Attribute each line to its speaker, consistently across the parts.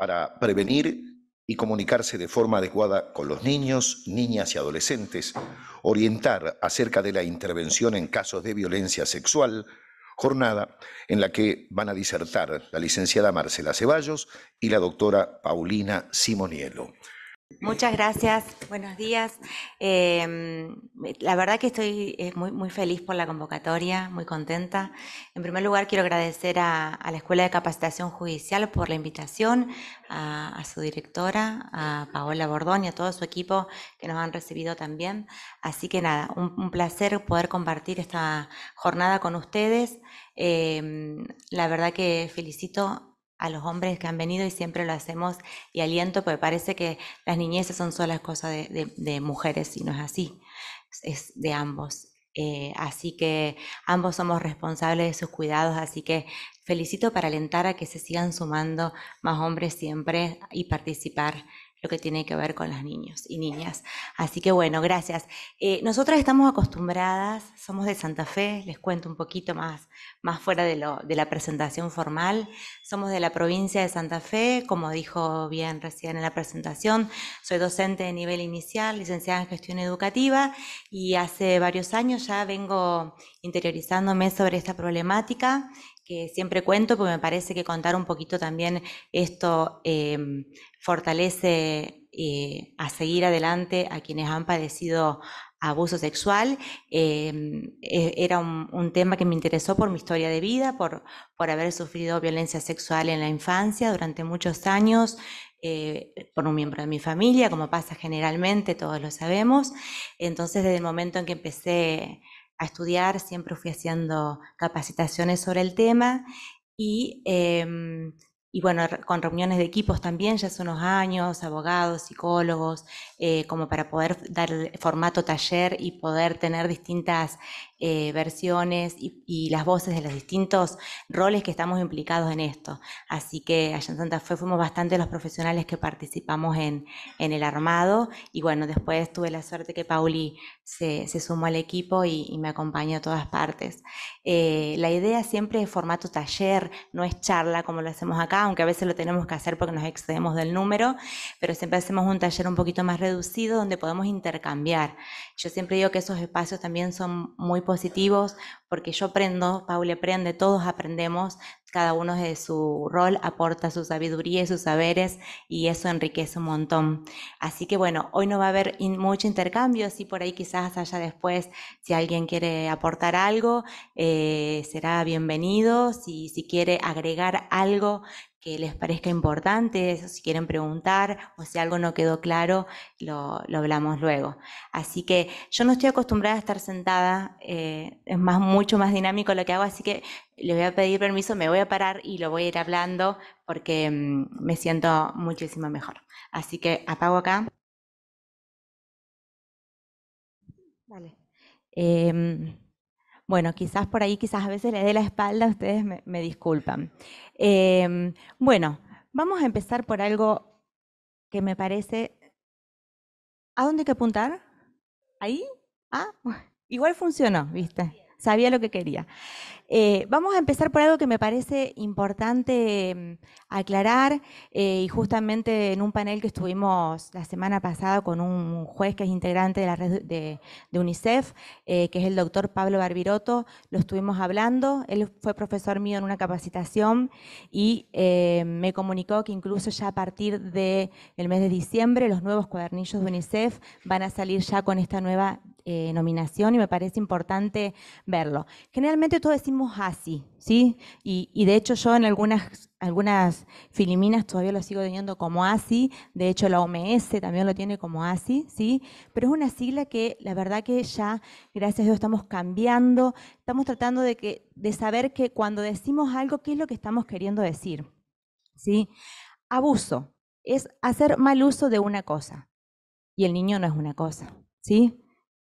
Speaker 1: para prevenir y comunicarse de forma adecuada con los niños, niñas y adolescentes, orientar acerca de la intervención en casos de violencia sexual, jornada en la que van a disertar la licenciada Marcela Ceballos y la doctora Paulina Simoniello.
Speaker 2: Muchas gracias, buenos días. La verdad que estoy muy feliz por la convocatoria, muy contenta. En primer lugar, quiero agradecer a la Escuela de Capacitación Judicial por la invitación, a su directora, a Paola Bordón y a todo su equipo que nos han recibido también. Así que nada, un placer poder compartir esta jornada con ustedes. La verdad que felicito a los hombres que han venido y siempre lo hacemos y aliento porque parece que las niñeces son solas cosas de mujeres y no es así, es de ambos. Así que ambos somos responsables de sus cuidados, así que felicito para alentar a que se sigan sumando más hombres siempre y participar lo que tiene que ver con los niños y niñas. Así que bueno, gracias. Nosotras estamos acostumbradas, somos de Santa Fe, les cuento un poquito más fuera de la presentación formal. Somos de la provincia de Santa Fe, como dijo bien recién en la presentación, soy docente de nivel inicial, licenciada en gestión educativa, y hace varios años ya vengo interiorizándome sobre esta problemática, que siempre cuento, porque me parece que contar un poquito también esto fortalece a seguir adelante a quienes han padecido abuso sexual. Era un tema que me interesó por mi historia de vida, por haber sufrido violencia sexual en la infancia durante muchos años, por un miembro de mi familia, como pasa generalmente, todos lo sabemos. Entonces, desde el momento en que empecé a estudiar, siempre fui haciendo capacitaciones sobre el tema y bueno, con reuniones de equipos también, ya hace unos años, abogados, psicólogos, como para poder dar el formato taller y poder tener distintas versiones y las voces de los distintos roles que estamos implicados en esto. Así que allá en Santa Fe fuimos bastante los profesionales que participamos en el armado y bueno, después tuve la suerte que Pauli se sumó al equipo y me acompañó a todas partes. La idea siempre es formato taller, no es charla como lo hacemos acá, aunque a veces lo tenemos que hacer porque nos excedemos del número, pero siempre hacemos un taller un poquito más reducido donde podemos intercambiar. Yo siempre digo que esos espacios también son muy positivos porque yo aprendo, Paula aprende, todos aprendemos, cada uno de su rol aporta su sabiduría y sus saberes y eso enriquece un montón. Así que bueno, hoy no va a haber mucho intercambio, sí por ahí quizás haya después, si alguien quiere aportar algo, será bienvenido. Si quiere agregar algo que les parezca importante, eso, si quieren preguntar o si algo no quedó claro, lo hablamos luego. Así que yo no estoy acostumbrada a estar sentada, es mucho más dinámico lo que hago, así que le voy a pedir permiso, me voy a parar y lo voy a ir hablando porque me siento muchísimo mejor. Así que apago acá. Vale. Bueno, quizás por ahí, quizás a veces le dé la espalda, ustedes me disculpan. Bueno, vamos a empezar por algo que me parece... ¿A dónde hay que apuntar? ¿Ahí? Ah, igual funcionó, ¿viste? Sabía lo que quería. Vamos a empezar por algo que me parece importante aclarar y justamente en un panel que estuvimos la semana pasada con un juez que es integrante de la red de UNICEF, que es el doctor Pablo Barbirotto, lo estuvimos hablando. Él fue profesor mío en una capacitación y me comunicó que incluso ya a partir del mes de diciembre los nuevos cuadernillos de UNICEF van a salir ya con esta nueva nominación y me parece importante verlo. Generalmente todos decimos ASI, ¿sí? Y de hecho yo en algunas filiminas todavía lo sigo teniendo como ASI, de hecho la OMS también lo tiene como ASI, ¿sí? Pero es una sigla que la verdad que ya, gracias a Dios, estamos cambiando, estamos tratando de saber que cuando decimos algo, ¿qué es lo que estamos queriendo decir? ¿Sí? Abuso es hacer mal uso de una cosa y el niño no es una cosa, ¿sí?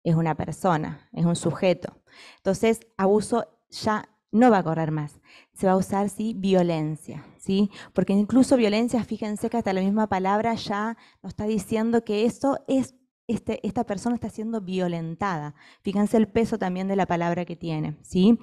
Speaker 2: Es una persona, es un sujeto. Entonces, abuso ya no va a correr más. Se va a usar, sí, violencia, ¿sí? Porque incluso violencia, fíjense que hasta la misma palabra ya nos está diciendo que eso es, esta persona está siendo violentada. Fíjense el peso también de la palabra que tiene, ¿sí?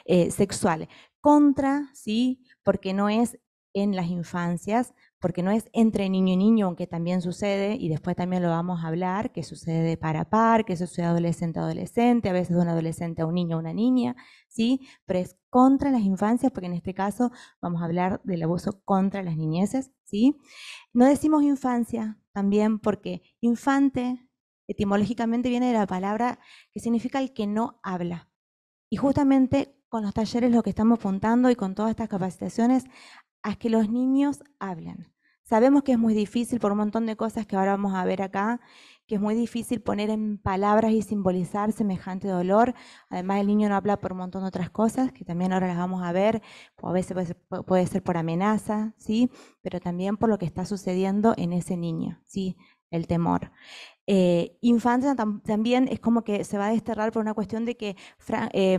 Speaker 2: Sexual. Contra, ¿sí? Porque no es en las infancias, porque no es entre niño y niño, aunque también sucede, y después también lo vamos a hablar, que sucede de par a par, que sucede adolescente a adolescente, a veces de un adolescente a un niño a una niña, ¿sí? Pero es contra las infancias, porque en este caso vamos a hablar del abuso contra las niñeces, ¿sí? No decimos infancia también porque infante etimológicamente viene de la palabra que significa el que no habla. Y justamente con los talleres lo que estamos apuntando y con todas estas capacitaciones es que los niños hablen. Sabemos que es muy difícil por un montón de cosas que ahora vamos a ver acá, que es muy difícil poner en palabras y simbolizar semejante dolor. Además, el niño no habla por un montón de otras cosas, que también ahora las vamos a ver, o a veces puede ser por amenaza, ¿sí? Pero también por lo que está sucediendo en ese niño, ¿sí? El temor. Infancia también es como que se va a desterrar por una cuestión de que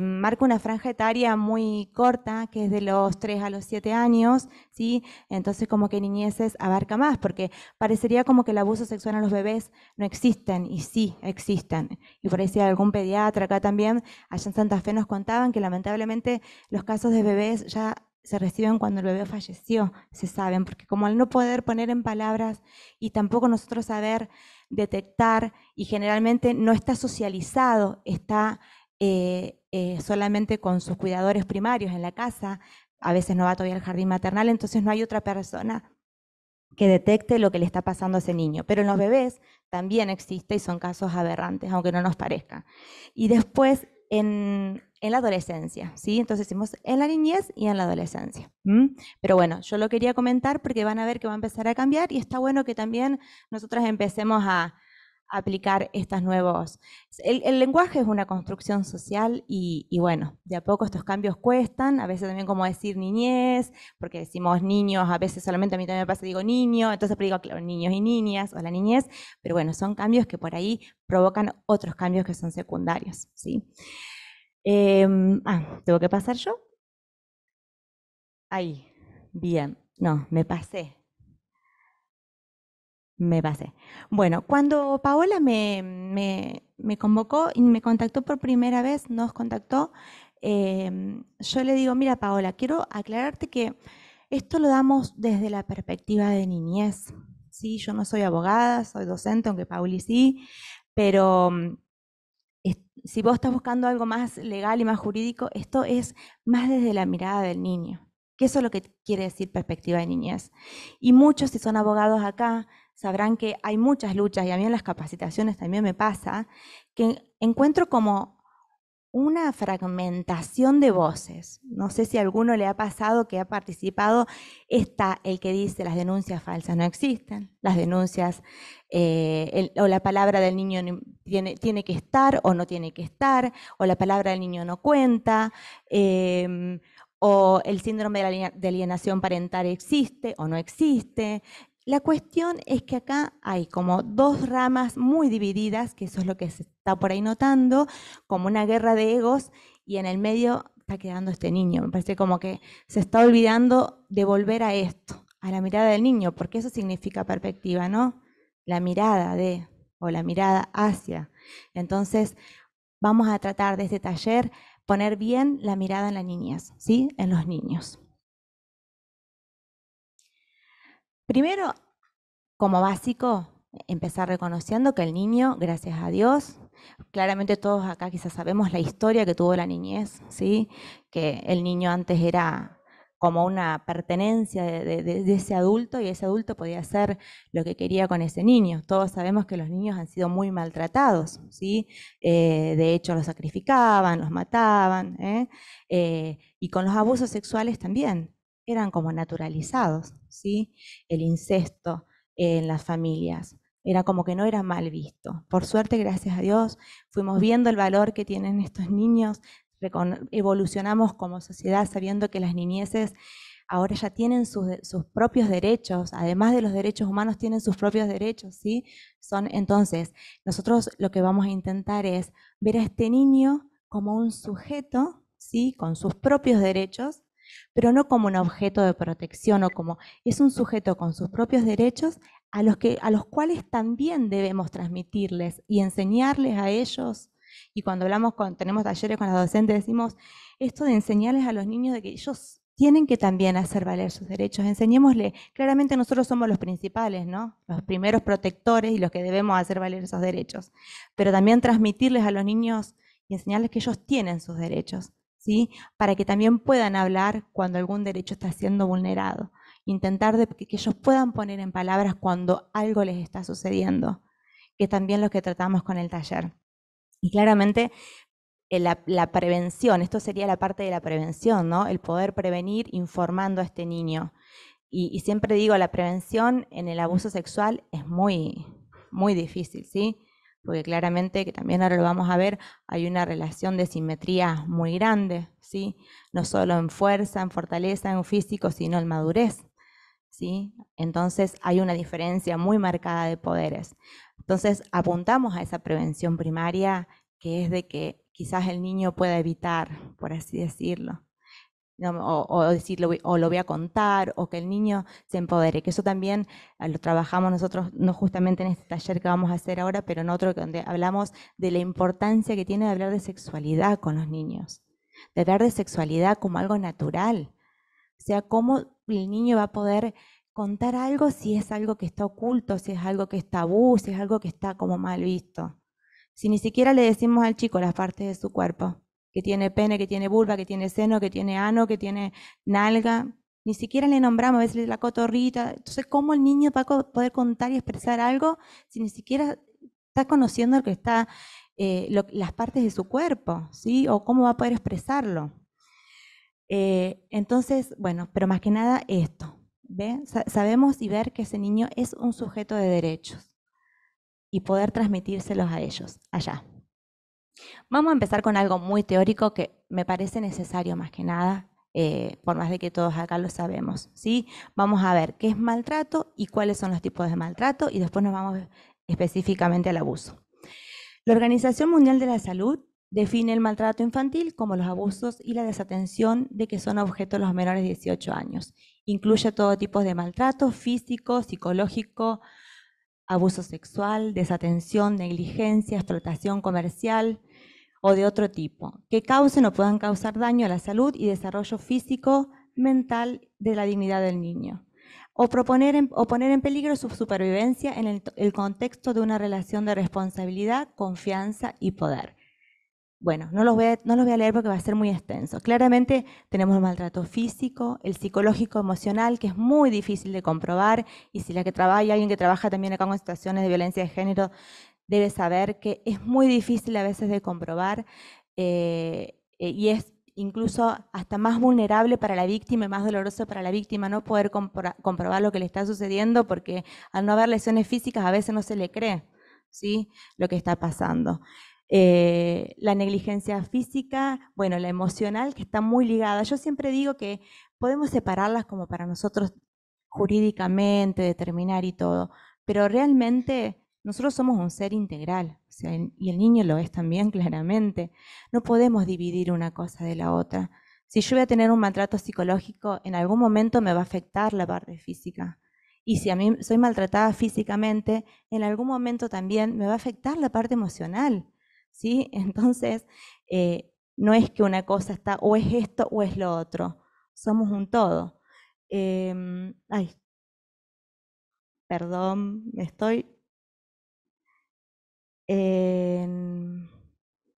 Speaker 2: marca una franja etaria muy corta, que es de los 3 a los 7 años, ¿sí? Entonces como que niñeces abarca más, porque parecería como que el abuso sexual en los bebés no existen, y sí existen. Y por ahí si hay algún pediatra acá también, allá en Santa Fe nos contaban que lamentablemente los casos de bebés ya se reciben cuando el bebé falleció, se saben, porque como al no poder poner en palabras y tampoco nosotros saber detectar, y generalmente no está socializado, está solamente con sus cuidadores primarios en la casa, a veces no va todavía al jardín maternal, entonces no hay otra persona que detecte lo que le está pasando a ese niño. Pero en los bebés también existe y son casos aberrantes, aunque no nos parezca. Y después en la adolescencia, ¿sí? Entonces decimos en la niñez y en la adolescencia. Pero bueno, yo lo quería comentar porque van a ver que va a empezar a cambiar y está bueno que también nosotras empecemos a aplicar estos nuevos. El lenguaje es una construcción social y bueno, de a poco estos cambios cuestan, a veces también como decir niñez, porque decimos niños, a veces solamente a mí también me pasa, digo niño, entonces digo claro, niños y niñas o la niñez, pero bueno, son cambios que por ahí provocan otros cambios que son secundarios, ¿sí? ¿Tengo que pasar yo? Ahí, bien, no, me pasé. Me pasé. Bueno, cuando Paola me convocó y me contactó por primera vez, nos contactó, yo le digo, mira Paola, quiero aclararte que esto lo damos desde la perspectiva de niñez. Sí, yo no soy abogada, soy docente, aunque Pauli sí, pero si vos estás buscando algo más legal y más jurídico, esto es más desde la mirada del niño, que eso es lo que quiere decir perspectiva de niñez. Y muchos, si son abogados acá, sabrán que hay muchas luchas, y a mí en las capacitaciones también me pasa, que encuentro como una fragmentación de voces. No sé si a alguno le ha pasado que ha participado. Está el que dice las denuncias falsas no existen, las denuncias o la palabra del niño tiene que estar o no tiene que estar, o la palabra del niño no cuenta, o el síndrome de alienación parental existe o no existe. La cuestión es que acá hay como dos ramas muy divididas, que eso es lo que se está por ahí notando, como una guerra de egos, y en el medio está quedando este niño. Me parece como que se está olvidando de volver a esto, a la mirada del niño, porque eso significa perspectiva, ¿no? La mirada de, o la mirada hacia. Entonces, vamos a tratar de este taller poner bien la mirada en la niñez, ¿sí? En los niños. Primero, como básico, empezar reconociendo que el niño, gracias a Dios, claramente todos acá quizás sabemos la historia que tuvo la niñez, ¿sí? Que el niño antes era como una pertenencia de ese adulto y ese adulto podía hacer lo que quería con ese niño. Todos sabemos que los niños han sido muy maltratados, ¿sí? De hecho los sacrificaban, los mataban, y con los abusos sexuales también eran como naturalizados, ¿sí? El incesto en las familias. Era como que no era mal visto. Por suerte, gracias a Dios, fuimos viendo el valor que tienen estos niños, evolucionamos como sociedad sabiendo que las niñeces ahora ya tienen sus propios derechos, además de los derechos humanos, tienen sus propios derechos, ¿sí? Entonces, nosotros lo que vamos a intentar es ver a este niño como un sujeto, ¿sí? Con sus propios derechos, pero no como un objeto de protección o como es un sujeto con sus propios derechos a los cuales también debemos transmitirles y enseñarles a ellos. Y cuando tenemos talleres con los docentes, decimos esto de enseñarles a los niños de que ellos tienen que también hacer valer sus derechos. Enseñémosle, claramente nosotros somos los principales, ¿no? Los primeros protectores y los que debemos hacer valer esos derechos, pero también transmitirles a los niños y enseñarles que ellos tienen sus derechos, ¿sí? Para que también puedan hablar cuando algún derecho está siendo vulnerado. Intentar que ellos puedan poner en palabras cuando algo les está sucediendo, que también lo que tratamos con el taller. Y claramente la prevención, esto sería la parte de la prevención, ¿no? El poder prevenir informando a este niño. Y siempre digo, la prevención en el abuso sexual es muy, muy difícil, ¿sí? Porque claramente, que también ahora lo vamos a ver, hay una relación de simetría muy grande, ¿sí? No solo en fuerza, en fortaleza, en físico, sino en madurez, ¿sí? Entonces hay una diferencia muy marcada de poderes. Entonces apuntamos a esa prevención primaria, que es de que quizás el niño pueda evitar, por así decirlo, ¿no? O decirlo, o lo voy a contar, o que el niño se empodere, que eso también lo trabajamos nosotros, no justamente en este taller que vamos a hacer ahora, pero en otro donde hablamos de la importancia que tiene de hablar de sexualidad con los niños, de hablar de sexualidad como algo natural. O sea, cómo el niño va a poder contar algo si es algo que está oculto, si es algo que es tabú, si es algo que está como mal visto. Si ni siquiera le decimos al chico las partes de su cuerpo, que tiene pene, que tiene vulva, que tiene seno, que tiene ano, que tiene nalga, ni siquiera le nombramos, a veces la cotorrita. Entonces, ¿cómo el niño va a poder contar y expresar algo si ni siquiera está conociendo lo que está, las partes de su cuerpo, ¿sí? O cómo va a poder expresarlo. Entonces, bueno, pero más que nada esto, ¿ve? Sabemos y ver que ese niño es un sujeto de derechos y poder transmitírselos a ellos, allá. Vamos a empezar con algo muy teórico que me parece necesario más que nada, por más de que todos acá lo sabemos, ¿sí? Vamos a ver qué es maltrato y cuáles son los tipos de maltrato y después nos vamos específicamente al abuso. La Organización Mundial de la Salud define el maltrato infantil como los abusos y la desatención de que son objeto los menores de 18 años. Incluye todo tipo de maltrato físico, psicológico, abuso sexual, desatención, negligencia, explotación comercial o de otro tipo, que causen o puedan causar daño a la salud y desarrollo físico, mental de la dignidad del niño. O poner en peligro su supervivencia en el contexto de una relación de responsabilidad, confianza y poder. Bueno, no los voy a leer porque va a ser muy extenso. Claramente tenemos el maltrato físico, el psicológico, emocional, que es muy difícil de comprobar, y si hay alguien que trabaja también acá con situaciones de violencia de género, debe saber que es muy difícil a veces de comprobar y es incluso hasta más vulnerable para la víctima y más doloroso para la víctima no poder comprobar lo que le está sucediendo, porque al no haber lesiones físicas a veces no se le cree, ¿sí?, lo que está pasando. La negligencia física, bueno, la emocional, que está muy ligada. Yo siempre digo que podemos separarlas como para nosotros jurídicamente, determinar y todo, pero realmente nosotros somos un ser integral, o sea, y el niño lo es también claramente. No podemos dividir una cosa de la otra. Si yo voy a tener un maltrato psicológico, en algún momento me va a afectar la parte física. Y si a mí soy maltratada físicamente, en algún momento también me va a afectar la parte emocional, ¿sí? Entonces, no es que una cosa está o es esto o es lo otro. Somos un todo. Ay, perdón, me estoy...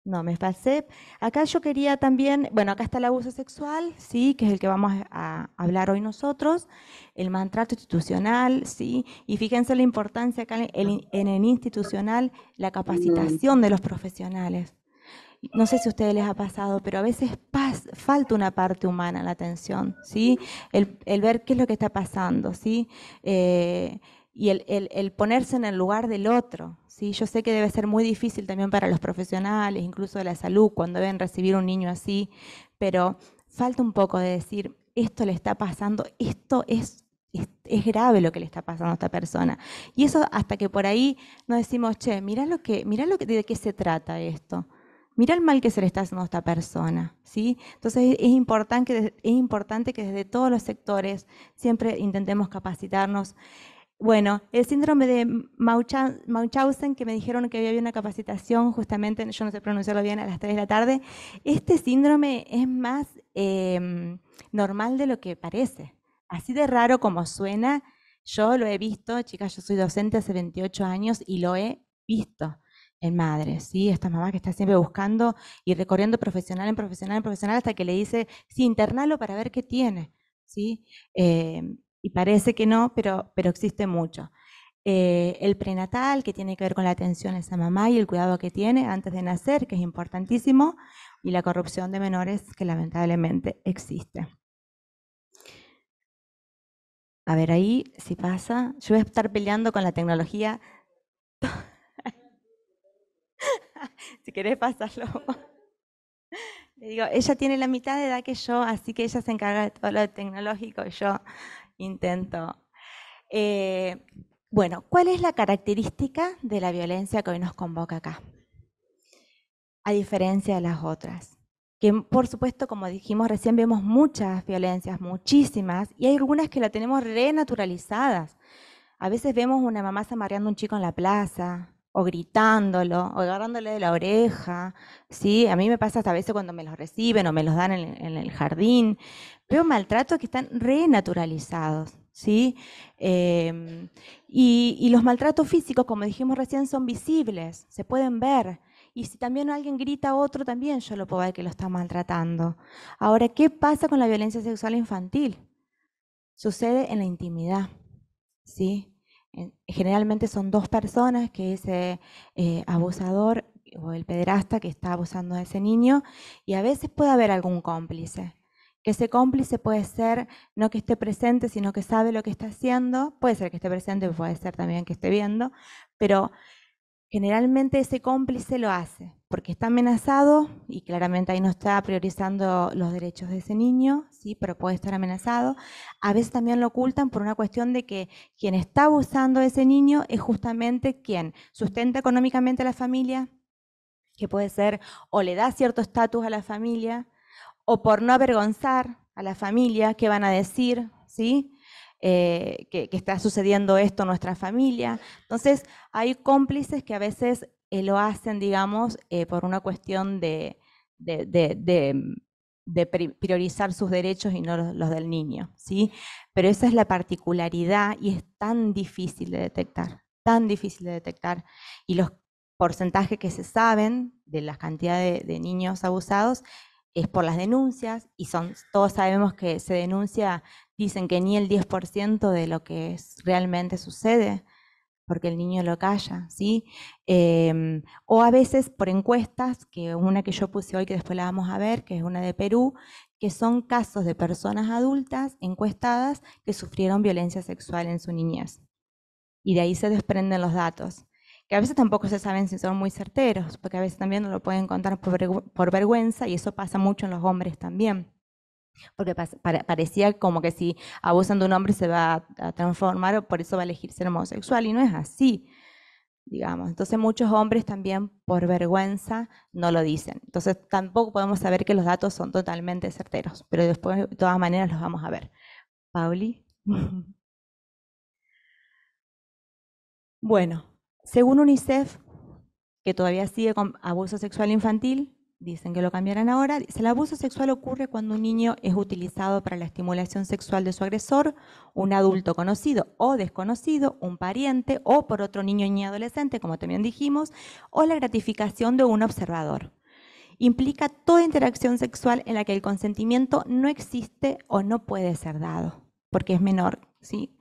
Speaker 2: no, me pasé. Acá yo quería también, bueno, acá está el abuso sexual, sí, que es el que vamos a hablar hoy nosotros, el maltrato institucional, sí, y fíjense la importancia acá en el institucional, la capacitación de los profesionales. No sé si a ustedes les ha pasado, pero a veces falta una parte humana en la atención, ¿sí? El ver qué es lo que está pasando, ¿sí? Y el ponerse en el lugar del otro, ¿sí? Yo sé que debe ser muy difícil también para los profesionales, incluso de la salud, cuando deben recibir un niño así, pero falta un poco de decir, esto le está pasando, esto es grave lo que le está pasando a esta persona. Y eso hasta que por ahí nos decimos, che, mirá de qué se trata esto. Mira el mal que se le está haciendo a esta persona, ¿sí? Entonces es importante que desde todos los sectores siempre intentemos capacitarnos Bueno, el síndrome de Munchausen, que me dijeron que había una capacitación justamente, yo no sé pronunciarlo bien, a las 3 de la tarde, este síndrome es más normal de lo que parece. Así de raro como suena, yo lo he visto, chicas, yo soy docente hace 28 años y lo he visto en madres, ¿sí? Esta mamá que está siempre buscando y recorriendo profesional en profesional en profesional hasta que le dice, sí, internalo para ver qué tiene, ¿sí? Y parece que no, pero existe mucho. El prenatal, que tiene que ver con la atención a esa mamá y el cuidado que tiene antes de nacer, que es importantísimo, y la corrupción de menores, que lamentablemente existe. A ver ahí, si pasa, yo voy a estar peleando con la tecnología. Si querés pasarlo. Le digo, ella tiene la mitad de edad que yo, así que ella se encarga de todo lo tecnológico y yo intento. Bueno, ¿cuál es la característica de la violencia que hoy nos convoca acá? A diferencia de las otras. Que por supuesto, como dijimos recién, vemos muchas violencias, muchísimas, y hay algunas que la tenemos renaturalizadas. A veces vemos una mamá zamarreando a un chico en la plaza, o gritándolo, o agarrándole de la oreja, ¿sí? A mí me pasa hasta a veces cuando me los reciben o me los dan en el jardín. Veo maltratos que están renaturalizados, ¿sí? Y los maltratos físicos, como dijimos recién, son visibles, se pueden ver. Y si también alguien grita a otro, también yo lo puedo ver que lo está maltratando. Ahora, ¿qué pasa con la violencia sexual infantil? Sucede en la intimidad, ¿sí? Generalmente son dos personas, que es abusador o el pederasta que está abusando de ese niño, y a veces puede haber algún cómplice. Que ese cómplice puede ser no que esté presente, sino que sabe lo que está haciendo. Puede ser que esté presente, puede ser también que esté viendo, pero generalmente ese cómplice lo hace porque está amenazado y claramente ahí no está priorizando los derechos de ese niño, ¿sí? Pero puede estar amenazado. A veces también lo ocultan por una cuestión de que quien está abusando de ese niño es justamente quien sustenta económicamente a la familia, que puede ser o le da cierto estatus a la familia, o por no avergonzar a la familia, ¿qué van a decir? ¿Sí? Que está sucediendo esto en nuestra familia. Entonces, hay cómplices que a veces lo hacen, digamos, por una cuestión de priorizar sus derechos y no los del niño, ¿sí? Pero esa es la particularidad y es tan difícil de detectar, tan difícil de detectar. Y los porcentajes que se saben de la cantidad de niños abusados es por las denuncias, y todos sabemos que se denuncia, dicen que ni el 10% de lo que realmente sucede, porque el niño lo calla, ¿sí? O a veces por encuestas, que una que yo puse hoy, que después la vamos a ver, que es una de Perú, que son casos de personas adultas encuestadas que sufrieron violencia sexual en su niñez. Y de ahí se desprenden los datos, que a veces tampoco se saben si son muy certeros, porque a veces también no lo pueden contar por vergüenza, y eso pasa mucho en los hombres también. Porque parecía como que si abusan de un hombre se va a transformar, o por eso va a elegir ser homosexual, y no es así, digamos. Entonces muchos hombres también por vergüenza no lo dicen. Entonces tampoco podemos saber que los datos son totalmente certeros, pero después de todas maneras los vamos a ver. Pauli. Bueno, según UNICEF, que todavía sigue con abuso sexual infantil, dicen que lo cambiarán ahora, dice: el abuso sexual ocurre cuando un niño es utilizado para la estimulación sexual de su agresor, un adulto conocido o desconocido, un pariente, o por otro niño y adolescente, como también dijimos, o la gratificación de un observador. Implica toda interacción sexual en la que el consentimiento no existe o no puede ser dado, porque es menor, ¿sí?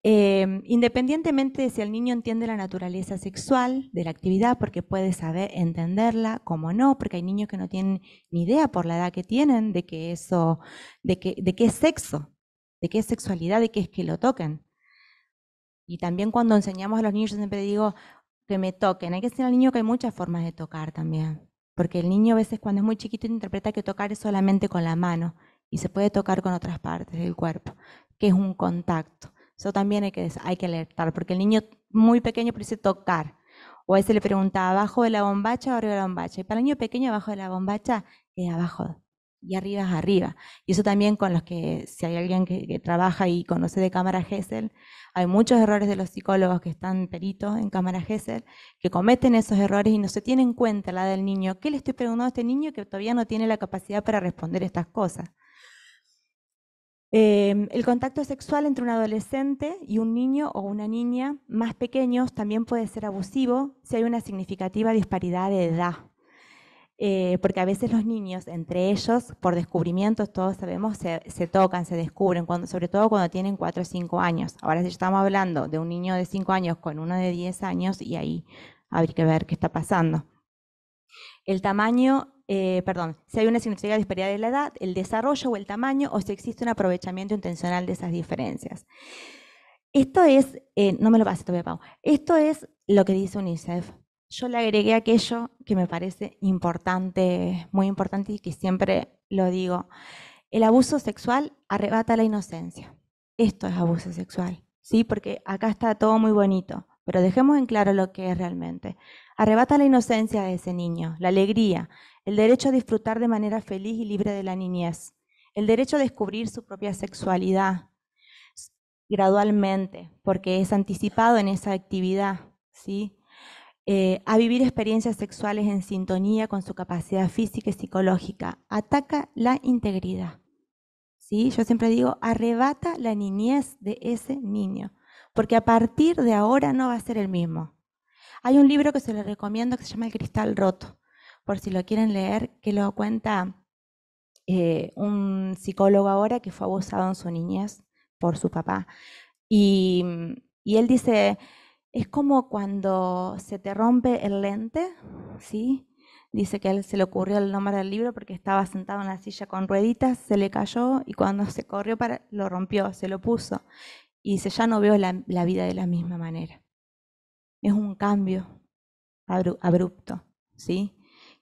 Speaker 2: Independientemente de si el niño entiende la naturaleza sexual de la actividad, porque puede saber entenderla, como no, porque hay niños que no tienen ni idea por la edad que tienen de que eso, de qué es sexo, de qué es sexualidad, de qué es que lo toquen. Y también cuando enseñamos a los niños, yo siempre digo que me toquen. Hay que decir al niño que hay muchas formas de tocar también, porque el niño a veces cuando es muy chiquito interpreta que tocar es solamente con la mano, y se puede tocar con otras partes del cuerpo, que es un contacto. Eso también hay que alertar, porque el niño muy pequeño dice tocar. O a veces le pregunta, ¿abajo de la bombacha o arriba de la bombacha? Y para el niño pequeño, abajo de la bombacha es abajo y arriba es arriba. Y eso también con los que, si hay alguien que trabaja y conoce de cámara Gesell, hay muchos errores de los psicólogos que están peritos en cámara Gesell, que cometen esos errores y no se tienen en cuenta la del niño. ¿Qué le estoy preguntando a este niño que todavía no tiene la capacidad para responder estas cosas? El contacto sexual entre un adolescente y un niño o una niña más pequeños también puede ser abusivo si hay una significativa disparidad de edad. Porque a veces los niños, entre ellos, por descubrimientos, todos sabemos, se tocan, se descubren, sobre todo cuando tienen 4 o 5 años. Ahora si estamos hablando de un niño de 5 años con uno de 10 años y ahí habría que ver qué está pasando. El tamaño, si hay una significativa disparidad de la edad, el desarrollo o el tamaño, o si existe un aprovechamiento intencional de esas diferencias. Esto es, no me lo pases todavía, Pau, esto es lo que dice UNICEF. Yo le agregué aquello que me parece importante, muy importante y que siempre lo digo. El abuso sexual arrebata la inocencia. Esto es abuso sexual, ¿sí? Porque acá está todo muy bonito, pero dejemos en claro lo que es realmente. Arrebata la inocencia de ese niño, la alegría, el derecho a disfrutar de manera feliz y libre de la niñez, el derecho a descubrir su propia sexualidad gradualmente, porque es anticipado en esa actividad, ¿sí? A vivir experiencias sexuales en sintonía con su capacidad física y psicológica. Ataca la integridad. ¿Sí? Yo siempre digo, arrebata la niñez de ese niño, porque a partir de ahora no va a ser el mismo. Hay un libro que se lo recomiendo que se llama El cristal roto, por si lo quieren leer, que lo cuenta un psicólogo ahora que fue abusado en su niñez por su papá. Y él dice, es como cuando se te rompe el lente, ¿sí? Dice que a él se le ocurrió el nombre del libro porque estaba sentado en la silla con rueditas, se le cayó y cuando se corrió lo rompió, se lo puso. Y dice, ya no veo la vida de la misma manera. Es un cambio abrupto, ¿sí?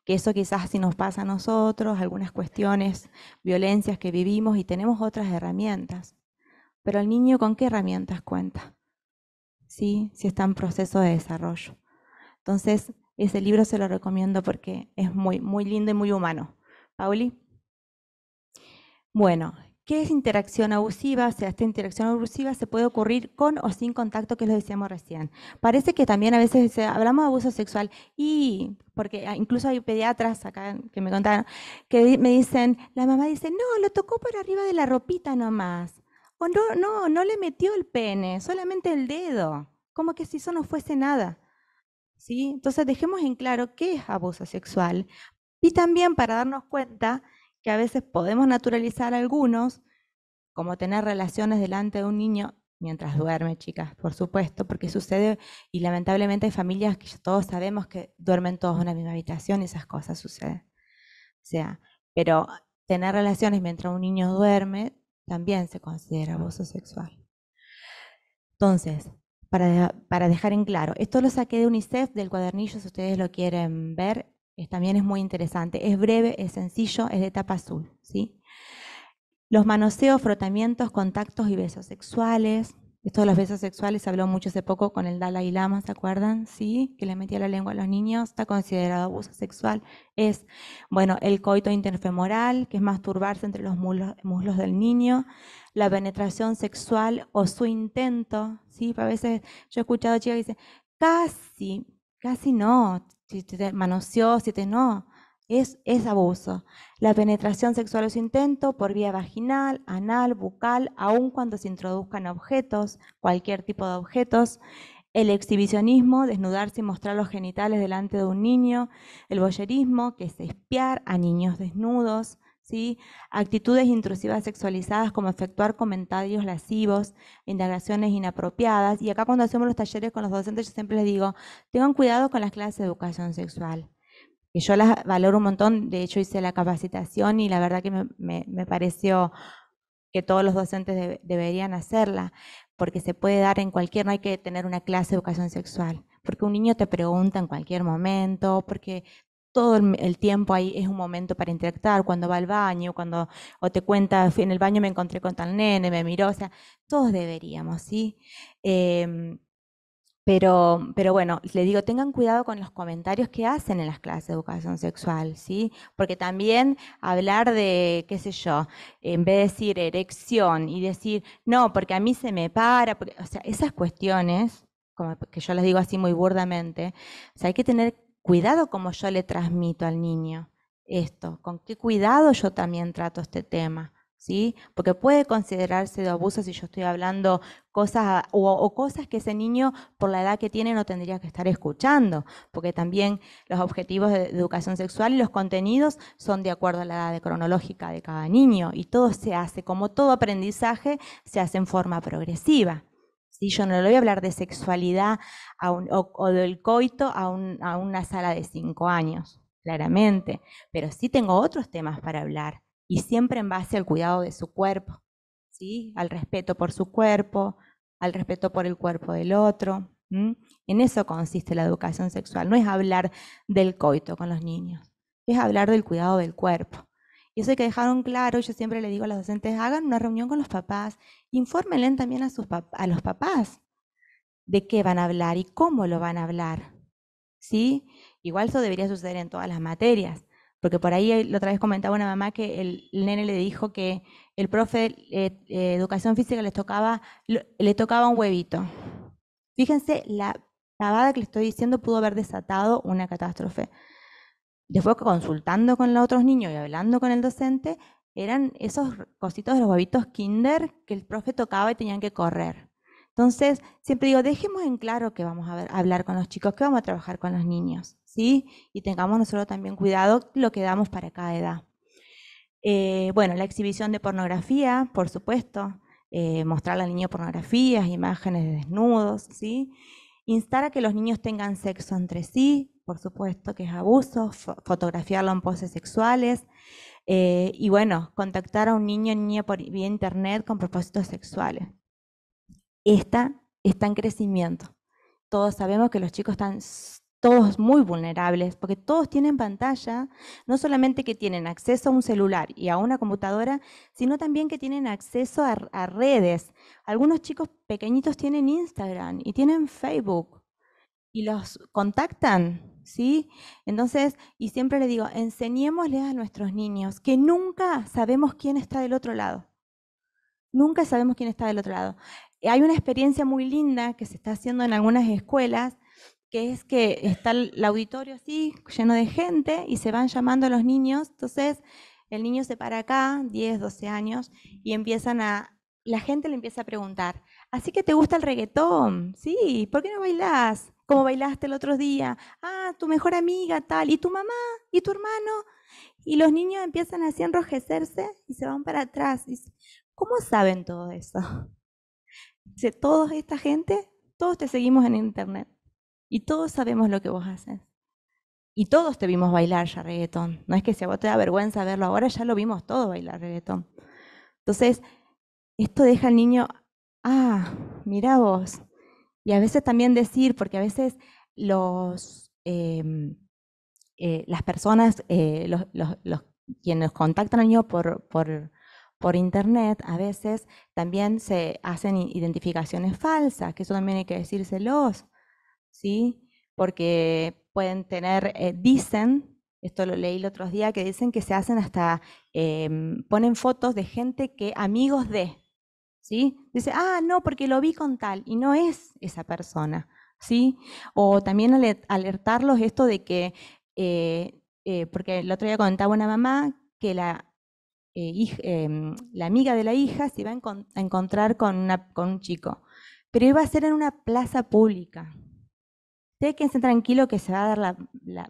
Speaker 2: Que eso quizás si nos pasa a nosotros, algunas cuestiones, violencias que vivimos y tenemos otras herramientas. Pero el niño, ¿con qué herramientas cuenta? ¿Sí? Si está en proceso de desarrollo. Entonces, ese libro se lo recomiendo porque es muy, muy lindo y muy humano. Pauli. Bueno, ¿qué es interacción abusiva? O sea, esta interacción abusiva se puede ocurrir con o sin contacto, que lo decíamos recién. Parece que también a veces hablamos de abuso sexual y, porque incluso hay pediatras acá que me contaron, que me dicen, la mamá dice, no, lo tocó por arriba de la ropita nomás. O no le metió el pene, solamente el dedo. Como que si eso no fuese nada. ¿Sí? Entonces dejemos en claro qué es abuso sexual y también para darnos cuenta que a veces podemos naturalizar algunos, como tener relaciones delante de un niño mientras duerme, chicas, por supuesto, porque sucede y lamentablemente hay familias que todos sabemos que duermen todos en la misma habitación y esas cosas suceden. O sea, pero tener relaciones mientras un niño duerme también se considera abuso sexual. Entonces, para dejar en claro, esto lo saqué de UNICEF, del cuadernillo, si ustedes lo quieren ver, también es muy interesante. Es breve, es sencillo, es de tapa azul, ¿sí? Los manoseos, frotamientos, contactos y besos sexuales. Esto de los besos sexuales se habló mucho hace poco con el Dalai Lama, ¿se acuerdan? Sí, que le metía la lengua a los niños, está considerado abuso sexual. Es, bueno, el coito interfemoral, que es masturbarse entre los muslos del niño, la penetración sexual o su intento, ¿sí? A veces yo he escuchado chicas que dicen, casi no, si te manoseó, si te no, es abuso. La penetración sexual o su intento por vía vaginal, anal, bucal, aun cuando se introduzcan objetos, cualquier tipo de objetos. El exhibicionismo, desnudarse y mostrar los genitales delante de un niño. El voyerismo, que es espiar a niños desnudos. ¿Sí? Actitudes intrusivas sexualizadas como efectuar comentarios lascivos, indagaciones inapropiadas. Y acá cuando hacemos los talleres con los docentes yo siempre les digo, tengan cuidado con las clases de educación sexual, que yo las valoro un montón. De hecho hice la capacitación y la verdad que me pareció que todos los docentes deberían hacerla, porque se puede dar en cualquier, no hay que tener una clase de educación sexual, porque un niño te pregunta en cualquier momento, porque todo el tiempo ahí es un momento para interactuar, cuando va al baño, o te cuenta, en el baño me encontré con tal nene, me miró, o sea, todos deberíamos, ¿sí? Pero bueno, le digo, tengan cuidado con los comentarios que hacen en las clases de educación sexual, ¿sí? Porque también hablar de, qué sé yo, en vez de decir erección y decir, no, porque a mí se me para, o sea, esas cuestiones, como que yo les digo así muy burdamente, o sea, hay que tener cuidado como yo le transmito al niño esto, con qué cuidado yo también trato este tema, ¿sí? Porque puede considerarse de abuso si yo estoy hablando cosas o cosas que ese niño por la edad que tiene no tendría que estar escuchando, porque también los objetivos de educación sexual y los contenidos son de acuerdo a la edad cronológica de cada niño y todo se hace, como todo aprendizaje, se hace en forma progresiva. ¿Sí? Yo no le voy a hablar de sexualidad o del coito a una sala de 5 años, claramente, pero sí tengo otros temas para hablar y siempre en base al cuidado de su cuerpo, ¿sí? Al respeto por su cuerpo, al respeto por el cuerpo del otro. En eso consiste la educación sexual, no es hablar del coito con los niños, es hablar del cuidado del cuerpo. Y eso hay que dejar claro, yo siempre le digo a los docentes, hagan una reunión con los papás, infórmenle también a los papás de qué van a hablar y cómo lo van a hablar, ¿sí? Igual eso debería suceder en todas las materias, porque por ahí la otra vez comentaba una mamá que el nene le dijo que el profe de educación física le tocaba un huevito. Fíjense la pavada que le estoy diciendo pudo haber desatado una catástrofe. Después consultando con los otros niños y hablando con el docente, eran esos cositos de los huevitos kinder que el profe tocaba y tenían que correr. Entonces, siempre digo, dejemos en claro que vamos a hablar con los chicos, que vamos a trabajar con los niños, ¿sí? Y tengamos nosotros también cuidado lo que damos para cada edad. Bueno, la exhibición de pornografía, por supuesto, mostrarle al niño pornografías, imágenes de desnudos, ¿sí? Instar a que los niños tengan sexo entre sí, por supuesto que es abuso, fotografiarlo en poses sexuales, y bueno, contactar a un niño o niña por vía internet con propósitos sexuales. Esta está en crecimiento. Todos sabemos que los chicos están todos muy vulnerables, porque todos tienen pantalla, no solamente que tienen acceso a un celular y a una computadora, sino también que tienen acceso a redes. Algunos chicos pequeñitos tienen Instagram y tienen Facebook y los contactan, ¿sí? Entonces, y siempre le digo, enseñémosles a nuestros niños que nunca sabemos quién está del otro lado. Nunca sabemos quién está del otro lado. Hay una experiencia muy linda que se está haciendo en algunas escuelas, que es que está el auditorio así, lleno de gente, y se van llamando a los niños. Entonces, el niño se para acá, 10, 12 años, y la gente le empieza a preguntar, ¿así que te gusta el reggaetón? Sí, ¿por qué no bailás? ¿Cómo bailaste el otro día? Ah, tu mejor amiga, tal, ¿y tu mamá? ¿Y tu hermano? Y los niños empiezan así a enrojecerse y se van para atrás. ¿Cómo saben todo eso? Dice, toda esta gente, todos te seguimos en internet y todos sabemos lo que vos haces. Y todos te vimos bailar ya reggaetón. No es que si a vos te da vergüenza verlo ahora, ya lo vimos todos bailar reggaetón. Entonces, esto deja al niño, ah, mirá vos. Y a veces también decir, porque a veces las personas, quienes contactan al niño por internet, a veces también se hacen identificaciones falsas, que eso también hay que decírselos, ¿sí? Porque pueden tener, dicen, esto lo leí el otro día, que dicen que se hacen hasta, ponen fotos de gente que, amigos de, ¿sí? Dice, ah, no, porque lo vi con tal, y no es esa persona, ¿sí? O también alertarlos esto de que, porque el otro día contaba una mamá que la amiga de la hija se iba a encontrar con un chico, pero iba a ser en una plaza pública. Ustedes quédense tranquilo que se va a dar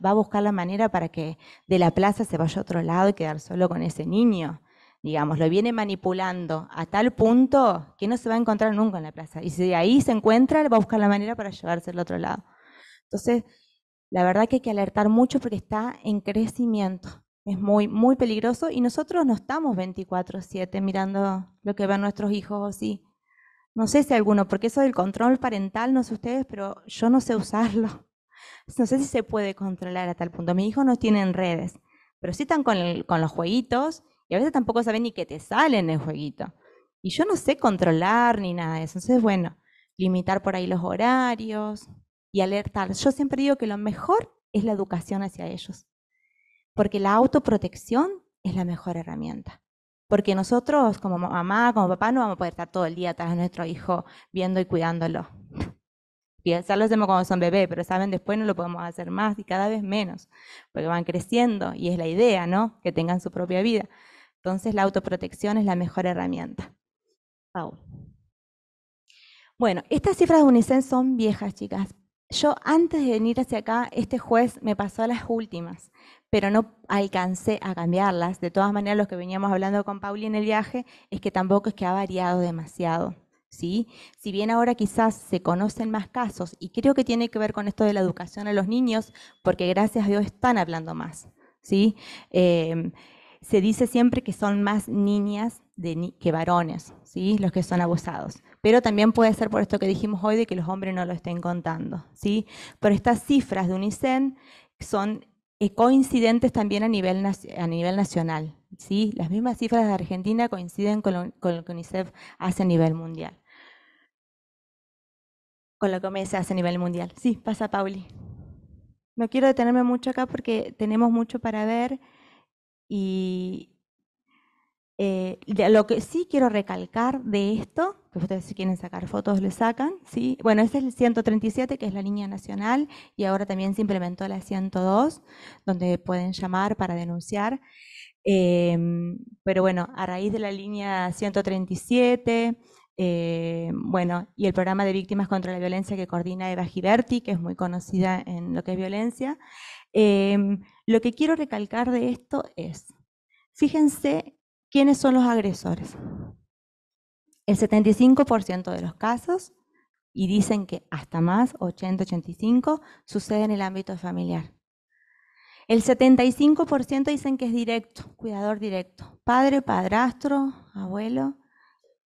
Speaker 2: va a buscar la manera para que de la plaza se vaya a otro lado y quedar solo con ese niño. Digamos, lo viene manipulando a tal punto que no se va a encontrar nunca en la plaza. Y si de ahí se encuentra, va a buscar la manera para llevarse al otro lado. Entonces, la verdad que hay que alertar mucho porque está en crecimiento. Es muy, muy peligroso y nosotros no estamos 24/7 mirando lo que ven nuestros hijos o sí. No sé si alguno, porque eso del control parental, no sé ustedes, pero yo no sé usarlo. No sé si se puede controlar a tal punto. Mis hijos no tienen redes, pero sí están con los jueguitos y a veces tampoco saben ni que te sale en el jueguito. Y yo no sé controlar ni nada de eso. Entonces, bueno, limitar por ahí los horarios y alertar. Yo siempre digo que lo mejor es la educación hacia ellos, porque la autoprotección es la mejor herramienta. Porque nosotros como mamá, como papá, no vamos a poder estar todo el día atrás de nuestro hijo viendo y cuidándolo. Ya lo hacemos cuando son bebés, pero saben, después no lo podemos hacer más y cada vez menos, porque van creciendo y es la idea, ¿no? Que tengan su propia vida. Entonces la autoprotección es la mejor herramienta. Paul. Bueno, estas cifras de UNICEF son viejas, chicas. Yo antes de venir hacia acá, este juez me pasó a las últimas, pero no alcancé a cambiarlas. De todas maneras, lo que veníamos hablando con Pauli en el viaje es que tampoco es que ha variado demasiado, ¿sí? Si bien ahora quizás se conocen más casos, y creo que tiene que ver con esto de la educación a los niños, porque gracias a Dios están hablando más, ¿sí? Se dice siempre que son más niñas que varones, ¿sí? Los que son abusados. Pero también puede ser por esto que dijimos hoy de que los hombres no lo estén contando, ¿sí? Pero estas cifras de UNICEF son coincidentes también a nivel nacional, ¿sí? Las mismas cifras de Argentina coinciden con lo que UNICEF hace a nivel mundial. Con lo que OMS hace a nivel mundial. Sí, pasa Pauli. No quiero detenerme mucho acá porque tenemos mucho para ver y lo que sí quiero recalcar de esto, que ustedes si quieren sacar fotos le sacan, ¿sí? Bueno, este es el 137, que es la línea nacional, y ahora también se implementó la 102, donde pueden llamar para denunciar. Pero bueno, a raíz de la línea 137, bueno, y el programa de víctimas contra la violencia que coordina Eva Giberti, que es muy conocida en lo que es violencia, lo que quiero recalcar de esto es, fíjense quiénes son los agresores. El 75% de los casos, y dicen que hasta más, 80-85, sucede en el ámbito familiar. El 75% dicen que es directo, cuidador directo, padre, padrastro, abuelo,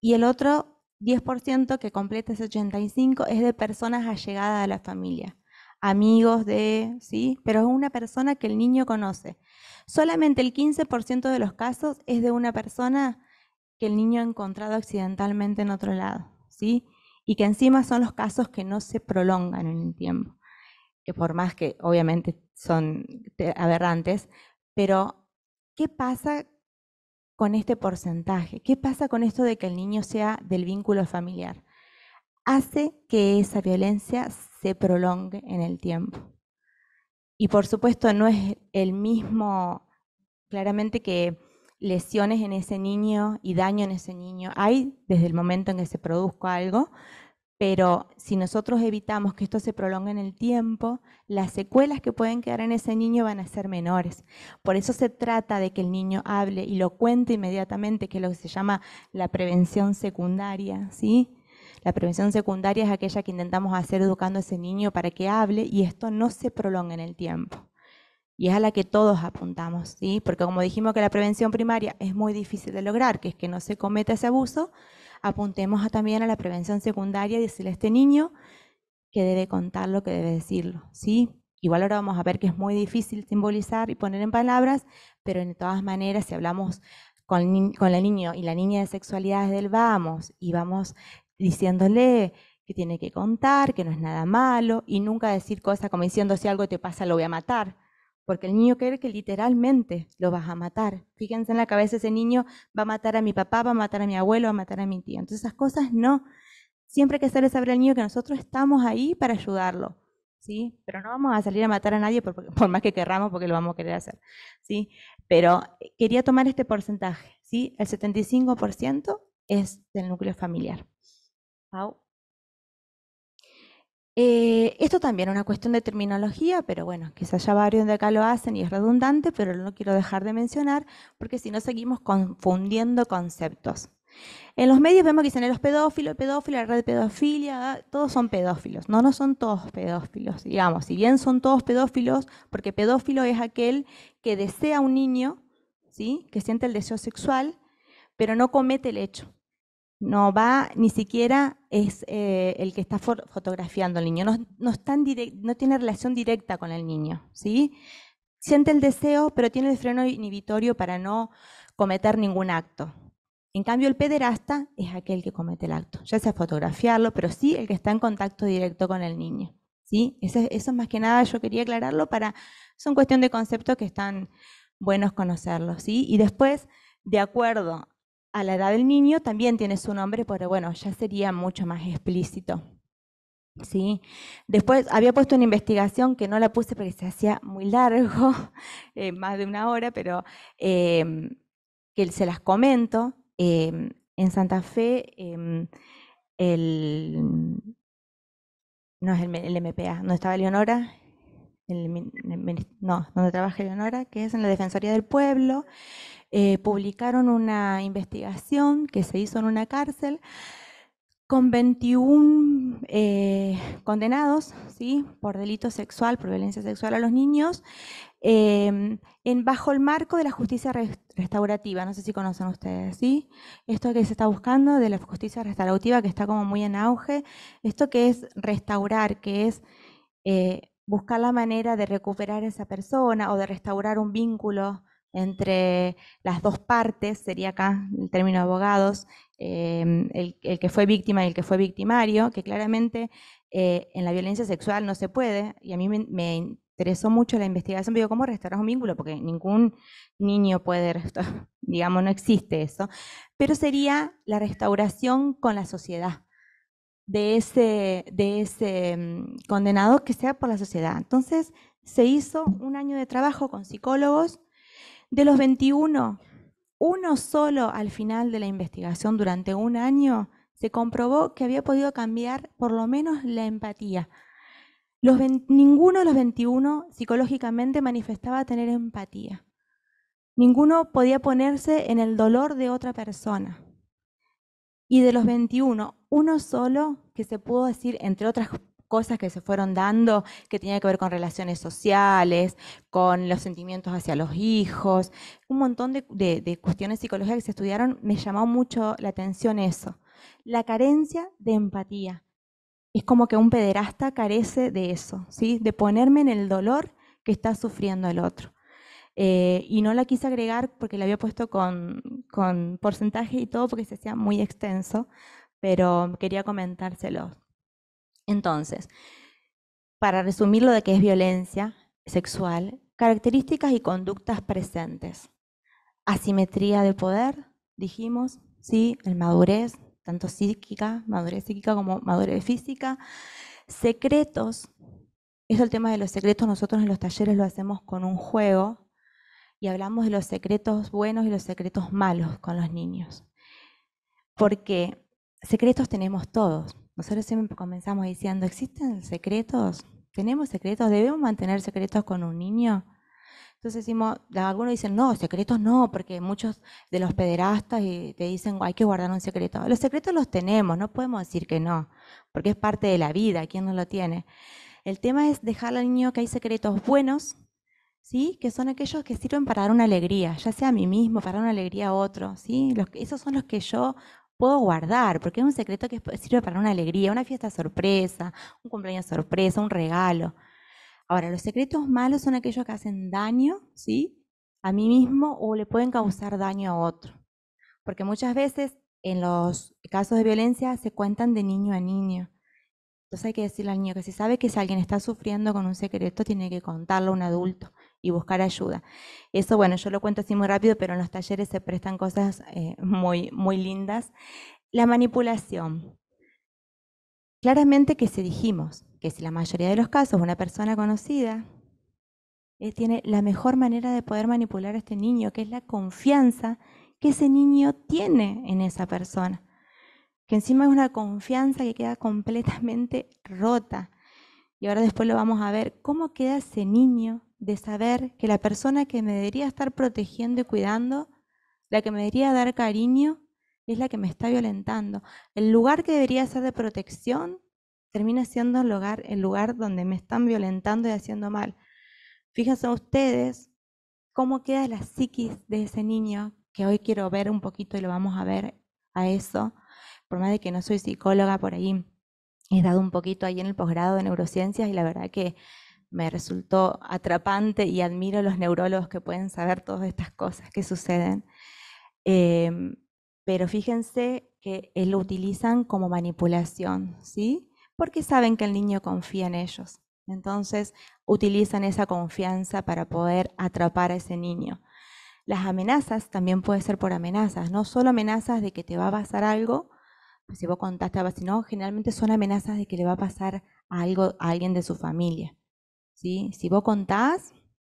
Speaker 2: y el otro 10% que completa ese 85% es de personas allegadas a la familia, amigos de, ¿sí? Pero es una persona que el niño conoce. Solamente el 15% de los casos es de una persona que el niño ha encontrado accidentalmente en otro lado, ¿sí? Y que encima son los casos que no se prolongan en el tiempo, que por más que obviamente son aberrantes, pero ¿qué pasa con este porcentaje? ¿Qué pasa con esto de que el niño sea del vínculo familiar? Hace que esa violencia se prolongue en el tiempo. Y por supuesto no es el mismo, claramente que lesiones en ese niño y daño en ese niño hay desde el momento en que se produzca algo, pero si nosotros evitamos que esto se prolongue en el tiempo, las secuelas que pueden quedar en ese niño van a ser menores. Por eso se trata de que el niño hable y lo cuente inmediatamente, que es lo que se llama la prevención secundaria, ¿sí? La prevención secundaria es aquella que intentamos hacer educando a ese niño para que hable y esto no se prolongue en el tiempo. Y es a la que todos apuntamos, ¿sí? Porque como dijimos que la prevención primaria es muy difícil de lograr, que es que no se cometa ese abuso, apuntemos también a la prevención secundaria y decirle a este niño que debe contarlo, que debe decirlo, ¿sí? Igual ahora vamos a ver que es muy difícil simbolizar y poner en palabras, pero de todas maneras, si hablamos con el niño y la niña de sexualidad desde el vamos, y vamos diciéndole que tiene que contar, que no es nada malo, y nunca decir cosas como diciendo si algo te pasa lo voy a matar, porque el niño cree que literalmente lo vas a matar. Fíjense en la cabeza, ese niño va a matar a mi papá, va a matar a mi abuelo, va a matar a mi tío. Entonces esas cosas no. Siempre hay que hacerle saber al niño que nosotros estamos ahí para ayudarlo, ¿sí? Pero no vamos a salir a matar a nadie por más que querramos, porque lo vamos a querer hacer, ¿sí? Pero quería tomar este porcentaje, ¿sí? El 75% es del núcleo familiar. Pau. Esto también es una cuestión de terminología, pero bueno, quizás ya varios de acá lo hacen y es redundante, pero no quiero dejar de mencionar porque si no seguimos confundiendo conceptos. En los medios vemos que dicen los pedófilos, la red de pedofilia, todos son pedófilos. No, no son todos pedófilos, digamos. Si bien son todos pedófilos, porque pedófilo es aquel que desea a un niño, ¿sí? Que siente el deseo sexual, pero no comete el hecho. No va, ni siquiera es el que está fotografiando al niño, no tiene relación directa con el niño, ¿sí? Siente el deseo, pero tiene el freno inhibitorio para no cometer ningún acto. En cambio, el pederasta es aquel que comete el acto, ya sea fotografiarlo, pero sí el que está en contacto directo con el niño. ¿Sí? Eso más que nada yo quería aclararlo son cuestión de conceptos que están buenos conocerlos, ¿sí? Y después, de acuerdo a la edad del niño, también tiene su nombre, pero bueno, ya sería mucho más explícito. ¿Sí? Después había puesto una investigación que no la puse porque se hacía muy largo, más de una hora, pero que se las comento. En Santa Fe, no es el MPA, donde estaba Leonora, no, donde trabaja Leonora, que es en la Defensoría del Pueblo, publicaron una investigación que se hizo en una cárcel con 21 condenados, ¿sí? Por delito sexual, por violencia sexual a los niños, bajo el marco de la justicia restaurativa. No sé si conocen ustedes, ¿sí? Esto que se está buscando de la justicia restaurativa, que está como muy en auge, esto que es restaurar, que es buscar la manera de recuperar a esa persona o de restaurar un vínculo entre las dos partes, sería acá el término de abogados, el que fue víctima y el que fue victimario, que claramente en la violencia sexual no se puede, y a mí me interesó mucho la investigación, digo, ¿cómo restaurar un vínculo? Porque ningún niño puede restaurar, digamos, no existe eso, pero sería la restauración con la sociedad de ese condenado que sea por la sociedad. Entonces, se hizo un año de trabajo con psicólogos. De los 21, uno solo al final de la investigación durante un año se comprobó que había podido cambiar por lo menos la empatía. Ninguno de los 21 psicológicamente manifestaba tener empatía. Ninguno podía ponerse en el dolor de otra persona. Y de los 21, uno solo que se pudo decir, entre otras cosas que se fueron dando, que tenía que ver con relaciones sociales, con los sentimientos hacia los hijos, un montón de cuestiones psicológicas que se estudiaron, me llamó mucho la atención eso, la carencia de empatía. Es como que un pederasta carece de eso, ¿sí? De ponerme en el dolor que está sufriendo el otro. Y no la quise agregar porque la había puesto con porcentaje y todo porque se hacía muy extenso, pero quería comentárselo. Entonces, para resumir lo de qué es violencia sexual, características y conductas presentes. Asimetría de poder, dijimos, sí, el madurez, tanto madurez psíquica como madurez física. Secretos, eso el tema de los secretos, nosotros en los talleres lo hacemos con un juego, y hablamos de los secretos buenos y los secretos malos con los niños. Porque secretos tenemos todos. Nosotros siempre comenzamos diciendo, ¿existen secretos? ¿Tenemos secretos? ¿Debemos mantener secretos con un niño? Entonces decimos, algunos dicen, no, secretos no, porque muchos de los pederastas te dicen, hay que guardar un secreto. Los secretos los tenemos, no podemos decir que no, porque es parte de la vida, ¿quién no lo tiene? El tema es dejarle al niño que hay secretos buenos, ¿sí? Que son aquellos que sirven para dar una alegría, ya sea a mí mismo, para dar una alegría a otro, ¿sí? Esos son los que yo puedo guardar, porque es un secreto que sirve para una alegría, una fiesta sorpresa, un cumpleaños sorpresa, un regalo. Ahora, los secretos malos son aquellos que hacen daño, ¿sí? A mí mismo o le pueden causar daño a otro. Porque muchas veces en los casos de violencia se cuentan de niño a niño. Entonces hay que decirle al niño que si sabe que si alguien está sufriendo con un secreto, tiene que contarlo a un adulto y buscar ayuda. Eso, bueno, yo lo cuento así muy rápido, pero en los talleres se prestan cosas muy, muy lindas. La manipulación. Claramente que si dijimos que si la mayoría de los casos una persona conocida tiene la mejor manera de poder manipular a este niño, que es la confianza que ese niño tiene en esa persona. Que encima es una confianza que queda completamente rota. Y ahora después lo vamos a ver, cómo queda ese niño de saber que la persona que me debería estar protegiendo y cuidando, la que me debería dar cariño, es la que me está violentando. El lugar que debería ser de protección termina siendo el lugar donde me están violentando y haciendo mal. Fíjense ustedes cómo queda la psiquis de ese niño, que hoy quiero ver un poquito y lo vamos a ver a eso. Por más de que no soy psicóloga, por ahí he dado un poquito ahí en el posgrado de neurociencias y la verdad que me resultó atrapante y admiro a los neurólogos que pueden saber todas estas cosas que suceden. pero fíjense que lo utilizan como manipulación, ¿sí? Porque saben que el niño confía en ellos. Entonces, utilizan esa confianza para poder atrapar a ese niño. Las amenazas también puede ser por amenazas, no solo amenazas de que te va a pasar algo, pues si vos contaste, sino generalmente son amenazas de que le va a pasar algo a alguien de su familia, ¿sí? Si vos contás,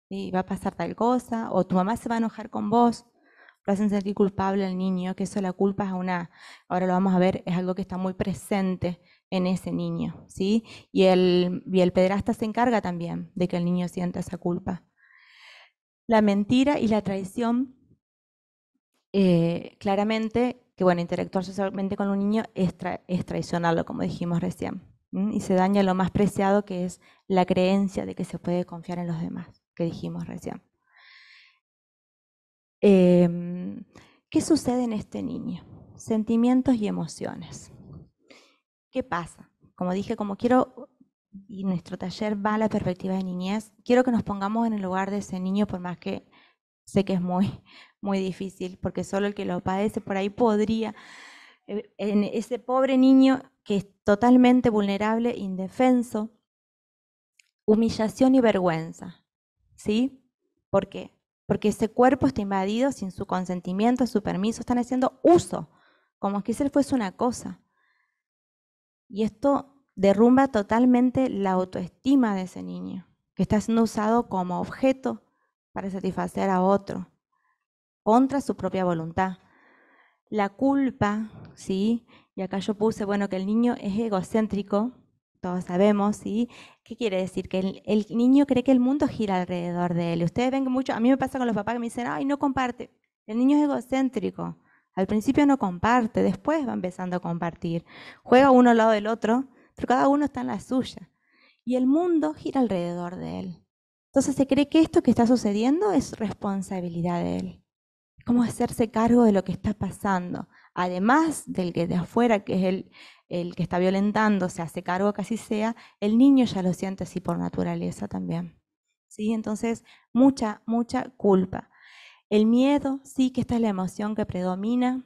Speaker 2: ¿sí?, va a pasar tal cosa, o tu mamá se va a enojar con vos, lo hacen sentir culpable al niño, que eso la culpa es ahora lo vamos a ver, es algo que está muy presente en ese niño, ¿sí? Y el pederasta se encarga también de que el niño sienta esa culpa. La mentira y la traición, claramente, que bueno, interactuar socialmente con un niño es traicionarlo, como dijimos recién, y se daña lo más preciado, que es la creencia de que se puede confiar en los demás, que dijimos recién. ¿Qué sucede en este niño? Sentimientos y emociones. ¿Qué pasa? Como dije, como quiero, y nuestro taller va a la perspectiva de niñez, quiero que nos pongamos en el lugar de ese niño, por más que sé que es muy, muy difícil, porque solo el que lo padece por ahí podría, en ese pobre niño que es totalmente vulnerable, indefenso, humillación y vergüenza, ¿sí? ¿Por qué? Porque ese cuerpo está invadido sin su consentimiento, su permiso, están haciendo uso, como si él fuese una cosa. Y esto derrumba totalmente la autoestima de ese niño, que está siendo usado como objeto para satisfacer a otro, contra su propia voluntad. La culpa, ¿sí? Y acá yo puse, bueno, que el niño es egocéntrico, todos sabemos, ¿sí? ¿Qué quiere decir? Que el niño cree que el mundo gira alrededor de él. Ustedes ven que mucho, a mí me pasa con los papás que me dicen, ay, no comparte. El niño es egocéntrico. Al principio no comparte, después va empezando a compartir. Juega uno al lado del otro, pero cada uno está en la suya. Y el mundo gira alrededor de él. Entonces se cree que esto que está sucediendo es responsabilidad de él. Cómo hacerse cargo de lo que está pasando. Además del que de afuera, que es el que está violentando, se hace cargo que así sea, el niño ya lo siente así por naturaleza también. ¿Sí? Entonces, mucha, mucha culpa. El miedo, sí, que esta es la emoción que predomina,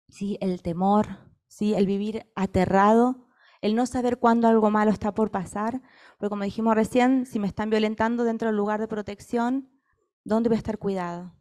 Speaker 2: ¿sí? El temor, ¿sí? El vivir aterrado, el no saber cuándo algo malo está por pasar, porque como dijimos recién, si me están violentando dentro del lugar de protección, ¿dónde voy a estar cuidado?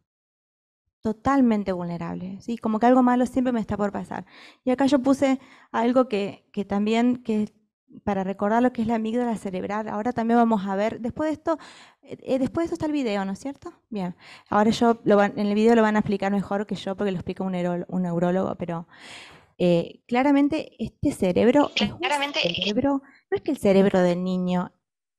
Speaker 2: Totalmente vulnerable, ¿sí? Como que algo malo siempre me está por pasar. Y acá yo puse algo que también, que para recordar lo que es la amígdala cerebral, ahora también vamos a ver, después de esto está el video, ¿no es cierto? Bien, ahora en el video lo van a explicar mejor que yo, porque lo explica un neurólogo, pero claramente este cerebro es un cerebro, no es que el cerebro del niño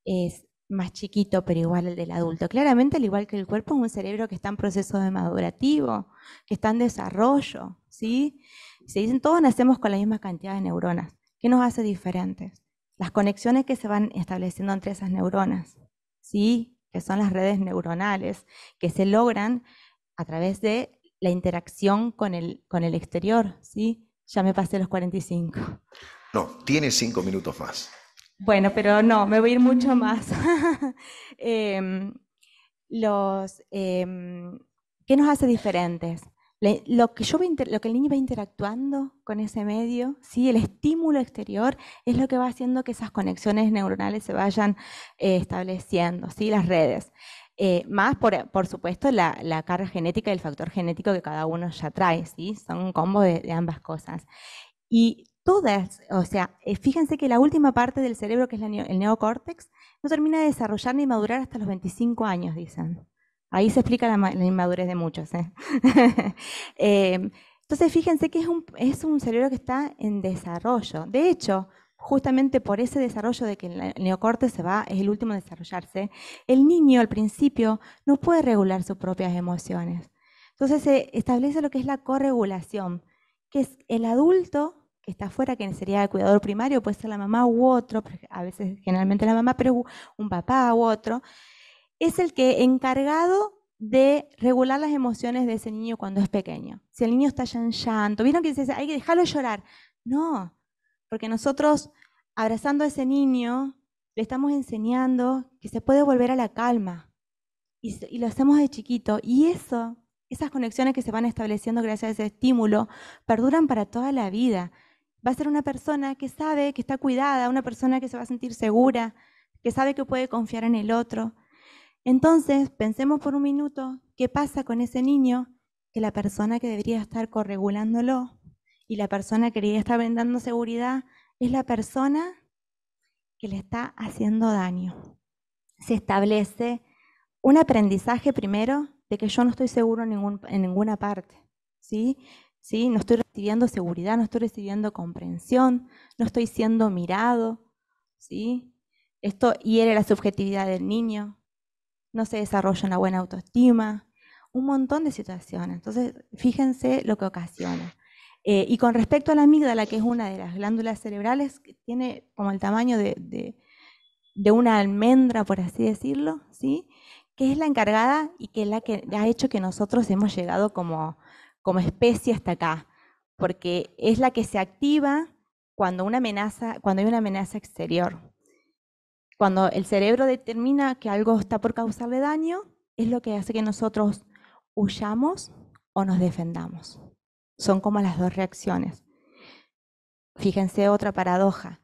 Speaker 2: es más chiquito, pero igual el del adulto. Claramente, al igual que el cuerpo, es un cerebro que está en proceso de madurativo, que está en desarrollo, ¿sí? Se dicen, todos nacemos con la misma cantidad de neuronas. ¿Qué nos hace diferentes? Las conexiones que se van estableciendo entre esas neuronas, ¿sí? Que son las redes neuronales, que se logran a través de la interacción con el exterior, ¿sí? Ya me pasé los 45.
Speaker 1: No, tiene 5 minutos más.
Speaker 2: Bueno, pero no, me voy a ir mucho más. Em, ¿Qué nos hace diferentes? Lo que el niño va interactuando con ese medio, ¿sí? El estímulo exterior es lo que va haciendo que esas conexiones neuronales se vayan estableciendo, ¿sí? Las redes. Más, por supuesto, la carga genética y el factor genético que cada uno ya trae, ¿sí? Son un combo de ambas cosas. Y todas, o sea, fíjense que la última parte del cerebro, que es el neocórtex, no termina de desarrollar ni madurar hasta los 25 años, dicen. Ahí se explica la inmadurez de muchos. Entonces, fíjense que es un cerebro que está en desarrollo. De hecho, justamente por ese desarrollo de que el neocórtex es el último en desarrollarse, el niño al principio no puede regular sus propias emociones. Entonces se establece lo que es la corregulación, que es el adulto que está afuera, que sería el cuidador primario, puede ser la mamá u otro, a veces generalmente la mamá, pero un papá u otro, es el que encargado de regular las emociones de ese niño cuando es pequeño. Si el niño está ya en llanto, ¿vieron que dice, hay que dejarlo llorar? No, porque nosotros, abrazando a ese niño, le estamos enseñando que se puede volver a la calma. Y lo hacemos de chiquito. Y eso esas conexiones que se van estableciendo gracias a ese estímulo perduran para toda la vida. Va a ser una persona que sabe que está cuidada, una persona que se va a sentir segura, que sabe que puede confiar en el otro. Entonces, pensemos por un minuto qué pasa con ese niño, que la persona que debería estar corregulándolo y la persona que debería estar brindando seguridad es la persona que le está haciendo daño. Se establece un aprendizaje primero de que yo no estoy seguro en ninguna parte, ¿sí? ¿Sí? No estoy recibiendo seguridad, no estoy recibiendo comprensión, no estoy siendo mirado, ¿sí? Esto hiere la subjetividad del niño, no se desarrolla una buena autoestima, un montón de situaciones. Entonces, fíjense lo que ocasiona. Y con respecto a la amígdala, que es una de las glándulas cerebrales, que tiene como el tamaño de una almendra, por así decirlo, ¿sí? Que es la encargada y que es la que ha hecho que nosotros hemos llegado como especie hasta acá, porque es la que se activa cuando hay una amenaza exterior. Cuando el cerebro determina que algo está por causarle daño, es lo que hace que nosotros huyamos o nos defendamos. Son como las dos reacciones. Fíjense otra paradoja.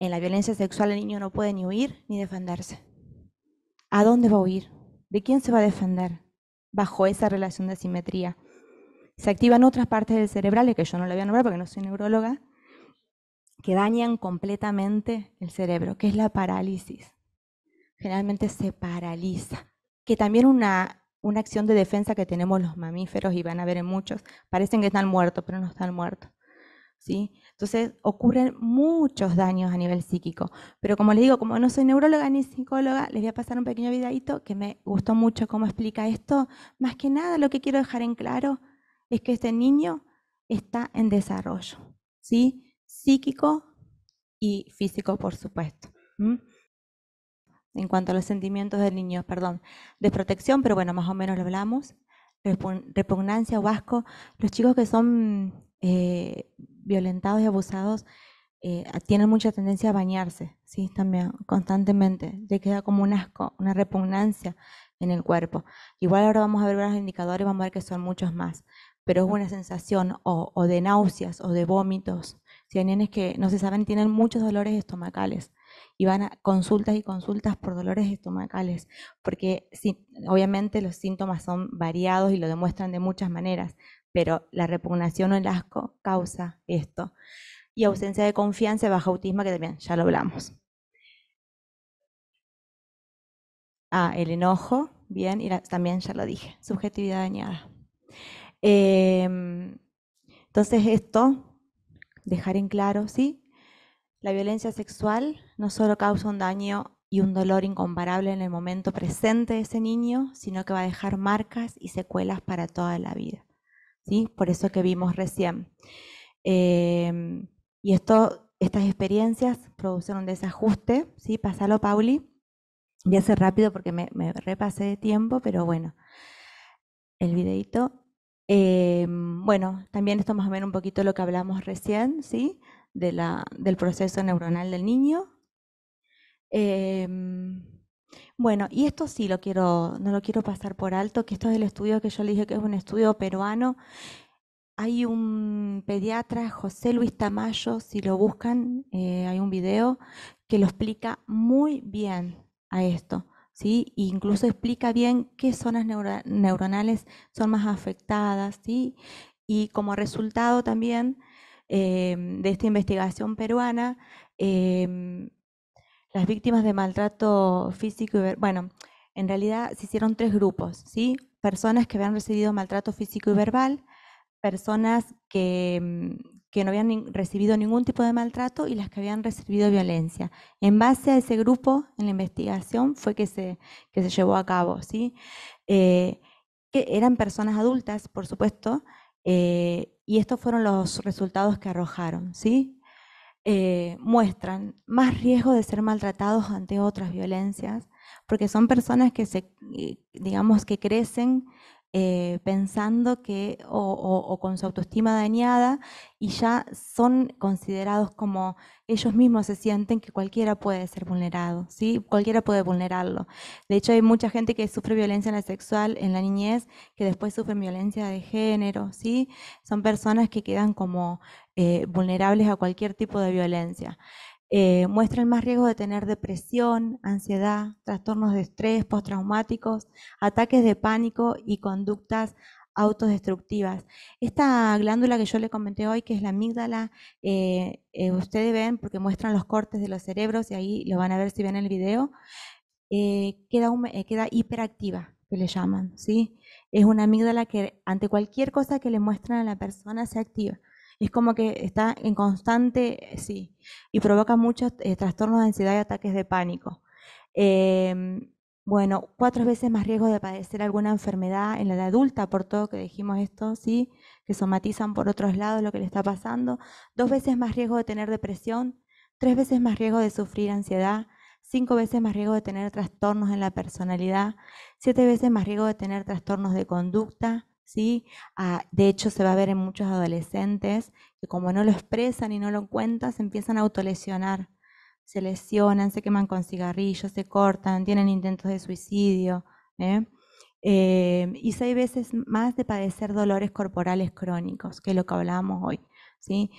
Speaker 2: En la violencia sexual el niño no puede ni huir ni defenderse. ¿A dónde va a huir? ¿De quién se va a defender? Bajo esa relación de asimetría. Se activan otras partes del cerebral, que yo no le voy a nombrar porque no soy neuróloga, que dañan completamente el cerebro, que es la parálisis. Generalmente se paraliza, que también una acción de defensa que tenemos los mamíferos, y van a ver en muchos, parecen que están muertos, pero no están muertos, ¿sí? Entonces ocurren muchos daños a nivel psíquico, pero como les digo, como no soy neuróloga ni psicóloga, les voy a pasar un pequeño videíto que me gustó mucho cómo explica esto. Más que nada lo que quiero dejar en claro es que este niño está en desarrollo, ¿sí? Psíquico y físico, por supuesto. En cuanto a los sentimientos del niño, perdón, desprotección, pero bueno, más o menos lo hablamos, repugnancia o asco. Los chicos que son violentados y abusados tienen mucha tendencia a bañarse, ¿sí? También constantemente, le queda como un asco, una repugnancia en el cuerpo. Igual ahora vamos a ver los indicadores, vamos a ver que son muchos más, pero es una sensación o de náuseas o de vómitos. Si hay nenes que no se saben, tienen muchos dolores estomacales y van a consultas y consultas por dolores estomacales, porque sí, obviamente los síntomas son variados y lo demuestran de muchas maneras, pero la repugnación o el asco causa esto. Y ausencia de confianza y bajo autoestima, que también ya lo hablamos. El enojo, bien, y también ya lo dije, subjetividad dañada. Entonces esto, dejar en claro, ¿sí? La violencia sexual no solo causa un daño y un dolor incomparable en el momento presente de ese niño, sino que va a dejar marcas y secuelas para toda la vida, ¿sí? Por eso que vimos recién. Y estas experiencias producen un desajuste, ¿sí? Pásalo, Pauli. Voy a hacer rápido porque me repasé de tiempo, pero bueno, el videito. Bueno, también esto más o menos un poquito lo que hablamos recién, ¿sí? Del proceso neuronal del niño. Bueno, y esto sí no lo quiero pasar por alto, que esto es el estudio que yo le dije que es un estudio peruano. Hay un pediatra, José Luis Tamayo, si lo buscan, hay un video que lo explica muy bien a esto, ¿sí? E incluso explica bien qué zonas neuronales son más afectadas, ¿sí? Y como resultado también de esta investigación peruana, las víctimas de maltrato físico y bueno, en realidad se hicieron 3 grupos, ¿sí? Personas que habían recibido maltrato físico y verbal, personas que no habían recibido ningún tipo de maltrato y las que habían recibido violencia. En base a ese grupo, en la investigación, fue que se llevó a cabo, ¿sí? Que eran personas adultas, por supuesto, y estos fueron los resultados que arrojaron, ¿sí? Muestran más riesgo de ser maltratados ante otras violencias, porque son personas que digamos que crecen pensando que, o con su autoestima dañada, y ya son considerados como ellos mismos se sienten que cualquiera puede ser vulnerado, ¿sí? Cualquiera puede vulnerarlo. De hecho, hay mucha gente que sufre violencia en la sexual en la niñez, que después sufren violencia de género, ¿sí? Son personas que quedan como vulnerables a cualquier tipo de violencia. Muestran más riesgo de tener depresión, ansiedad, trastornos de estrés postraumáticos, ataques de pánico y conductas autodestructivas. Esta glándula que yo le comenté hoy, que es la amígdala, ustedes ven, porque muestran los cortes de los cerebros, y ahí lo van a ver si ven el video, queda hiperactiva, que le llaman, ¿sí? Es una amígdala que ante cualquier cosa que le muestran a la persona se activa. Es como que está en constante, sí, y provoca muchos trastornos de ansiedad y ataques de pánico. Bueno, 4 veces más riesgo de padecer alguna enfermedad en la edad adulta, por todo que dijimos esto, ¿sí? Que somatizan por otros lados lo que le está pasando. 2 veces más riesgo de tener depresión, 3 veces más riesgo de sufrir ansiedad, 5 veces más riesgo de tener trastornos en la personalidad, 7 veces más riesgo de tener trastornos de conducta, ¿sí? De hecho, se va a ver en muchos adolescentes que como no lo expresan y no lo cuentan, se empiezan a autolesionar. Se lesionan, se queman con cigarrillos, se cortan, tienen intentos de suicidio. ¿eh? Y 6 veces más de padecer dolores corporales crónicos, que es lo que hablábamos hoy. ¿sí?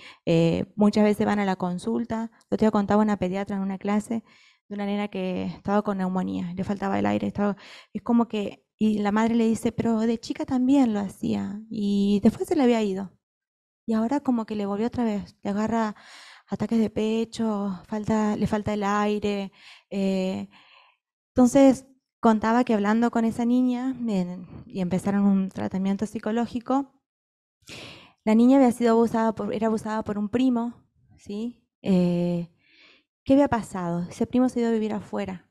Speaker 2: Muchas veces van a la consulta. Yo te contaba una pediatra en una clase de una nena que estaba con neumonía, le faltaba el aire, es como que, y la madre le dice, pero de chica también lo hacía, y después se le había ido, y ahora como que le volvió otra vez, le agarra ataques de pecho, le falta el aire. Entonces contaba que hablando con esa niña y empezaron un tratamiento psicológico, la niña había sido era abusada por un primo, ¿sí? ¿Qué había pasado? Ese primo se iba a vivir afuera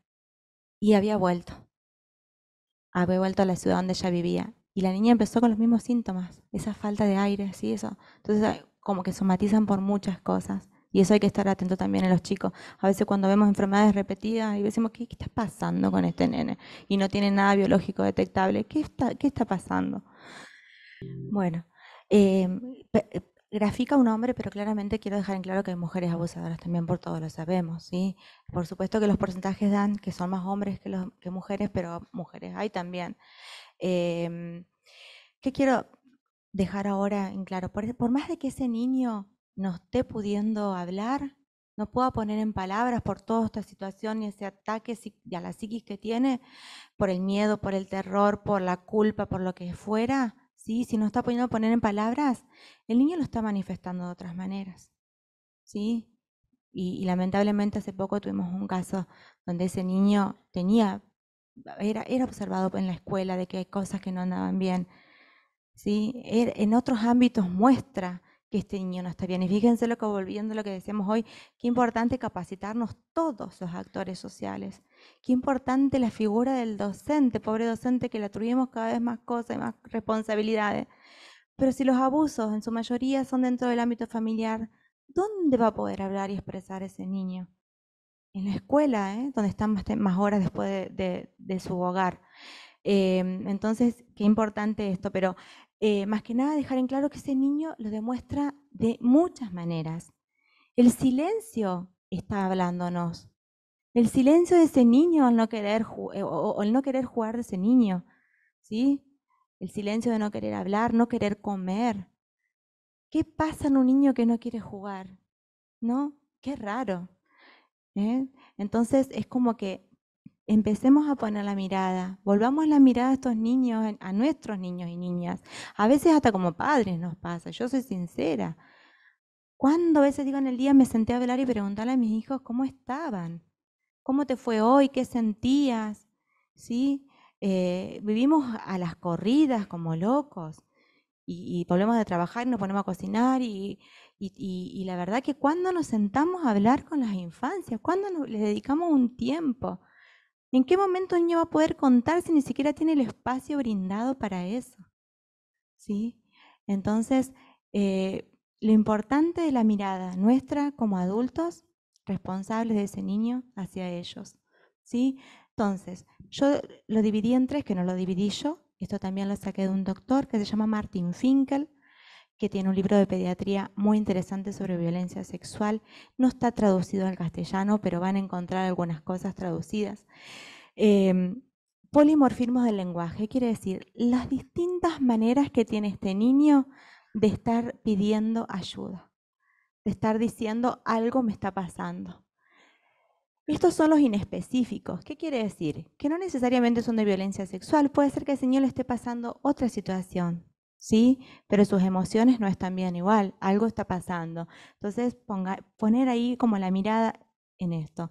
Speaker 2: y había vuelto a la ciudad donde ella vivía. Y la niña empezó con los mismos síntomas, esa falta de aire, ¿sí? Eso. Entonces, como que somatizan por muchas cosas. Y eso hay que estar atento también en los chicos. A veces cuando vemos enfermedades repetidas y decimos, ¿qué está pasando con este nene? Y no tiene nada biológico detectable. ¿Qué está pasando? Bueno, grafica un hombre, pero claramente quiero dejar en claro que hay mujeres abusadoras también, por todos lo sabemos, ¿sí? Por supuesto que los porcentajes dan que son más hombres que mujeres, pero mujeres hay también. ¿Qué quiero dejar ahora en claro? Por más de que ese niño no esté pudiendo hablar, no pueda poner en palabras por toda esta situación y ese ataque a la psiquis que tiene, por el miedo, por el terror, por la culpa, por lo que fuera, ¿sí? Si no está pudiendo poner en palabras, el niño lo está manifestando de otras maneras, ¿sí? Y lamentablemente hace poco tuvimos un caso donde ese niño era observado en la escuela de que hay cosas que no andaban bien, ¿sí? En otros ámbitos muestra que este niño no está bien. Y fíjense lo que, volviendo a lo que decíamos hoy, qué importante capacitarnos todos los actores sociales. Qué importante la figura del docente, pobre docente, que le atribuimos cada vez más cosas y más responsabilidades. Pero si los abusos en su mayoría son dentro del ámbito familiar, ¿dónde va a poder hablar y expresar ese niño? En la escuela, donde están más horas después de su hogar. Entonces, qué importante esto, pero más que nada dejar en claro que ese niño lo demuestra de muchas maneras. El silencio está hablándonos. El silencio de ese niño al no querer o el no querer jugar de ese niño, ¿sí? El silencio de no querer hablar, no querer comer. ¿Qué pasa en un niño que no quiere jugar? ¿No? Qué raro. ¿eh? Entonces es como que empecemos a poner la mirada, volvamos la mirada a estos niños, a nuestros niños y niñas. A veces hasta como padres nos pasa, yo soy sincera. ¿Cuándo a veces digo en el día me senté a hablar y preguntarle a mis hijos cómo estaban? ¿Cómo te fue hoy? ¿Qué sentías? ¿Sí? Vivimos a las corridas como locos y volvemos de trabajar y nos ponemos a cocinar y la verdad que cuando nos sentamos a hablar con las infancias, cuando les dedicamos un tiempo, ¿en qué momento un niño va a poder contar si ni siquiera tiene el espacio brindado para eso? ¿Sí? Entonces, lo importante de la mirada nuestra como adultos responsables de ese niño hacia ellos. ¿Sí? Entonces, yo lo dividí en tres, que no lo dividí yo, esto también lo saqué de un doctor que se llama Martin Finkel, que tiene un libro de pediatría muy interesante sobre violencia sexual. No está traducido al castellano, pero van a encontrar algunas cosas traducidas. Polimorfismos del lenguaje, quiere decir las distintas maneras que tiene este niño de estar pidiendo ayuda, de estar diciendo algo me está pasando. Estos son los inespecíficos. ¿Qué quiere decir? Que no necesariamente son de violencia sexual. Puede ser que al señor le esté pasando otra situación, ¿sí? Pero sus emociones no están bien igual. Algo está pasando. Entonces, poner ahí como la mirada en esto.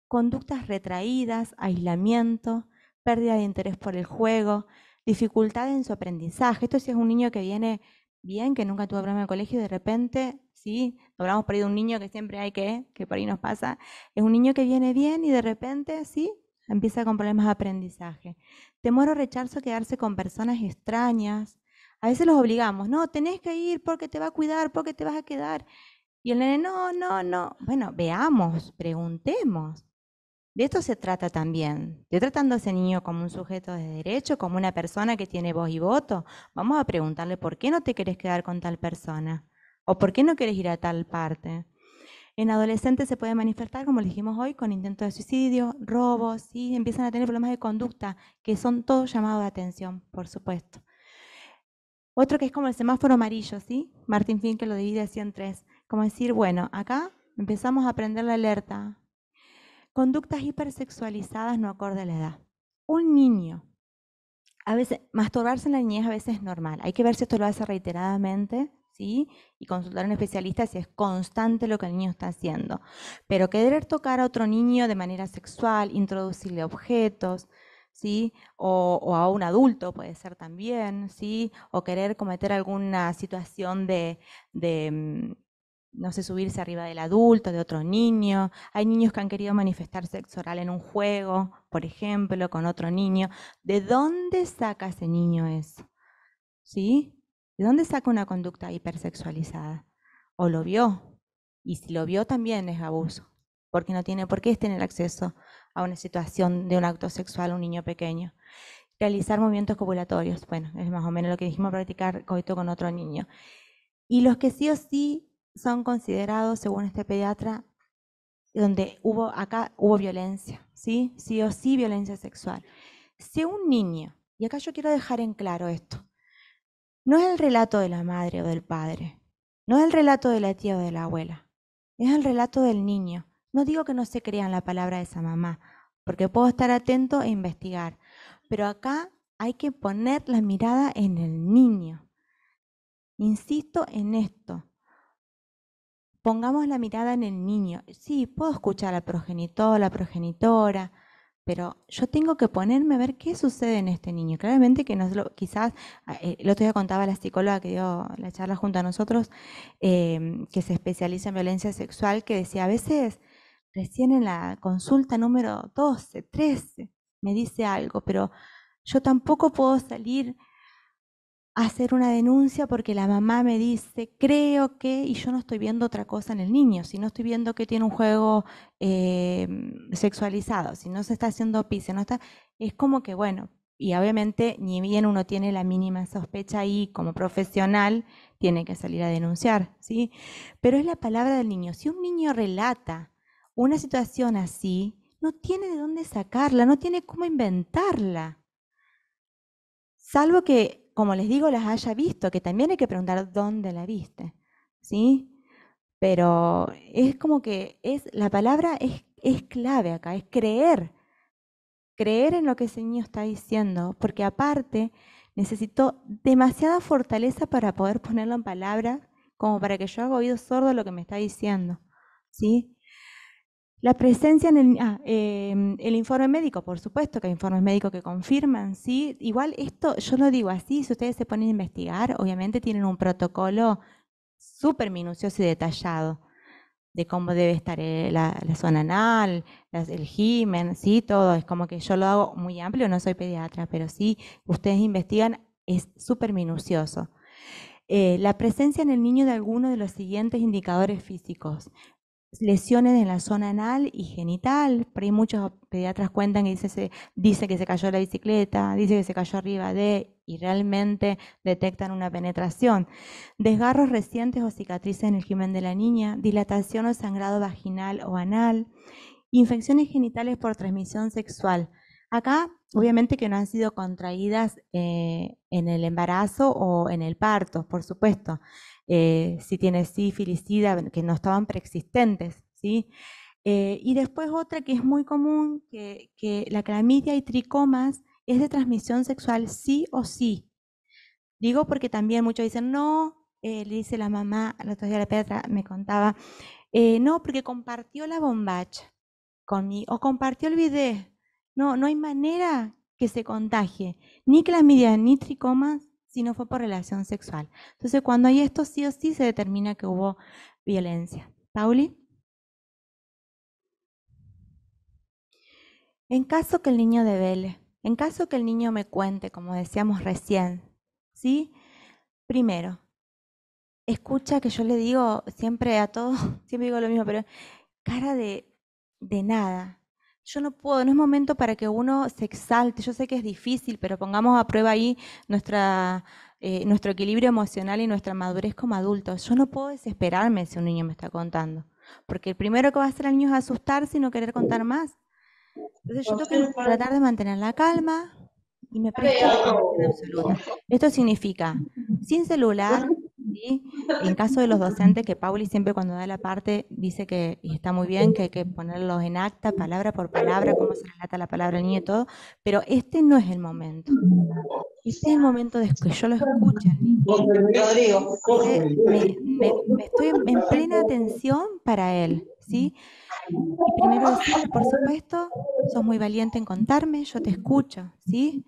Speaker 2: Conductas retraídas, aislamiento, pérdida de interés por el juego, dificultad en su aprendizaje. Esto sí es un niño que viene bien, que nunca tuvo problema en el colegio y de repente, ¿sí? Hablamos por ahí de un niño que siempre hay que por ahí nos pasa, es un niño que viene bien y de repente, ¿sí? Empieza con problemas de aprendizaje. Temor o rechazo a quedarse con personas extrañas. A veces los obligamos, no, tenés que ir porque te va a cuidar, porque te vas a quedar. Y el nene, no, no, no. Bueno, veamos, preguntemos. De esto se trata también. Estoy tratando a ese niño como un sujeto de derecho, como una persona que tiene voz y voto. Vamos a preguntarle por qué no te querés quedar con tal persona o por qué no querés ir a tal parte. En adolescentes se puede manifestar, como dijimos hoy, con intentos de suicidio, robos, ¿sí? Empiezan a tener problemas de conducta, que son todos llamados de atención, por supuesto. Otro que es como el semáforo amarillo, ¿sí? Martin Finkel lo divide así en tres. Como decir, bueno, acá empezamos a prender la alerta. Conductas hipersexualizadas no acorde a la edad. Un niño, a veces, masturbarse en la niñez a veces es normal. Hay que ver si esto lo hace reiteradamente, ¿sí? Y consultar a un especialista si es constante lo que el niño está haciendo. Pero querer tocar a otro niño de manera sexual, introducirle objetos, ¿sí? O a un adulto puede ser también, ¿sí? O querer cometer alguna situación de no sé, subirse arriba del adulto, de otro niño. Hay niños que han querido manifestar sexo oral en un juego, por ejemplo, con otro niño. ¿De dónde saca ese niño eso? ¿Sí? ¿De dónde saca una conducta hipersexualizada? ¿O lo vio? Y si lo vio también es abuso, porque no tiene por qué tener acceso a una situación de un acto sexual a un niño pequeño. Realizar movimientos copulatorios, bueno, es más o menos lo que dijimos, practicar coito con otro niño. Y los que sí o sí son considerados, según este pediatra, donde acá hubo violencia, ¿sí? Sí o sí violencia sexual. Si un niño, y acá yo quiero dejar en claro esto, no es el relato de la madre o del padre, no es el relato de la tía o de la abuela, es el relato del niño. No digo que no se crean la palabra de esa mamá, porque puedo estar atento e investigar, pero acá hay que poner la mirada en el niño. Insisto en esto. Pongamos la mirada en el niño. Sí, puedo escuchar al progenitor, la progenitora, pero yo tengo que ponerme a ver qué sucede en este niño. Claramente que quizás, el otro día contaba la psicóloga que dio la charla junto a nosotros, que se especializa en violencia sexual, que decía, a veces recién en la consulta número 12, 13, me dice algo, pero yo tampoco puedo salir hacer una denuncia porque la mamá me dice, creo que, y yo no estoy viendo otra cosa en el niño, si no estoy viendo que tiene un juego sexualizado, si no se está haciendo pis, no está, es como que bueno, y obviamente ni bien uno tiene la mínima sospecha ahí como profesional, tiene que salir a denunciar, ¿sí? Pero es la palabra del niño. Si un niño relata una situación así, no tiene de dónde sacarla, no tiene cómo inventarla. Salvo que, como les digo, las haya visto, que también hay que preguntar dónde la viste, ¿sí? Pero es como que la palabra es clave acá, es creer en lo que ese niño está diciendo, porque aparte necesito demasiada fortaleza para poder ponerlo en palabras, como para que yo haga oído sordo a lo que me está diciendo, ¿sí? La presencia en el informe médico, por supuesto que hay informes médicos que confirman, ¿sí? Igual esto, yo lo digo así, si ustedes se ponen a investigar, obviamente tienen un protocolo súper minucioso y detallado de cómo debe estar la zona anal, el himen, ¿sí? Todo, es como que yo lo hago muy amplio, no soy pediatra, pero sí, ustedes investigan, es súper minucioso. La presencia en el niño de alguno de los siguientes indicadores físicos. lesiones en la zona anal y genital. Por ahí muchos pediatras cuentan que dice que se cayó de la bicicleta, dice que se cayó arriba de, y realmente detectan una penetración. Desgarros recientes o cicatrices en el himen de la niña, dilatación o sangrado vaginal o anal, infecciones genitales por transmisión sexual. Acá, obviamente que no han sido contraídas en el embarazo o en el parto, por supuesto. Si tiene sífilis, sida, que no estaban preexistentes, ¿sí? Y después otra que es muy común, que la clamidia y tricomas es de transmisión sexual sí o sí. Digo porque también muchos dicen, no, le dice la mamá, el otro día la pediatra me contaba, no, porque compartió la bombacha conmigo, o compartió el video. No, no hay manera que se contagie, ni clamidia ni tricomas, si no fue por relación sexual. Entonces, cuando hay esto, sí o sí se determina que hubo violencia. Pauli. En caso que el niño devele, en caso que el niño me cuente, como decíamos recién, ¿sí? Primero, escucha, que yo le digo siempre a todos, siempre digo lo mismo, pero cara de nada. Yo no puedo, no es momento para que uno se exalte. Yo sé que es difícil, pero pongamos a prueba ahí nuestro equilibrio emocional y nuestra madurez como adultos. Yo no puedo desesperarme si un niño me está contando, porque el primero que va a hacer al niño es asustarse y no querer contar más. Entonces yo tengo que tratar de mantener la calma y me presto atención absoluta. Esto significa sin celular, ¿sí? En caso de los docentes, que Pauli siempre cuando da la parte dice que, y está muy bien, que hay que ponerlos en acta, palabra por palabra, cómo se relata la palabra al niño y todo, pero este no es el momento. Este es el momento de que yo lo escuche al niño. Me estoy en plena atención para él, ¿sí? Y primero decirle, por supuesto, sos muy valiente en contarme, yo te escucho, ¿sí?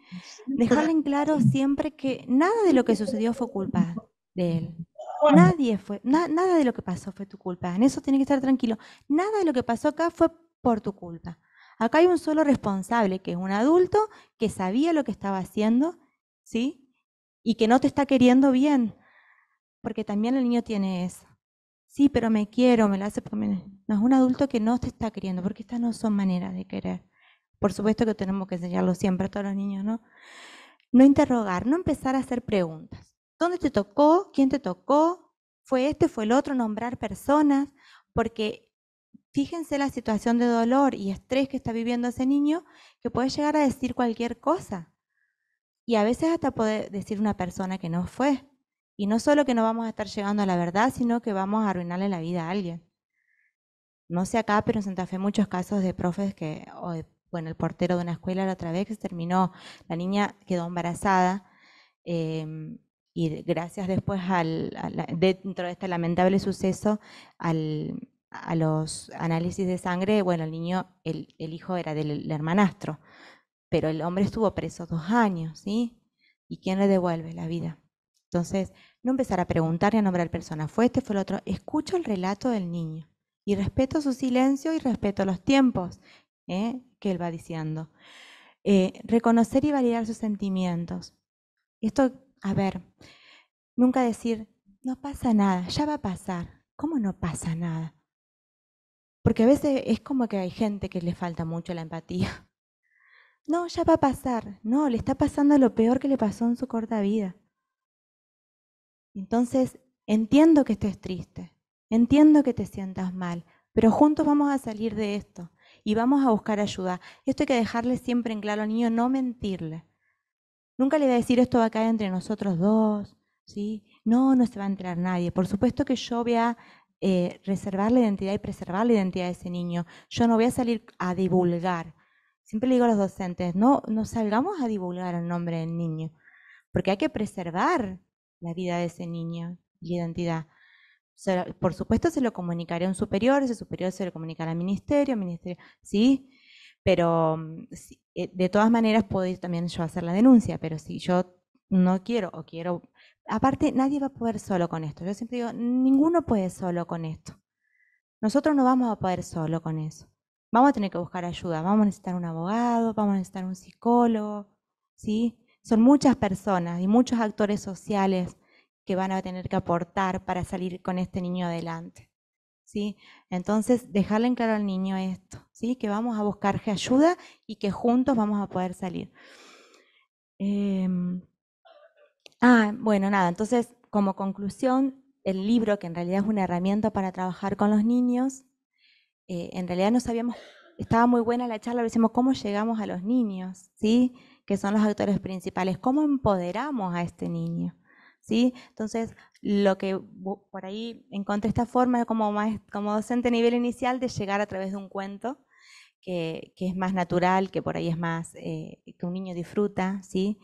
Speaker 2: Dejarle en claro siempre que nada de lo que sucedió fue culpa de él. Nada de lo que pasó fue tu culpa. En eso tienes que estar tranquilo. Nada de lo que pasó acá fue por tu culpa. Acá hay un solo responsable, que es un adulto que sabía lo que estaba haciendo, ¿sí? Y que no te está queriendo bien, porque también el niño tiene eso. Sí, pero me quiero, me la hace por mí. No, es un adulto que no te está queriendo, porque estas no son maneras de querer. Por supuesto que tenemos que enseñarlo siempre a todos los niños, ¿no? No interrogar, no empezar a hacer preguntas. ¿Dónde te tocó? ¿Quién te tocó? ¿Fue este? ¿Fue el otro? Nombrar personas, porque fíjense la situación de dolor y estrés que está viviendo ese niño, que puede llegar a decir cualquier cosa. Y a veces hasta puede decir una persona que no fue. Y no solo que no vamos a estar llegando a la verdad, sino que vamos a arruinarle la vida a alguien. No sé acá, pero en Santa Fe muchos casos de profes que, bueno, el portero de una escuela la otra vez que se terminó, la niña quedó embarazada y gracias después dentro de este lamentable suceso a los análisis de sangre, bueno, el niño, el hijo era del hermanastro, pero el hombre estuvo preso 2 años, ¿sí? ¿Y quién le devuelve la vida? Entonces, no empezar a preguntar y a nombrar personas, fue este, fue el otro, escucho el relato del niño y respeto su silencio y respeto los tiempos que él va diciendo. Reconocer y validar sus sentimientos. Esto, a ver, nunca decir, no pasa nada, ya va a pasar. ¿Cómo no pasa nada? Porque a veces es como que hay gente que le falta mucho la empatía. No, ya va a pasar. No, le está pasando lo peor que le pasó en su corta vida. Entonces, entiendo que estés triste, entiendo que te sientas mal, pero juntos vamos a salir de esto y vamos a buscar ayuda. Esto hay que dejarle siempre en claro al niño, no mentirle. Nunca le voy a decir esto va a caer entre nosotros dos, ¿sí? No, no se va a enterar nadie. Por supuesto que yo voy a reservar la identidad y preservar la identidad de ese niño. Yo no voy a salir a divulgar. Siempre le digo a los docentes, no salgamos a divulgar el nombre del niño, porque hay que preservar la vida de ese niño y la identidad. Por supuesto se lo comunicaré a un superior, ese superior se lo comunicará al ministerio, ¿sí? Pero de todas maneras puedo ir también yo a hacer la denuncia, pero si yo no quiero o quiero... Aparte, nadie va a poder solo con esto. Yo siempre digo, ninguno puede solo con esto. Nosotros no vamos a poder solo con eso. Vamos a tener que buscar ayuda, vamos a necesitar un abogado, vamos a necesitar un psicólogo, ¿sí? Son muchas personas y muchos actores sociales que van a tener que aportar para salir con este niño adelante, ¿sí? Entonces, dejarle en claro al niño esto, ¿sí? Que vamos a buscar ayuda y que juntos vamos a poder salir. Bueno, nada, entonces, como conclusión, el libro, que en realidad es una herramienta para trabajar con los niños, en realidad no sabíamos, estaba muy buena la charla, pero decimos, ¿cómo llegamos a los niños? ¿Sí? Que son los actores principales, ¿cómo empoderamos a este niño? ¿Sí? Entonces, lo que por ahí encontré esta forma como docente a nivel inicial de llegar a través de un cuento, que es más natural, que por ahí es más, que un niño disfruta, ¿sí?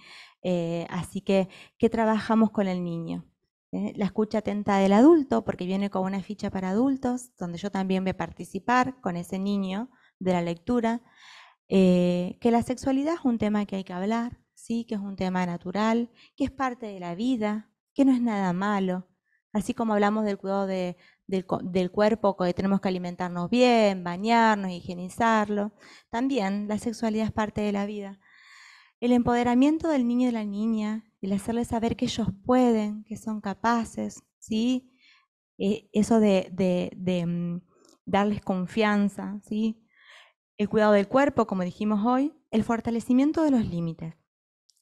Speaker 2: Así que, ¿qué trabajamos con el niño? La escucha atenta del adulto, porque viene con una ficha para adultos, donde yo también voy a participar con ese niño de la lectura, que la sexualidad es un tema que hay que hablar, ¿sí? Que es un tema natural, que es parte de la vida, que no es nada malo. Así como hablamos del cuidado del cuerpo, que tenemos que alimentarnos bien, bañarnos, higienizarlo, también la sexualidad es parte de la vida. El empoderamiento del niño y de la niña, el hacerles saber que ellos pueden, que son capaces, ¿sí? Eso de darles confianza, ¿sí? El cuidado del cuerpo, como dijimos hoy, el fortalecimiento de los límites.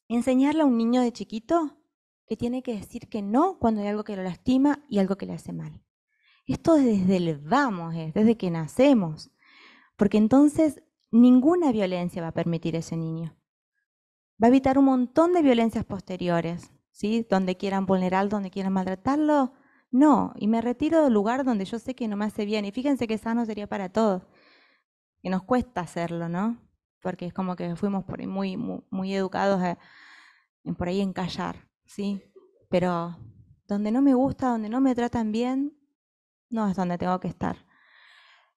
Speaker 2: Enseñarle a un niño de chiquito que tiene que decir que no cuando hay algo que lo lastima y algo que le hace mal. Esto desde el vamos, desde que nacemos, porque entonces ninguna violencia va a permitir ese niño. Va a evitar un montón de violencias posteriores, ¿sí? Donde quieran vulnerarlo, donde quieran maltratarlo. No, y me retiro del lugar donde yo sé que no me hace bien. Y fíjense que sano sería para todos, que nos cuesta hacerlo, ¿no? Porque es como que fuimos por ahí muy educados por ahí en callar, ¿sí? Pero donde no me gusta, donde no me tratan bien, no es donde tengo que estar.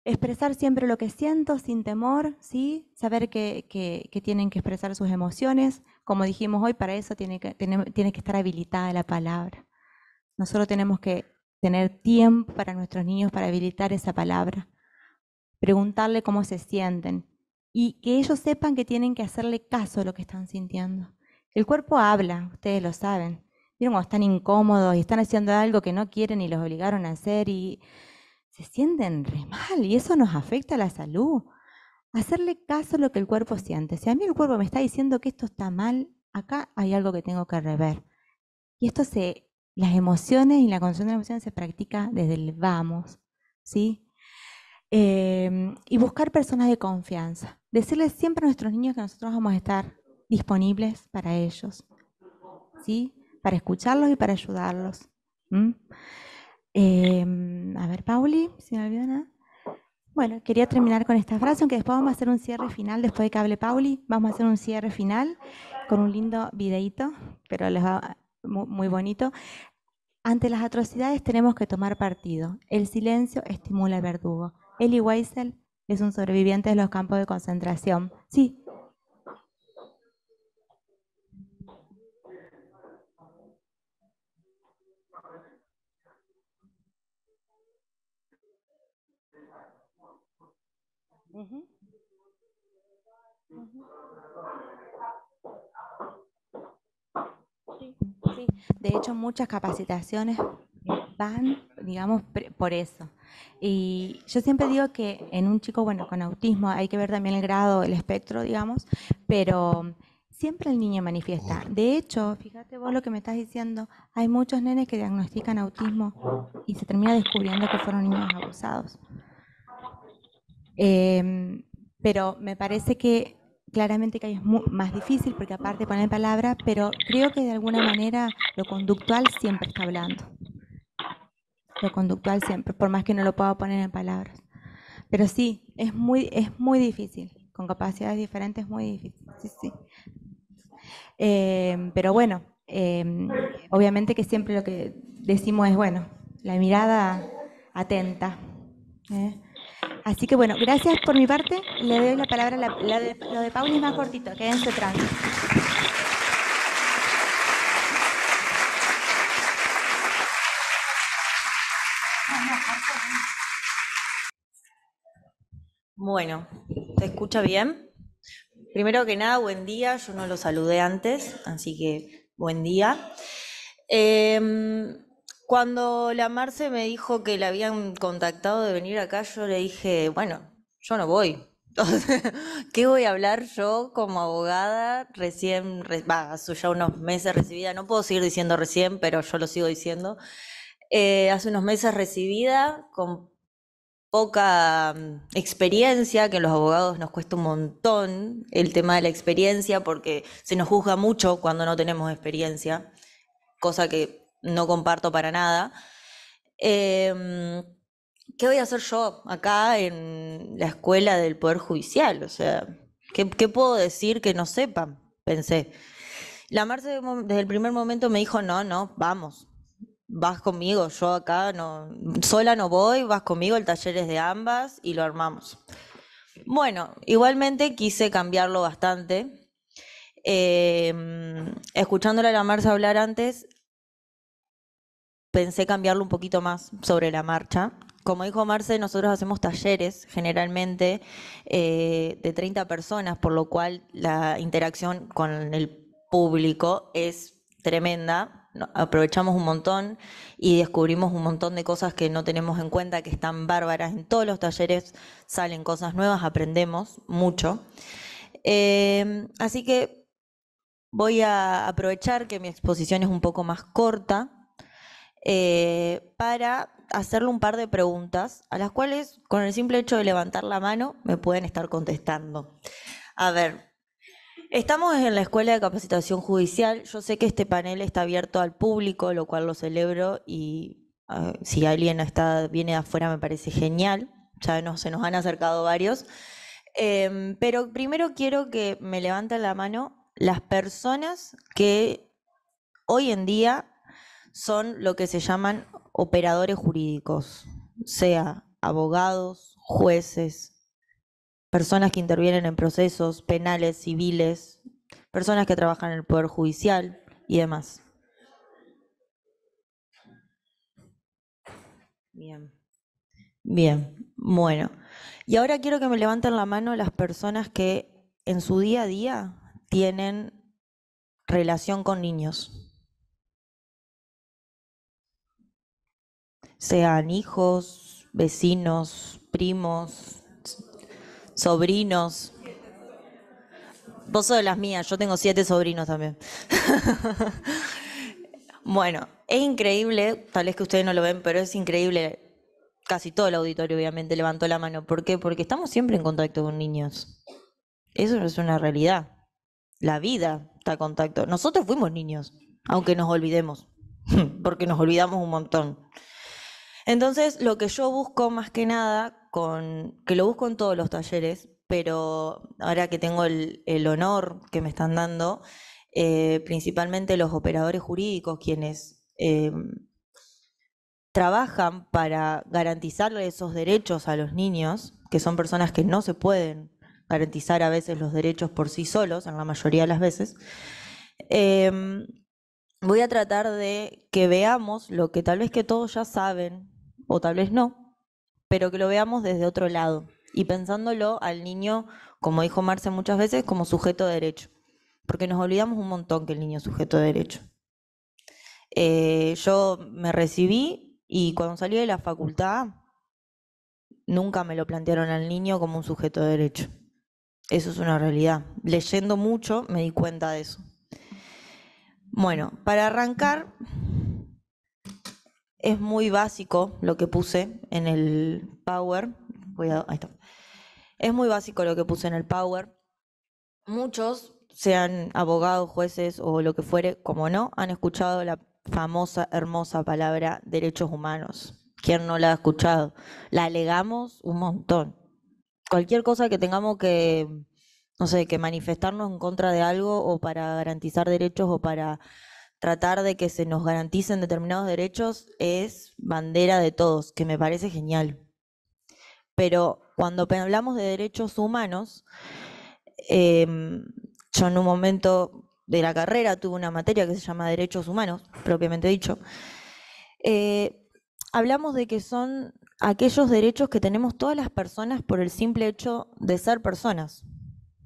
Speaker 2: Expresar siempre lo que siento sin temor, ¿sí? Saber que tienen que expresar sus emociones. Como dijimos hoy, para eso tiene que estar habilitada la palabra. Nosotros tenemos que tener tiempo para nuestros niños para habilitar esa palabra. Preguntarle cómo se sienten. Y que ellos sepan que tienen que hacerle caso a lo que están sintiendo. El cuerpo habla, ustedes lo saben. Vieron cuando están incómodos y están haciendo algo que no quieren y los obligaron a hacer y se sienten re mal y eso nos afecta a la salud. Hacerle caso a lo que el cuerpo siente. Si a mí el cuerpo me está diciendo que esto está mal, acá hay algo que tengo que rever. Y las emociones y la construcción de las emociones se practica desde el vamos, ¿sí? Y buscar personas de confianza. Decirles siempre a nuestros niños que nosotros vamos a estar disponibles para ellos, ¿sí? Para escucharlos y para ayudarlos. A ver, Pauli, si me olvidó nada. Bueno, quería terminar con esta frase, aunque después vamos a hacer un cierre final, después de que hable Pauli, vamos a hacer un cierre final con un lindo videíto, pero les va muy bonito. Ante las atrocidades tenemos que tomar partido. El silencio estimula al verdugo. Elie Wiesel es un sobreviviente de los campos de concentración. Sí. Uh-huh. Uh-huh. Sí, sí. De hecho, muchas capacitaciones van, digamos, por eso. Y yo siempre digo que en un chico, bueno, con autismo hay que ver también el grado, el espectro, digamos, pero siempre el niño manifiesta. De hecho, fíjate vos lo que me estás diciendo, hay muchos nenes que diagnostican autismo y se termina descubriendo que fueron niños abusados. Pero me parece que claramente que ahí es más difícil porque aparte poner palabras, pero creo que de alguna manera lo conductual siempre está hablando. Lo conductual siempre, por más que no lo pueda poner en palabras. Pero sí, es muy difícil. Con capacidades diferentes es muy difícil. Sí, sí. Pero bueno, obviamente que siempre lo que decimos es, bueno, la mirada atenta. ¿eh? Así que bueno, gracias por mi parte. Le doy la palabra, lo de Pauli es más cortito, quédense tranquilos.
Speaker 3: Bueno, ¿se escucha bien? Primero que nada, buen día. Yo no lo saludé antes, así que buen día. Cuando la Marce me dijo que la habían contactado de venir acá, yo le dije, bueno, yo no voy. ¿Qué voy a hablar yo como abogada recién, hace ya unos meses recibida? No puedo seguir diciendo recién, pero yo lo sigo diciendo. Hace unos meses recibida, con poca experiencia, que a los abogados nos cuesta un montón el tema de la experiencia, porque se nos juzga mucho cuando no tenemos experiencia, cosa que no comparto para nada. Em, ¿Qué voy a hacer yo acá en la escuela del Poder Judicial? O sea, ¿qué puedo decir que no sepan? Pensé. La Marce desde el primer momento me dijo, no, no, vamos, vas conmigo, yo acá no, sola no voy, vas conmigo, el taller es de ambas y lo armamos. Bueno, igualmente quise cambiarlo bastante. Escuchándole a la Marce hablar antes, pensé cambiarlo un poquito más sobre la marcha. Como dijo Marce, nosotros hacemos talleres generalmente de 30 personas, por lo cual la interacción con el público es tremenda. Aprovechamos un montón y descubrimos un montón de cosas que no tenemos en cuenta, que están bárbaras. En todos los talleres salen cosas nuevas, aprendemos mucho. Así que voy a aprovechar que mi exposición es un poco más corta para hacerle un par de preguntas a las cuales con el simple hecho de levantar la mano me pueden estar contestando. A ver, estamos en la Escuela de Capacitación Judicial. Yo sé que este panel está abierto al público, lo cual lo celebro, y si alguien viene de afuera me parece genial. Ya se nos han acercado varios. Pero primero quiero que me levanten la mano las personas que hoy en día son lo que se llaman operadores jurídicos, sea abogados, jueces, personas que intervienen en procesos penales, civiles, personas que trabajan en el Poder Judicial y demás. Bien, bien, bueno. Y ahora quiero que me levanten la mano las personas que en su día a día tienen relación con niños. Sean hijos, vecinos, primos, sobrinos. Vos sos de las mías, yo tengo 7 sobrinos también. Bueno, es increíble, tal vez que ustedes no lo ven, pero es increíble. Casi todo el auditorio obviamente levantó la mano. ¿Por qué? Porque estamos siempre en contacto con niños. Eso es una realidad. La vida está en contacto. Nosotros fuimos niños, aunque nos olvidemos, porque nos olvidamos un montón. Entonces, lo que yo busco más que nada, que lo busco en todos los talleres, pero ahora que tengo el honor que me están dando, principalmente los operadores jurídicos, quienes trabajan para garantizarle esos derechos a los niños, que son personas que no se pueden garantizar a veces los derechos por sí solos, en la mayoría de las veces, voy a tratar de que veamos lo que tal vez que todos ya saben, o tal vez no, pero que lo veamos desde otro lado y pensándolo al niño, como dijo Marce muchas veces, como sujeto de derecho, porque nos olvidamos un montón que el niño es sujeto de derecho. Yo me recibí y cuando salí de la facultad nunca me lo plantearon al niño como un sujeto de derecho. Eso es una realidad. Leyendo mucho me di cuenta de eso. Bueno, para arrancar, es muy básico lo que puse en el Power. Cuidado, ahí está. Es muy básico lo que puse en el Power. Muchos, sean abogados, jueces o lo que fuere, como no, han escuchado la famosa, hermosa palabra derechos humanos. ¿Quién no la ha escuchado? La alegamos un montón. Cualquier cosa que tengamos que, no sé, que manifestarnos en contra de algo o para garantizar derechos o para tratar de que se nos garanticen determinados derechos es bandera de todos, que me parece genial. Pero cuando hablamos de derechos humanos, yo en un momento de la carrera tuve una materia que se llama Derechos Humanos, propiamente dicho. Hablamos de que son aquellos derechos que tenemos todas las personas por el simple hecho de ser personas,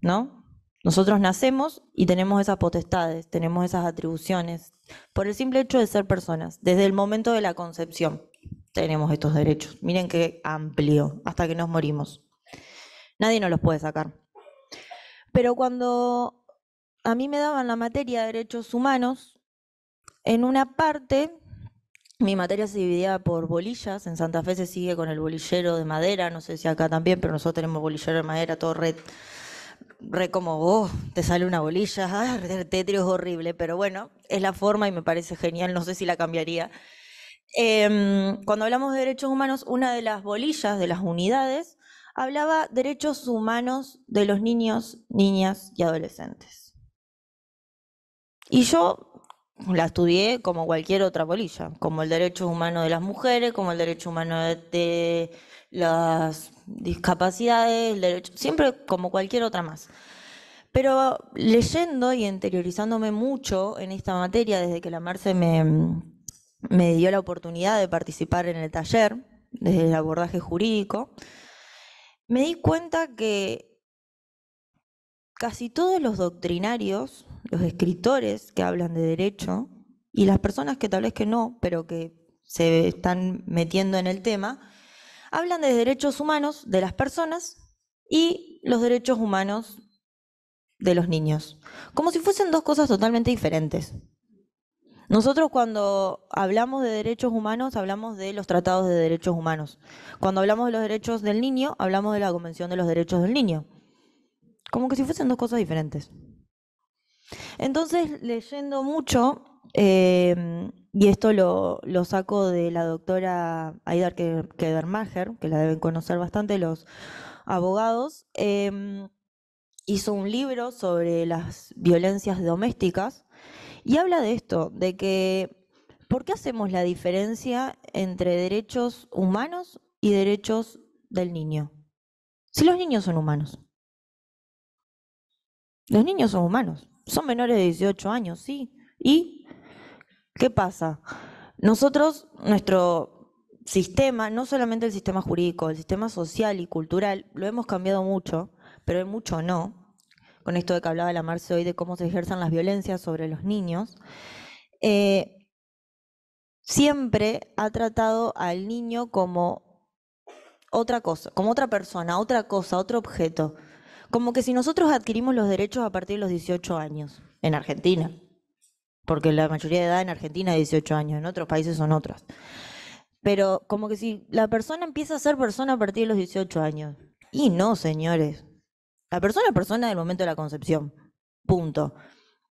Speaker 3: ¿no? Nosotros nacemos y tenemos esas potestades, tenemos esas atribuciones, por el simple hecho de ser personas. Desde el momento de la concepción tenemos estos derechos. Miren qué amplio, hasta que nos morimos. Nadie nos los puede sacar. Pero cuando a mí me daban la materia de derechos humanos, en una parte, mi materia se dividía por bolillas. En Santa Fe se sigue con el bolillero de madera, no sé si acá también, pero nosotros tenemos bolillero de madera, todo re como, te sale una bolilla, tetrio es horrible, pero bueno, es la forma y me parece genial, no sé si la cambiaría. Cuando hablamos de derechos humanos, una de las bolillas, de las unidades, hablaba derechos humanos de los niños, niñas y adolescentes. Y yo la estudié como cualquier otra bolilla, como el derecho humano de las mujeres, como el derecho humano de las discapacidades, el derecho, siempre como cualquier otra más. Pero leyendo y interiorizándome mucho en esta materia, desde que la Marce me dio la oportunidad de participar en el taller, desde el abordaje jurídico, me di cuenta que casi todos los doctrinarios, los escritores que hablan de derecho, y las personas que tal vez que no, pero que se están metiendo en el tema, hablan de derechos humanos de las personas y los derechos humanos de los niños, como si fuesen dos cosas totalmente diferentes. Nosotros cuando hablamos de derechos humanos, hablamos de los tratados de derechos humanos. Cuando hablamos de los derechos del niño, hablamos de la Convención de los Derechos del Niño. Como que si fuesen dos cosas diferentes. Entonces, leyendo mucho, y esto lo saco de la doctora Aida Kedermacher, que la deben conocer bastante los abogados, hizo un libro sobre las violencias domésticas y habla de esto, de que ¿por qué hacemos la diferencia entre derechos humanos y derechos del niño? Si los niños son humanos. Los niños son humanos, son menores de 18 años, sí. ¿Y qué pasa? Nosotros, nuestro sistema, no solamente el sistema jurídico, el sistema social y cultural, lo hemos cambiado mucho, pero en mucho no. Con esto de que hablaba la Marce hoy de cómo se ejercen las violencias sobre los niños, siempre ha tratado al niño como otra cosa, como otra persona, otra cosa, otro objeto. Como que si nosotros adquirimos los derechos a partir de los 18 años, en Argentina, porque la mayoría de edad en Argentina es 18 años, en otros países son otras. Pero como que si la persona empieza a ser persona a partir de los 18 años. Y no, señores. La persona es persona del momento de la concepción. Punto.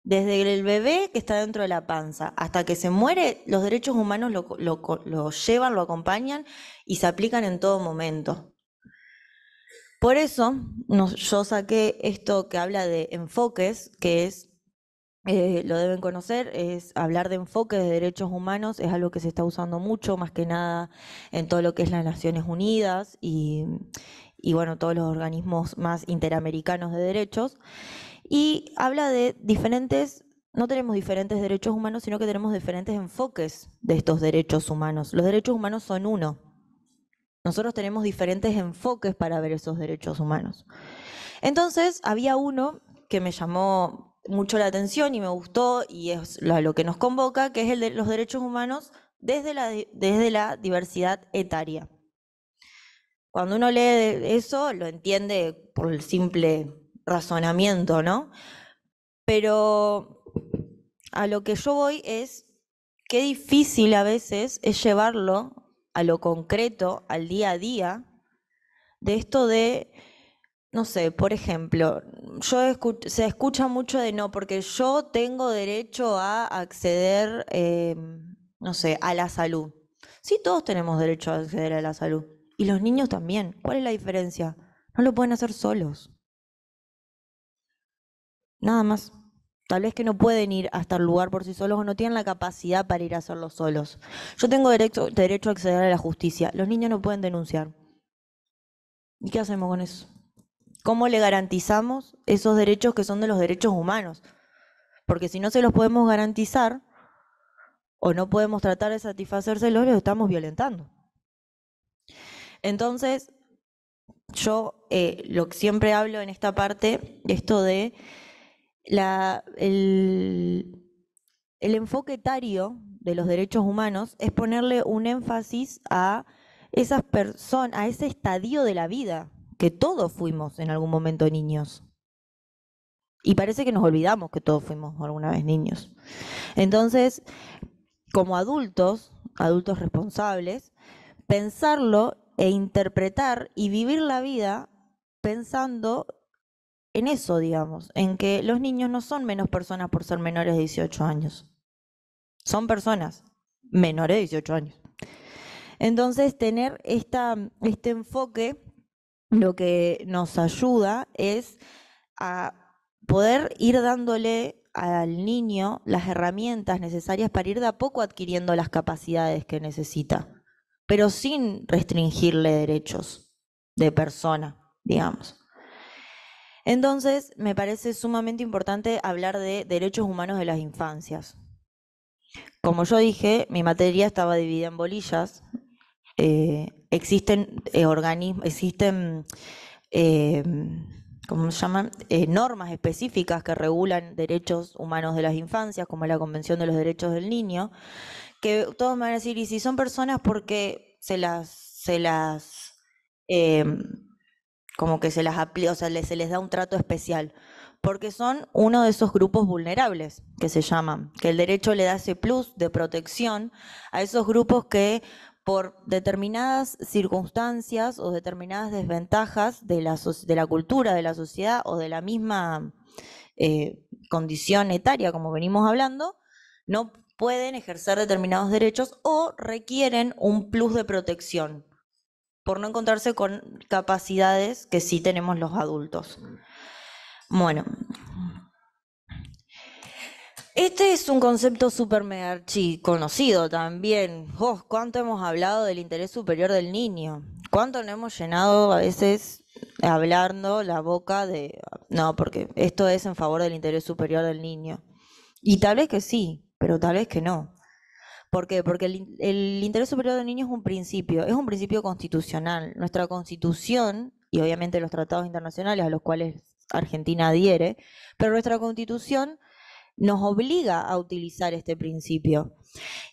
Speaker 3: Desde el bebé que está dentro de la panza hasta que se muere, los derechos humanos lo llevan, lo acompañan y se aplican en todo momento. Por eso yo saqué esto que habla de enfoques, que es, lo deben conocer, es hablar de enfoques de derechos humanos, es algo que se está usando mucho, más que nada en todo lo que es las Naciones Unidas y bueno, todos los organismos más interamericanos de derechos. Y habla de diferentes, no tenemos diferentes derechos humanos, sino que tenemos diferentes enfoques de estos derechos humanos. Los derechos humanos son uno. Nosotros tenemos diferentes enfoques para ver esos derechos humanos. Entonces, había uno que me llamó mucho la atención y me gustó, y es lo que nos convoca, que es el de los derechos humanos desde la diversidad etaria. Cuando uno lee eso, lo entiende por el simple razonamiento, ¿no? Pero a lo que yo voy es qué difícil a veces es llevarlo a lo concreto, al día a día, de esto de, no sé, por ejemplo, se escucha mucho de no, porque yo tengo derecho a acceder, no sé, a la salud. Sí, todos tenemos derecho a acceder a la salud. Y los niños también. ¿Cuál es la diferencia? No lo pueden hacer solos. Nada más. Tal vez que no pueden ir hasta el lugar por sí solos o no tienen la capacidad para ir a hacerlo solos. Yo tengo derecho a acceder a la justicia. Los niños no pueden denunciar. ¿Y qué hacemos con eso? ¿Cómo le garantizamos esos derechos que son de los derechos humanos? Porque si no se los podemos garantizar o no podemos tratar de satisfacérselos, los estamos violentando. Entonces, yo lo que siempre hablo en esta parte, esto de el enfoque etario de los derechos humanos es ponerle un énfasis a esas personas, a ese estadio de la vida, que todos fuimos en algún momento niños. Y parece que nos olvidamos que todos fuimos alguna vez niños. Entonces, como adultos responsables, pensarlo e interpretar y vivir la vida pensando en eso, digamos, en que los niños no son menos personas por ser menores de 18 años. Son personas menores de 18 años. Entonces, tener este enfoque lo que nos ayuda es a poder ir dándole al niño las herramientas necesarias para ir de a poco adquiriendo las capacidades que necesita, pero sin restringirle derechos de persona, digamos. Entonces, me parece sumamente importante hablar de derechos humanos de las infancias. Como yo dije, mi materia estaba dividida en bolillas. Existen organismos, ¿cómo se llaman? Normas específicas que regulan derechos humanos de las infancias, como la Convención de los Derechos del Niño, que todos me van a decir, y si son personas porque como que se las aplica, o sea, se les da un trato especial, porque son uno de esos grupos vulnerables que se llaman, que el derecho le da ese plus de protección a esos grupos que por determinadas circunstancias o determinadas desventajas de la cultura, de la sociedad o de la misma condición etaria, como venimos hablando, no pueden ejercer determinados derechos o requieren un plus de protección por no encontrarse con capacidades que sí tenemos los adultos. Bueno, este es un concepto súper mega archi conocido también. ¿Cuánto hemos hablado del interés superior del niño? ¿Cuánto nos hemos llenado a veces hablando la boca de, no, porque esto es en favor del interés superior del niño? Y tal vez que sí, pero tal vez que no. ¿Por qué? Porque el interés superior del niño es un principio constitucional. Nuestra Constitución, y obviamente los tratados internacionales a los cuales Argentina adhiere, pero nuestra Constitución nos obliga a utilizar este principio.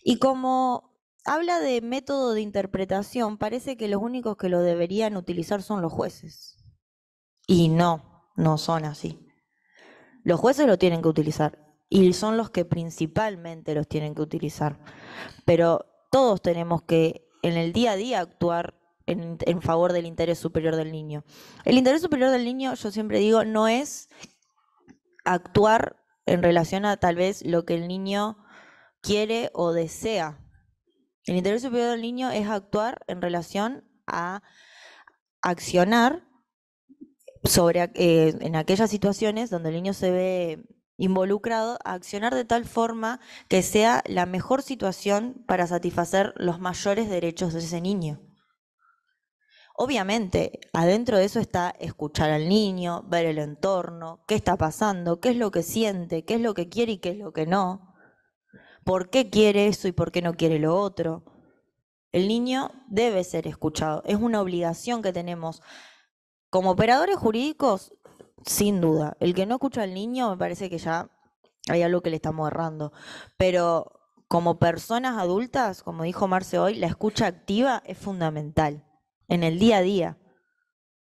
Speaker 3: Y como habla de método de interpretación, parece que los únicos que lo deberían utilizar son los jueces. Y no son así. Los jueces lo tienen que utilizar y son los que principalmente los tienen que utilizar. Pero todos tenemos que en el día a día actuar en favor del interés superior del niño. El interés superior del niño, yo siempre digo, no es actuar en relación a tal vez lo que el niño quiere o desea. El interés superior del niño es actuar en relación a accionar en aquellas situaciones donde el niño se ve involucrado, a accionar de tal forma que sea la mejor situación para satisfacer los mayores derechos de ese niño. Obviamente, adentro de eso está escuchar al niño, ver el entorno, qué está pasando, qué es lo que siente, qué es lo que quiere y qué es lo que no, por qué quiere eso y por qué no quiere lo otro. El niño debe ser escuchado, es una obligación que tenemos. Como operadores jurídicos, sin duda, el que no escucha al niño me parece que ya hay algo que le estamos errando, pero como personas adultas, como dijo Marce hoy, la escucha activa es fundamental en el día a día.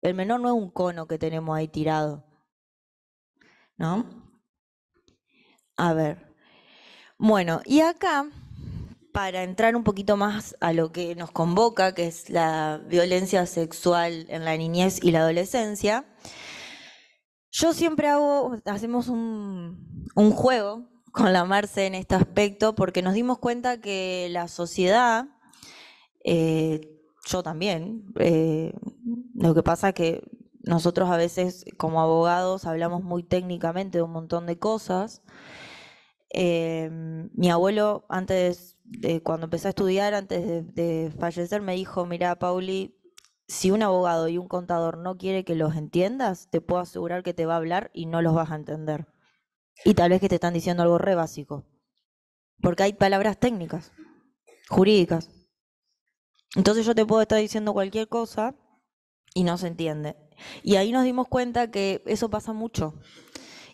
Speaker 3: El menor no es un cono que tenemos ahí tirado, ¿no? A ver. Bueno, y acá, para entrar un poquito más a lo que nos convoca, que es la violencia sexual en la niñez y la adolescencia, yo siempre hacemos un juego con la Marce en este aspecto, porque nos dimos cuenta que la sociedad, yo también, lo que pasa es que nosotros a veces como abogados hablamos muy técnicamente de un montón de cosas. Mi abuelo, cuando empecé a estudiar, antes de fallecer, me dijo, mira, Pauli, si un abogado y un contador no quiere que los entiendas, te puedo asegurar que te va a hablar y no los vas a entender. Y tal vez que te están diciendo algo re básico. Porque hay palabras técnicas, jurídicas. Entonces yo te puedo estar diciendo cualquier cosa y no se entiende. Y ahí nos dimos cuenta que eso pasa mucho.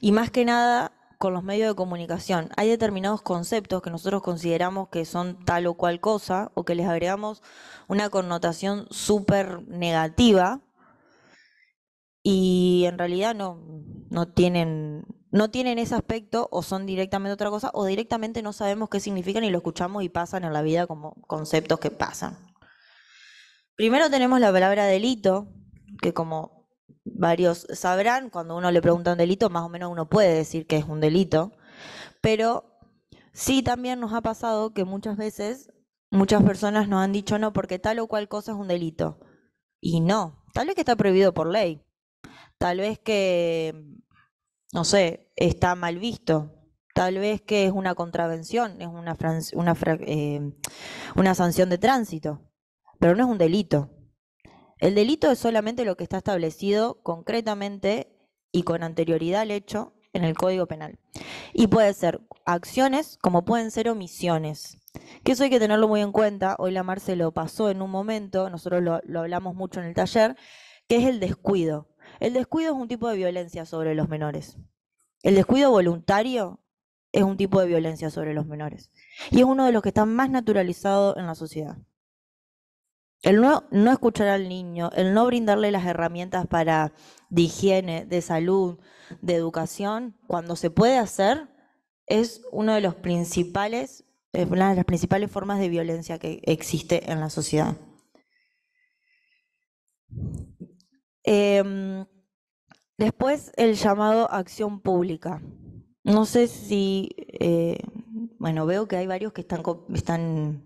Speaker 3: Y más que nada con los medios de comunicación. Hay determinados conceptos que nosotros consideramos que son tal o cual cosa o que les agregamos una connotación súper negativa y en realidad no tienen ese aspecto o son directamente otra cosa o directamente no sabemos qué significan y lo escuchamos y pasan en la vida como conceptos que pasan. Primero tenemos la palabra delito, que como varios sabrán, cuando uno le pregunta un delito, más o menos uno puede decir que es un delito, pero sí también nos ha pasado que muchas veces muchas personas nos han dicho no, porque tal o cual cosa es un delito. Y no, tal vez que está prohibido por ley, tal vez que, no sé, está mal visto, tal vez que es una contravención, es una sanción de tránsito, pero no es un delito. El delito es solamente lo que está establecido concretamente y con anterioridad al hecho en el Código Penal. Y puede ser acciones como pueden ser omisiones. Que eso hay que tenerlo muy en cuenta. Hoy la Marce lo pasó en un momento, nosotros lo hablamos mucho en el taller, que es el descuido. El descuido es un tipo de violencia sobre los menores. El descuido voluntario es un tipo de violencia sobre los menores. Y es uno de los que está más naturalizado en la sociedad. El no escuchar al niño, el no brindarle las herramientas de higiene, de salud, de educación, cuando se puede hacer, es una de las principales formas de violencia que existe en la sociedad. Después, el llamado acción pública. No sé si, bueno, veo que hay varios que están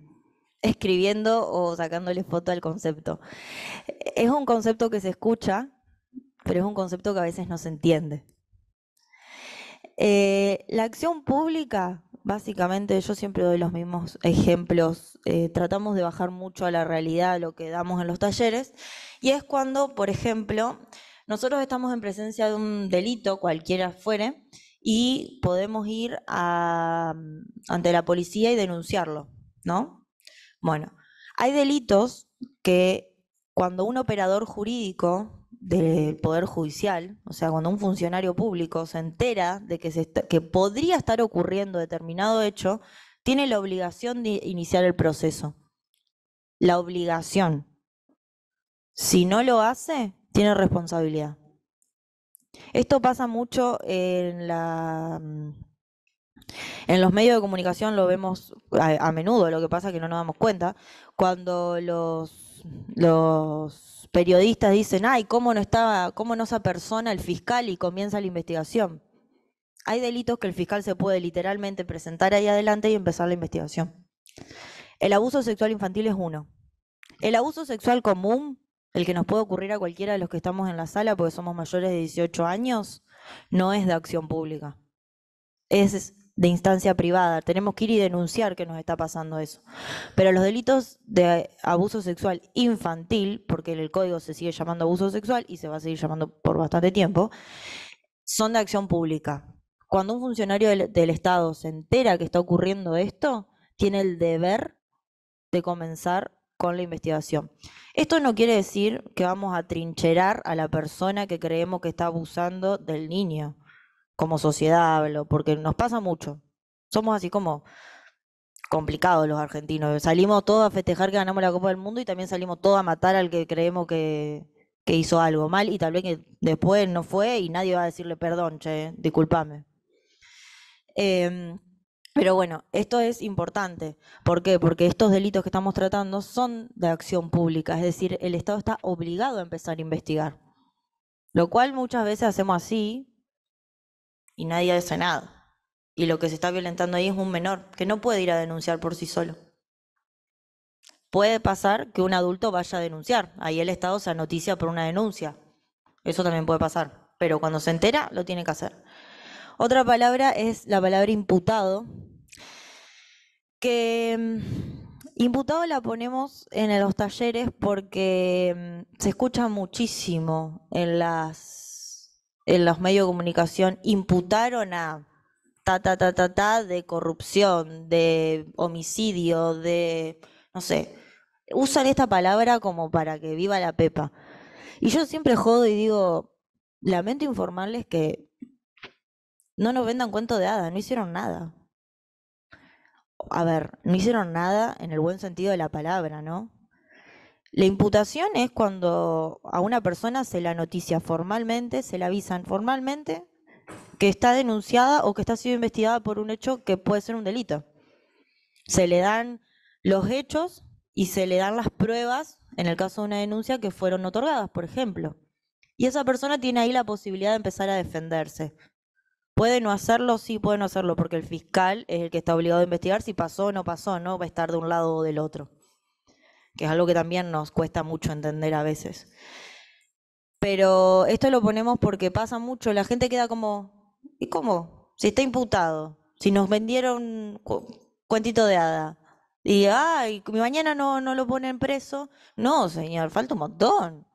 Speaker 3: escribiendo o sacándole foto al concepto. Es un concepto que se escucha, pero es un concepto que a veces no se entiende. La acción pública, básicamente, yo siempre doy los mismos ejemplos, tratamos de bajar mucho a la realidad lo que damos en los talleres, y es cuando, por ejemplo, nosotros estamos en presencia de un delito, cualquiera fuere, y podemos ir ante la policía y denunciarlo, ¿no? Bueno, hay delitos que cuando un operador jurídico del Poder Judicial, o sea, cuando un funcionario público se entera de que podría estar ocurriendo determinado hecho, tiene la obligación de iniciar el proceso. La obligación. Si no lo hace, tiene responsabilidad. Esto pasa mucho en los medios de comunicación, lo vemos a menudo, lo que pasa es que no nos damos cuenta, cuando los periodistas dicen, ay, cómo no se apersona el fiscal y comienza la investigación. Hay delitos que el fiscal se puede literalmente presentar ahí adelante y empezar la investigación. El abuso sexual infantil es uno. El abuso sexual común, el que nos puede ocurrir a cualquiera de los que estamos en la sala porque somos mayores de 18 años, no es de acción pública. Es de instancia privada. Tenemos que ir y denunciar que nos está pasando eso. Pero los delitos de abuso sexual infantil, porque en el código se sigue llamando abuso sexual y se va a seguir llamando por bastante tiempo, son de acción pública. Cuando un funcionario del Estado se entera que está ocurriendo esto, tiene el deber de comenzar con la investigación. Esto no quiere decir que vamos a trincherar a la persona que creemos que está abusando del niño. Como sociedad hablo, porque nos pasa mucho. Somos así como complicados los argentinos. Salimos todos a festejar que ganamos la Copa del Mundo y también salimos todos a matar al que creemos que hizo algo mal y tal vez que después no fue y nadie va a decirle perdón, che, discúlpame. Pero bueno, esto es importante. ¿Por qué? Porque estos delitos que estamos tratando son de acción pública, es decir, el Estado está obligado a empezar a investigar. Lo cual muchas veces hacemos así y nadie hace nada. Y lo que se está violentando ahí es un menor que no puede ir a denunciar por sí solo. Puede pasar que un adulto vaya a denunciar, ahí el Estado se anoticia por una denuncia. Eso también puede pasar, pero cuando se entera lo tiene que hacer. Otra palabra es la palabra imputado, que imputado la ponemos en los talleres porque se escucha muchísimo en los medios de comunicación, imputaron a de corrupción, de homicidio, de, no sé, usan esta palabra como para que viva la pepa. Y yo siempre jodo y digo, lamento informarles que no nos vendan cuento de hadas, no hicieron nada. A ver, no hicieron nada en el buen sentido de la palabra, ¿no? La imputación es cuando a una persona se la noticia formalmente, se la avisan formalmente que está denunciada o que está siendo investigada por un hecho que puede ser un delito. Se le dan los hechos y se le dan las pruebas, en el caso de una denuncia, que fueron otorgadas, por ejemplo. Y esa persona tiene ahí la posibilidad de empezar a defenderse. ¿Puede no hacerlo? Sí, puede no hacerlo, porque el fiscal es el que está obligado a investigar si pasó o no pasó, no va a estar de un lado o del otro, que es algo que también nos cuesta mucho entender a veces. Pero esto lo ponemos porque pasa mucho, la gente queda como, ¿y cómo? Si está imputado, si nos vendieron cuentito de hada, y ay, mañana no lo ponen preso. No, señor, falta un montón.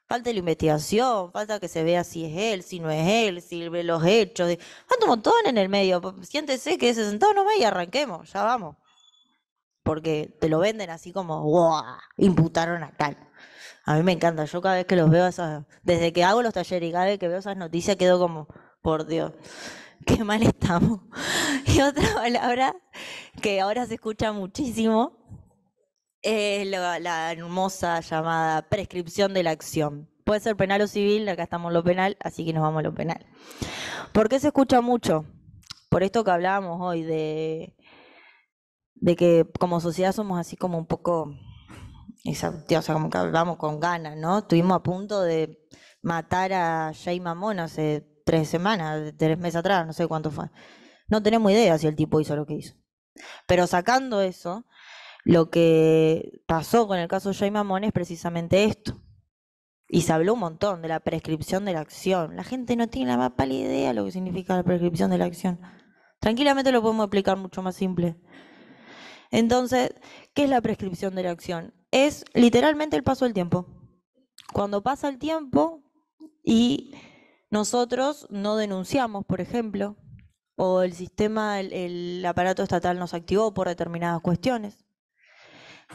Speaker 3: Falta la investigación, falta que se vea si es él, si no es él, si ve los hechos. Falta un montón en el medio. Siéntese que se sentado nomás y arranquemos, ya vamos. Porque te lo venden así como, ¡wow! Imputaron a tal. A mí me encanta, yo cada vez que los veo, desde que hago los talleres y cada vez que veo esas noticias quedo como, por Dios, qué mal estamos. Y otra palabra que ahora se escucha muchísimo es la hermosa llamada prescripción de la acción. Puede ser penal o civil, acá estamos en lo penal, así que nos vamos a lo penal. ¿Por qué se escucha mucho? Por esto que hablábamos hoy, de que como sociedad somos así como un poco, o sea, como que hablamos con ganas, ¿no? Estuvimos a punto de matar a Jay Mamón hace 3 semanas, 3 meses atrás, no sé cuánto fue. No tenemos idea si el tipo hizo lo que hizo. Pero sacando eso, lo que pasó con el caso Jay Mamón es precisamente esto. Y se habló un montón de la prescripción de la acción. La gente no tiene la más pálida idea de lo que significa la prescripción de la acción. Tranquilamente lo podemos explicar mucho más simple. Entonces, ¿qué es la prescripción de la acción? Es literalmente el paso del tiempo. Cuando pasa el tiempo y nosotros no denunciamos, por ejemplo, o el sistema, el aparato estatal nos activó por determinadas cuestiones.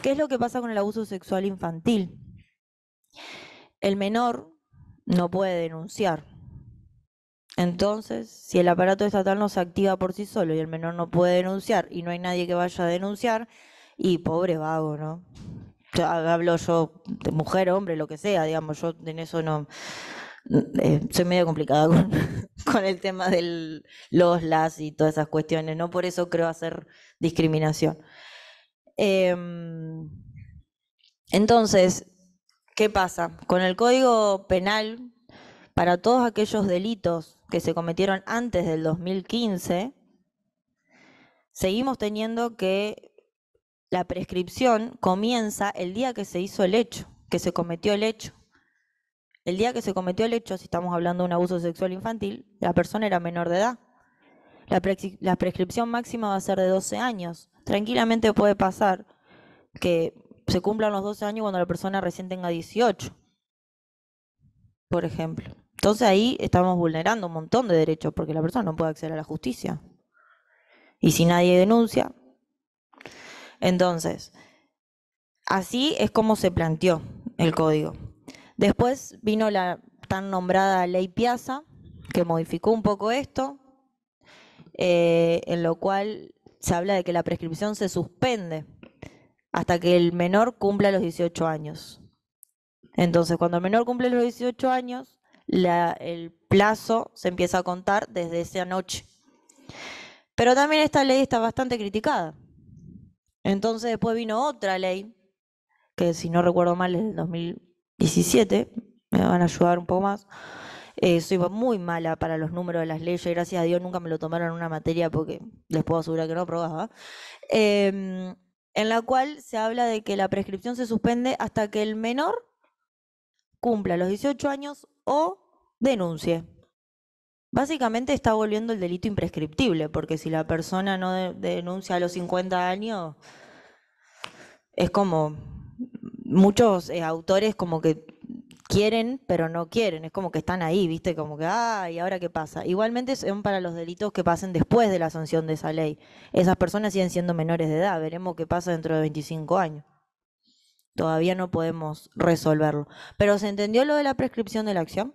Speaker 3: ¿Qué es lo que pasa con el abuso sexual infantil? El menor no puede denunciar. Entonces, si el aparato estatal no se activa por sí solo y el menor no puede denunciar y no hay nadie que vaya a denunciar, y pobre vago, ¿no? Hablo yo de mujer, hombre, lo que sea, digamos, yo en eso no... soy medio complicada con el tema de las y todas esas cuestiones, no por eso creo hacer discriminación. Entonces, ¿qué pasa? Con el Código Penal, para todos aquellos delitos que se cometieron antes del 2015, seguimos teniendo que la prescripción comienza el día que se hizo el hecho, que se cometió el hecho. El día que se cometió el hecho, si estamos hablando de un abuso sexual infantil, la persona era menor de edad. La prescripción máxima va a ser de 12 años. Tranquilamente puede pasar que se cumplan los 12 años cuando la persona recién tenga 18, por ejemplo. Entonces ahí estamos vulnerando un montón de derechos porque la persona no puede acceder a la justicia. Y si nadie denuncia. Entonces, así es como se planteó el código. Después vino la tan nombrada Ley Piazza, que modificó un poco esto, en lo cual se habla de que la prescripción se suspende hasta que el menor cumpla los 18 años. Entonces, cuando el menor cumple los 18 años, el plazo se empieza a contar desde esa noche. Pero también esta ley está bastante criticada. Entonces después vino otra ley, que si no recuerdo mal es del 2017, me van a ayudar un poco más. Soy muy mala para los números de las leyes, gracias a Dios nunca me lo tomaron en una materia porque les puedo asegurar que no aprobaba. En la cual se habla de que la prescripción se suspende hasta que el menor cumpla los 18 años o denuncie. Básicamente está volviendo el delito imprescriptible, porque si la persona no denuncia a los 50 años, es como muchos autores como que quieren, pero no quieren, es como que están ahí, ¿viste? Como que, ¿y ahora qué pasa? Igualmente son para los delitos que pasen después de la sanción de esa ley. Esas personas siguen siendo menores de edad, veremos qué pasa dentro de 25 años. Todavía no podemos resolverlo. Pero ¿se entendió lo de la prescripción de la acción?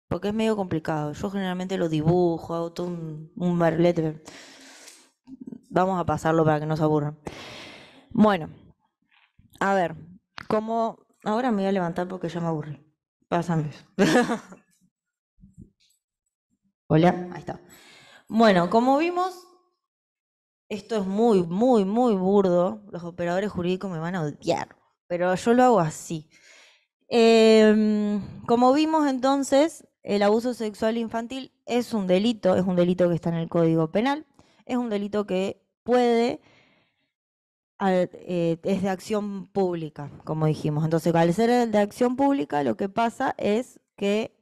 Speaker 3: Porque es medio complicado. Yo generalmente lo dibujo, hago todo un barlete. Vamos a pasarlo para que no se aburran. Bueno, a ver, como... Ahora me voy a levantar porque ya me aburrí. Pásame eso. Hola, ahí está. Bueno, como vimos, esto es muy, muy, muy burdo. Los operadores jurídicos me van a odiar, pero yo lo hago así. Como vimos entonces, el abuso sexual infantil es un delito que está en el Código Penal, es un delito que puede, es de acción pública, como dijimos. Entonces, al ser de acción pública, lo que pasa es que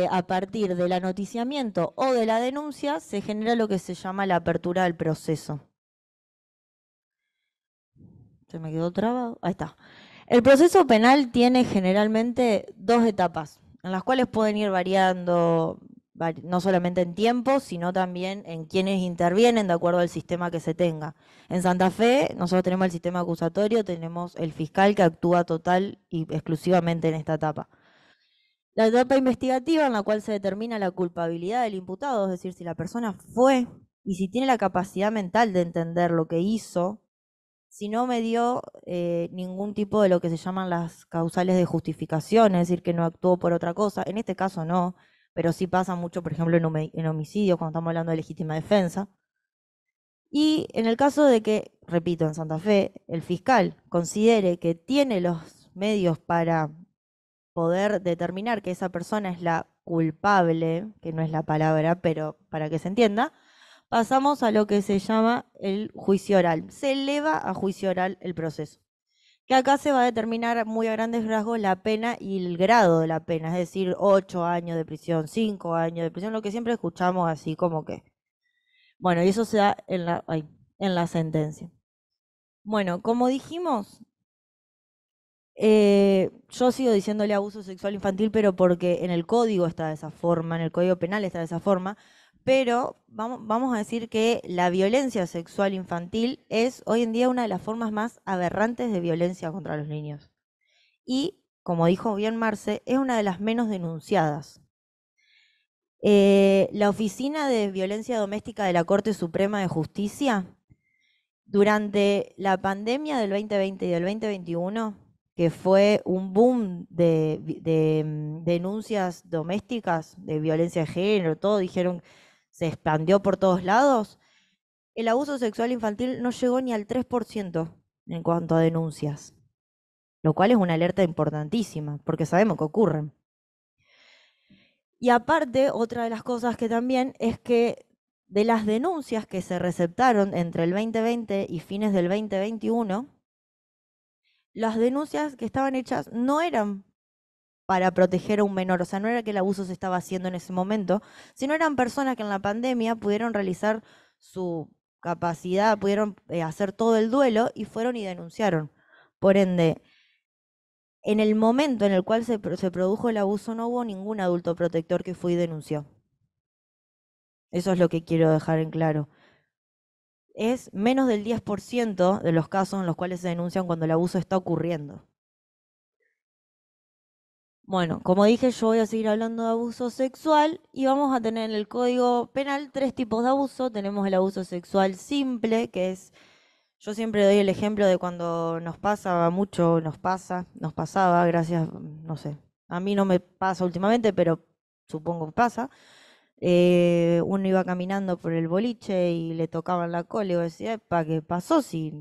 Speaker 3: a partir del anoticiamiento o de la denuncia se genera lo que se llama la apertura del proceso. Se me quedó trabado. Ahí está. El proceso penal tiene generalmente dos etapas, en las cuales pueden ir variando, no solamente en tiempo, sino también en quienes intervienen de acuerdo al sistema que se tenga. En Santa Fe, nosotros tenemos el sistema acusatorio, tenemos el fiscal que actúa total y exclusivamente en esta etapa. La etapa investigativa en la cual se determina la culpabilidad del imputado, es decir, si la persona fue y si tiene la capacidad mental de entender lo que hizo, si no me dio ningún tipo de lo que se llaman las causales de justificación, es decir, que no actuó por otra cosa. En este caso no, pero sí pasa mucho, por ejemplo, en homicidios, cuando estamos hablando de legítima defensa. Y en el caso de que, repito, en Santa Fe, el fiscal considere que tiene los medios para poder determinar que esa persona es la culpable, que no es la palabra, pero para que se entienda, pasamos a lo que se llama el juicio oral. Se eleva a juicio oral el proceso. Que acá se va a determinar muy a grandes rasgos la pena y el grado de la pena, es decir, 8 años de prisión, 5 años de prisión, lo que siempre escuchamos así como que. Bueno, y eso se da en la sentencia. Bueno, como dijimos, yo sigo diciéndole abuso sexual infantil, pero porque en el código está de esa forma, en el código penal está de esa forma, pero vamos a decir que la violencia sexual infantil es hoy en día una de las formas más aberrantes de violencia contra los niños. Y, como dijo bien Marce, es una de las menos denunciadas. La Oficina de Violencia Doméstica de la Corte Suprema de Justicia, durante la pandemia del 2020 y del 2021, que fue un boom de denuncias domésticas, de violencia de género, todo, dijeron, se expandió por todos lados, el abuso sexual infantil no llegó ni al 3% en cuanto a denuncias, lo cual es una alerta importantísima, porque sabemos que ocurren. Y aparte, otra de las cosas que también es que de las denuncias que se receptaron entre el 2020 y fines del 2021, las denuncias que estaban hechas no eran para proteger a un menor, o sea, no era que el abuso se estaba haciendo en ese momento, sino eran personas que en la pandemia pudieron realizar su capacidad, pudieron hacer todo el duelo y fueron y denunciaron. Por ende, en el momento en el cual se produjo el abuso no hubo ningún adulto protector que fue y denunció. Eso es lo que quiero dejar en claro. Es menos del 10% de los casos en los cuales se denuncian cuando el abuso está ocurriendo. Bueno, como dije, yo voy a seguir hablando de abuso sexual y vamos a tener en el Código Penal 3 tipos de abuso. Tenemos el abuso sexual simple, que es, yo siempre doy el ejemplo de cuando nos pasa mucho, nos pasaba, gracias, no sé, a mí no me pasa últimamente, pero supongo que pasa. Uno iba caminando por el boliche y le tocaban la cola y yo decía, epa, ¿qué pasó si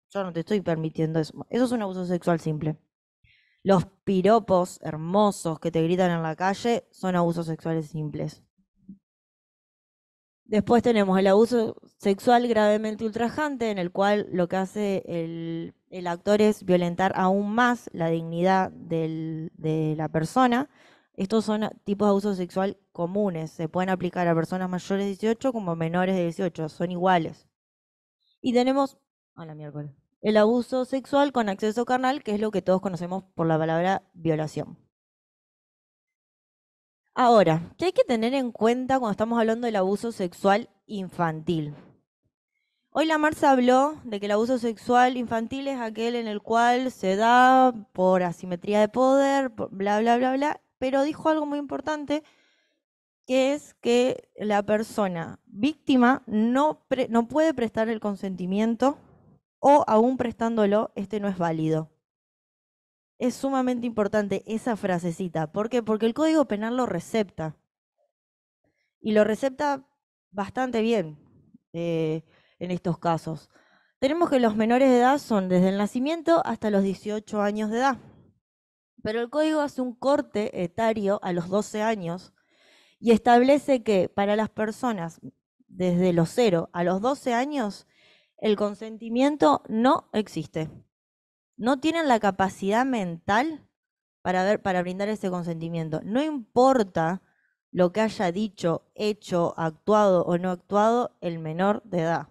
Speaker 3: yo no te estoy permitiendo eso? Eso es un abuso sexual simple. Los piropos hermosos que te gritan en la calle son abusos sexuales simples. Después tenemos el abuso sexual gravemente ultrajante, en el cual lo que hace el actor es violentar aún más la dignidad de la persona. Estos son tipos de abuso sexual comunes, se pueden aplicar a personas mayores de 18 como menores de 18, son iguales. Y tenemos, a la miércoles, el abuso sexual con acceso carnal, que es lo que todos conocemos por la palabra violación. Ahora, ¿qué hay que tener en cuenta cuando estamos hablando del abuso sexual infantil? Hoy la Marza habló de que el abuso sexual infantil es aquel en el cual se da por asimetría de poder, bla, bla, bla, bla, pero dijo algo muy importante, que es que la persona víctima no puede prestar el consentimiento o aún prestándolo, este no es válido. Es sumamente importante esa frasecita. ¿Por qué? Porque el Código Penal lo recepta. Y lo recepta bastante bien en estos casos. Tenemos que los menores de edad son desde el nacimiento hasta los 18 años de edad. Pero el Código hace un corte etario a los 12 años y establece que para las personas desde los 0 a los 12 años el consentimiento no existe. No tienen la capacidad mental para brindar ese consentimiento. No importa lo que haya dicho, hecho, actuado o no actuado el menor de edad.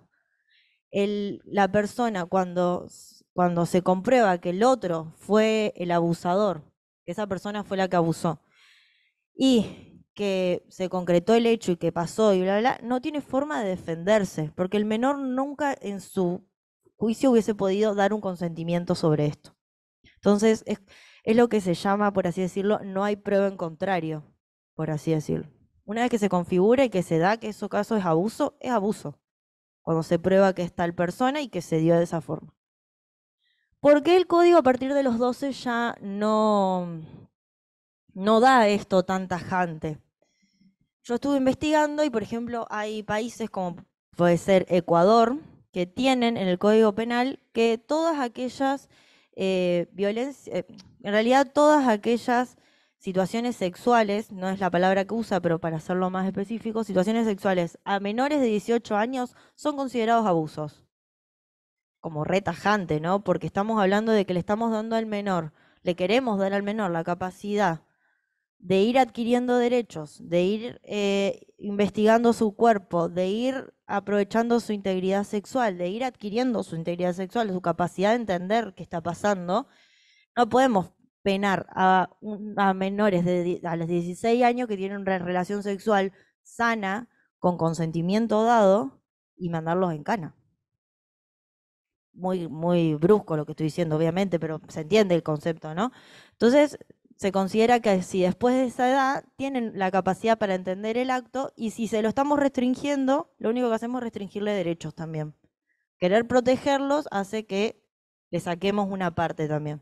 Speaker 3: La persona cuando se comprueba que el otro fue el abusador, que esa persona fue la que abusó, y que se concretó el hecho y que pasó y bla, bla, no tiene forma de defenderse, porque el menor nunca en su juicio hubiese podido dar un consentimiento sobre esto. Entonces, es lo que se llama, por así decirlo, no hay prueba en contrario, por así decirlo. Una vez que se configura y que se da que eso caso es abuso. Cuando se prueba que es tal persona y que se dio de esa forma. ¿Por qué el código a partir de los 12 ya no da esto tan tajante? Yo estuve investigando y, por ejemplo, hay países como puede ser Ecuador, que tienen en el Código Penal que todas aquellas violencias, en realidad todas aquellas situaciones sexuales, no es la palabra que usa, pero para hacerlo más específico, situaciones sexuales a menores de 18 años son considerados abusos. Como re tajante, ¿no? Porque estamos hablando de que le estamos dando al menor, le queremos dar al menor la capacidad de ir adquiriendo derechos, de ir investigando su cuerpo, de ir aprovechando su integridad sexual, de ir adquiriendo su integridad sexual, su capacidad de entender qué está pasando. No podemos penar a menores a los 16 años que tienen una relación sexual sana, con consentimiento dado, y mandarlos en cana. Muy, muy brusco lo que estoy diciendo, obviamente, pero se entiende el concepto, ¿no? Entonces, se considera que si después de esa edad tienen la capacidad para entender el acto, y si se lo estamos restringiendo, lo único que hacemos es restringirle derechos también. Querer protegerlos hace que le saquemos una parte también.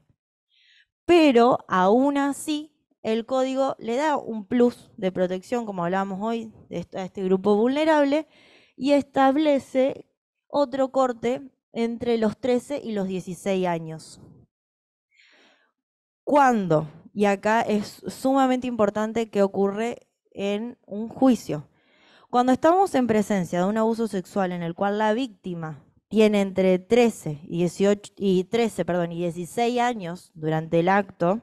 Speaker 3: Pero aún así, el código le da un plus de protección, como hablábamos hoy, a este grupo vulnerable, y establece otro corte entre los 13 y los 16 años. ¿Cuándo? Y acá es sumamente importante que ocurre en un juicio. Cuando estamos en presencia de un abuso sexual en el cual la víctima tiene entre 13 y 16 años durante el acto,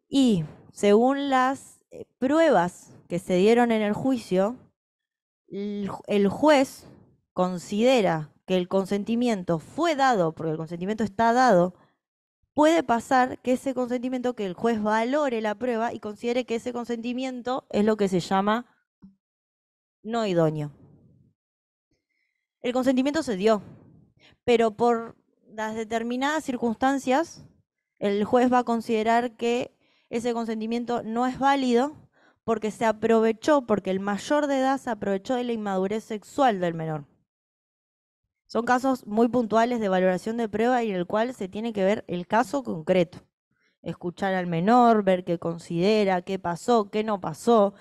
Speaker 3: y según las pruebas que se dieron en el juicio, el juez considera que el consentimiento fue dado, porque el consentimiento está dado, puede pasar que ese consentimiento, que el juez valore la prueba y considere que ese consentimiento es lo que se llama no idóneo. El consentimiento se dio, pero por las determinadas circunstancias, el juez va a considerar que ese consentimiento no es válido porque se aprovechó, porque el mayor de edad se aprovechó de la inmadurez sexual del menor. Son casos muy puntuales de valoración de prueba y en el cual se tiene que ver el caso concreto. Escuchar al menor, ver qué considera, qué pasó, qué no pasó,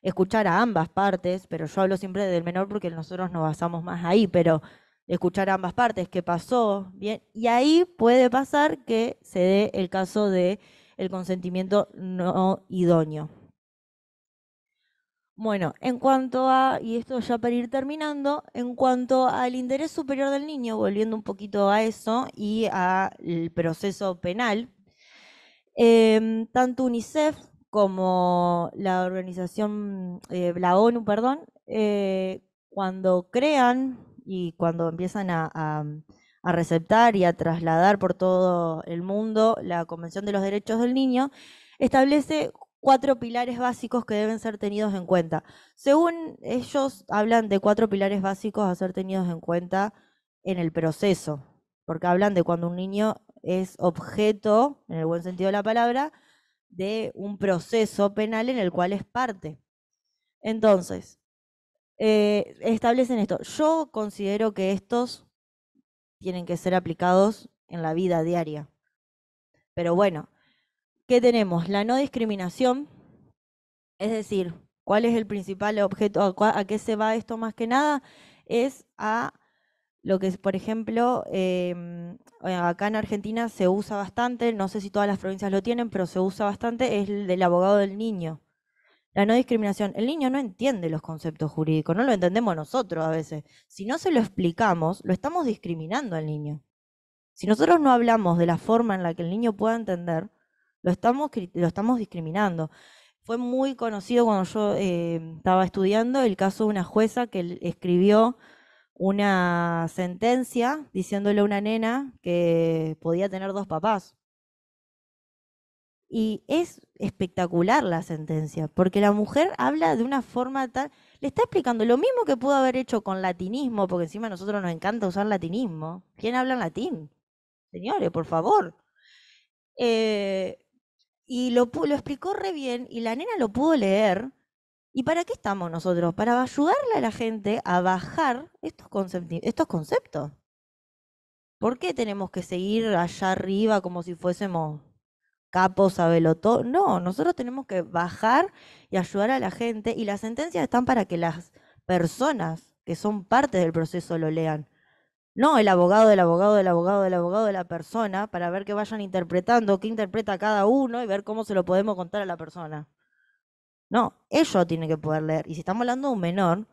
Speaker 3: escuchar a ambas partes, pero yo hablo siempre del menor porque nosotros nos basamos más ahí, pero escuchar a ambas partes, qué pasó, bien, y ahí puede pasar que se dé el caso de el consentimiento no idóneo. Bueno, en cuanto a, y esto ya para ir terminando, en cuanto al interés superior del niño, volviendo un poquito a eso y al proceso penal, tanto UNICEF como la organización, la ONU, perdón, cuando crean y cuando empiezan a receptar y a trasladar por todo el mundo la Convención de los Derechos del Niño, establece
Speaker 4: 4 pilares básicos que deben ser tenidos en cuenta. Según ellos, hablan de 4 pilares básicos a ser tenidos en cuenta en el proceso, porque hablan de cuando un niño es objeto, en el buen sentido de la palabra, de un proceso penal en el cual es parte. Entonces, establecen esto. Yo considero que estos tienen que ser aplicados en la vida diaria. Pero bueno, ¿qué tenemos? La no discriminación, es decir, ¿cuál es el principal objeto? ¿A qué se va esto más que nada? Es a lo que es, por ejemplo, acá en Argentina se usa bastante, no sé si todas las provincias lo tienen, pero se usa bastante, es el del abogado del niño. La no discriminación. El niño no entiende los conceptos jurídicos, no lo entendemos nosotros a veces. Si no se lo explicamos, lo estamos discriminando al niño. Si nosotros no hablamos de la forma en la que el niño pueda entender, lo estamos discriminando. Fue muy conocido cuando yo estaba estudiando el caso de una jueza que escribió una sentencia diciéndole a una nena que podía tener 2 papás. Y es espectacular la sentencia, porque la mujer habla de una forma tan... Le está explicando lo mismo que pudo haber hecho con latinismo, porque encima a nosotros nos encanta usar latinismo. ¿Quién habla en latín? Señores, por favor. Y lo explicó re bien y la nena lo pudo leer. ¿Y para qué estamos nosotros? Para ayudarle a la gente a bajar estos conceptos. ¿Por qué tenemos que seguir allá arriba como si fuésemos capos, todo? No, nosotros tenemos que bajar y ayudar a la gente y las sentencias están para que las personas que son parte del proceso lo lean. No el abogado del abogado del abogado del abogado de la persona para ver que vayan interpretando, qué interpreta cada uno y ver cómo se lo podemos contar a la persona. No, ellos tienen que poder leer. Y si estamos hablando de un menor,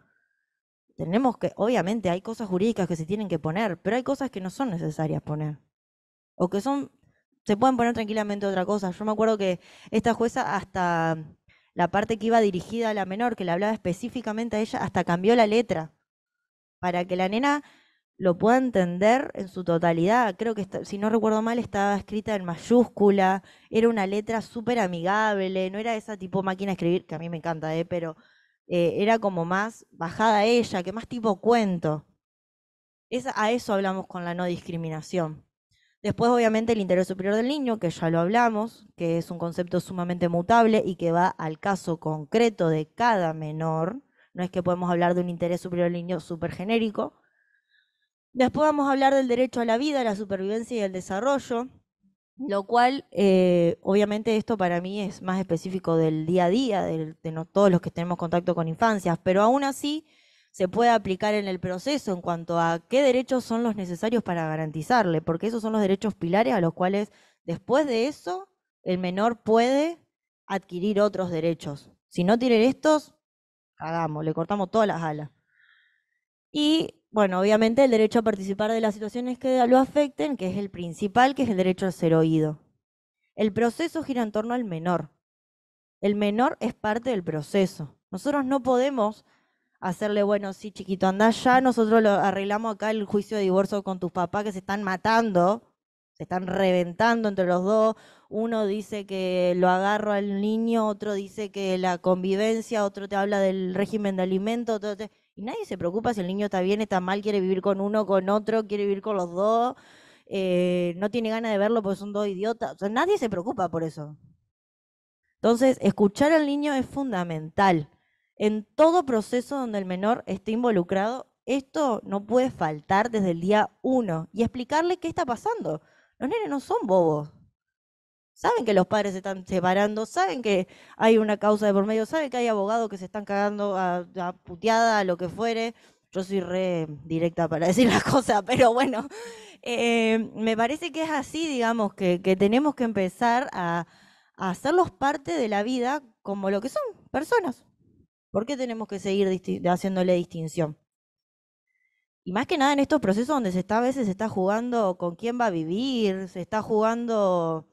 Speaker 4: tenemos que, obviamente hay cosas jurídicas que se tienen que poner, pero hay cosas que no son necesarias poner. O que son, se pueden poner tranquilamente otra cosa. Yo me acuerdo que esta jueza hasta la parte que iba dirigida a la menor, que le hablaba específicamente a ella, hasta cambió la letra para que la nena lo pueda entender en su totalidad. Creo que, si no recuerdo mal, estaba escrita en mayúscula, era una letra súper amigable, no era esa tipo máquina de escribir, que a mí me encanta, pero era como más bajada a ella, que más tipo cuento. A eso hablamos con la no discriminación. Después, obviamente, el interés superior del niño, que ya lo hablamos, que es un concepto sumamente mutable y que va al caso concreto de cada menor. No es que podemos hablar de un interés superior del niño súper genérico. Después vamos a hablar del derecho a la vida, a la supervivencia y al desarrollo, lo cual, obviamente, esto para mí es más específico del día a día, de no todos los que tenemos contacto con infancias, pero aún así se puede aplicar en el proceso en cuanto a qué derechos son los necesarios para garantizarle, porque esos son los derechos pilares a los cuales después de eso el menor puede adquirir otros derechos. Si no tiene estos, cagamos, le cortamos todas las alas. Y bueno, obviamente el derecho a participar de las situaciones que lo afecten, que es el principal, que es el derecho a ser oído. El proceso gira en torno al menor. El menor es parte del proceso. Nosotros no podemos hacerle, bueno, sí, chiquito, anda ya, nosotros lo arreglamos acá el juicio de divorcio con tus papás que se están matando, se están reventando entre los dos. Uno dice que lo agarro al niño, otro dice que la convivencia, otro te habla del régimen de alimentos, y nadie se preocupa si el niño está bien, está mal, quiere vivir con uno, con otro, quiere vivir con los dos, no tiene ganas de verlo porque son dos idiotas. O sea, nadie se preocupa por eso. Entonces, escuchar al niño es fundamental. En todo proceso donde el menor esté involucrado, esto no puede faltar desde el día 1 y explicarle qué está pasando. Los nenes no son bobos. Saben que los padres se están separando, saben que hay una causa de por medio, saben que hay abogados que se están cagando a puteada, a lo que fuere. Yo soy re directa para decir las cosas, pero bueno, me parece que es así, digamos, que tenemos que empezar a hacerlos parte de la vida como lo que son, personas. ¿Por qué tenemos que seguir haciéndole distinción? Y más que nada en estos procesos donde a veces se está jugando con quién va a vivir, se está jugando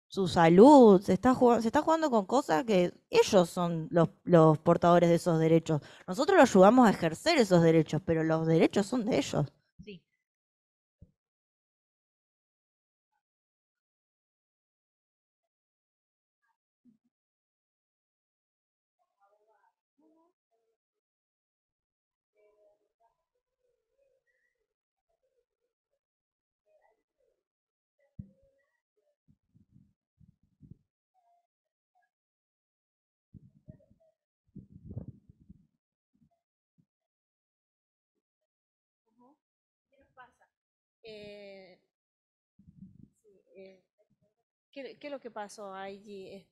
Speaker 4: su salud, se está jugando con cosas que ellos son los portadores de esos derechos. Nosotros los ayudamos a ejercer esos derechos, pero los derechos son de ellos. Sí.
Speaker 5: Eh, ¿Qué es lo que pasó allí?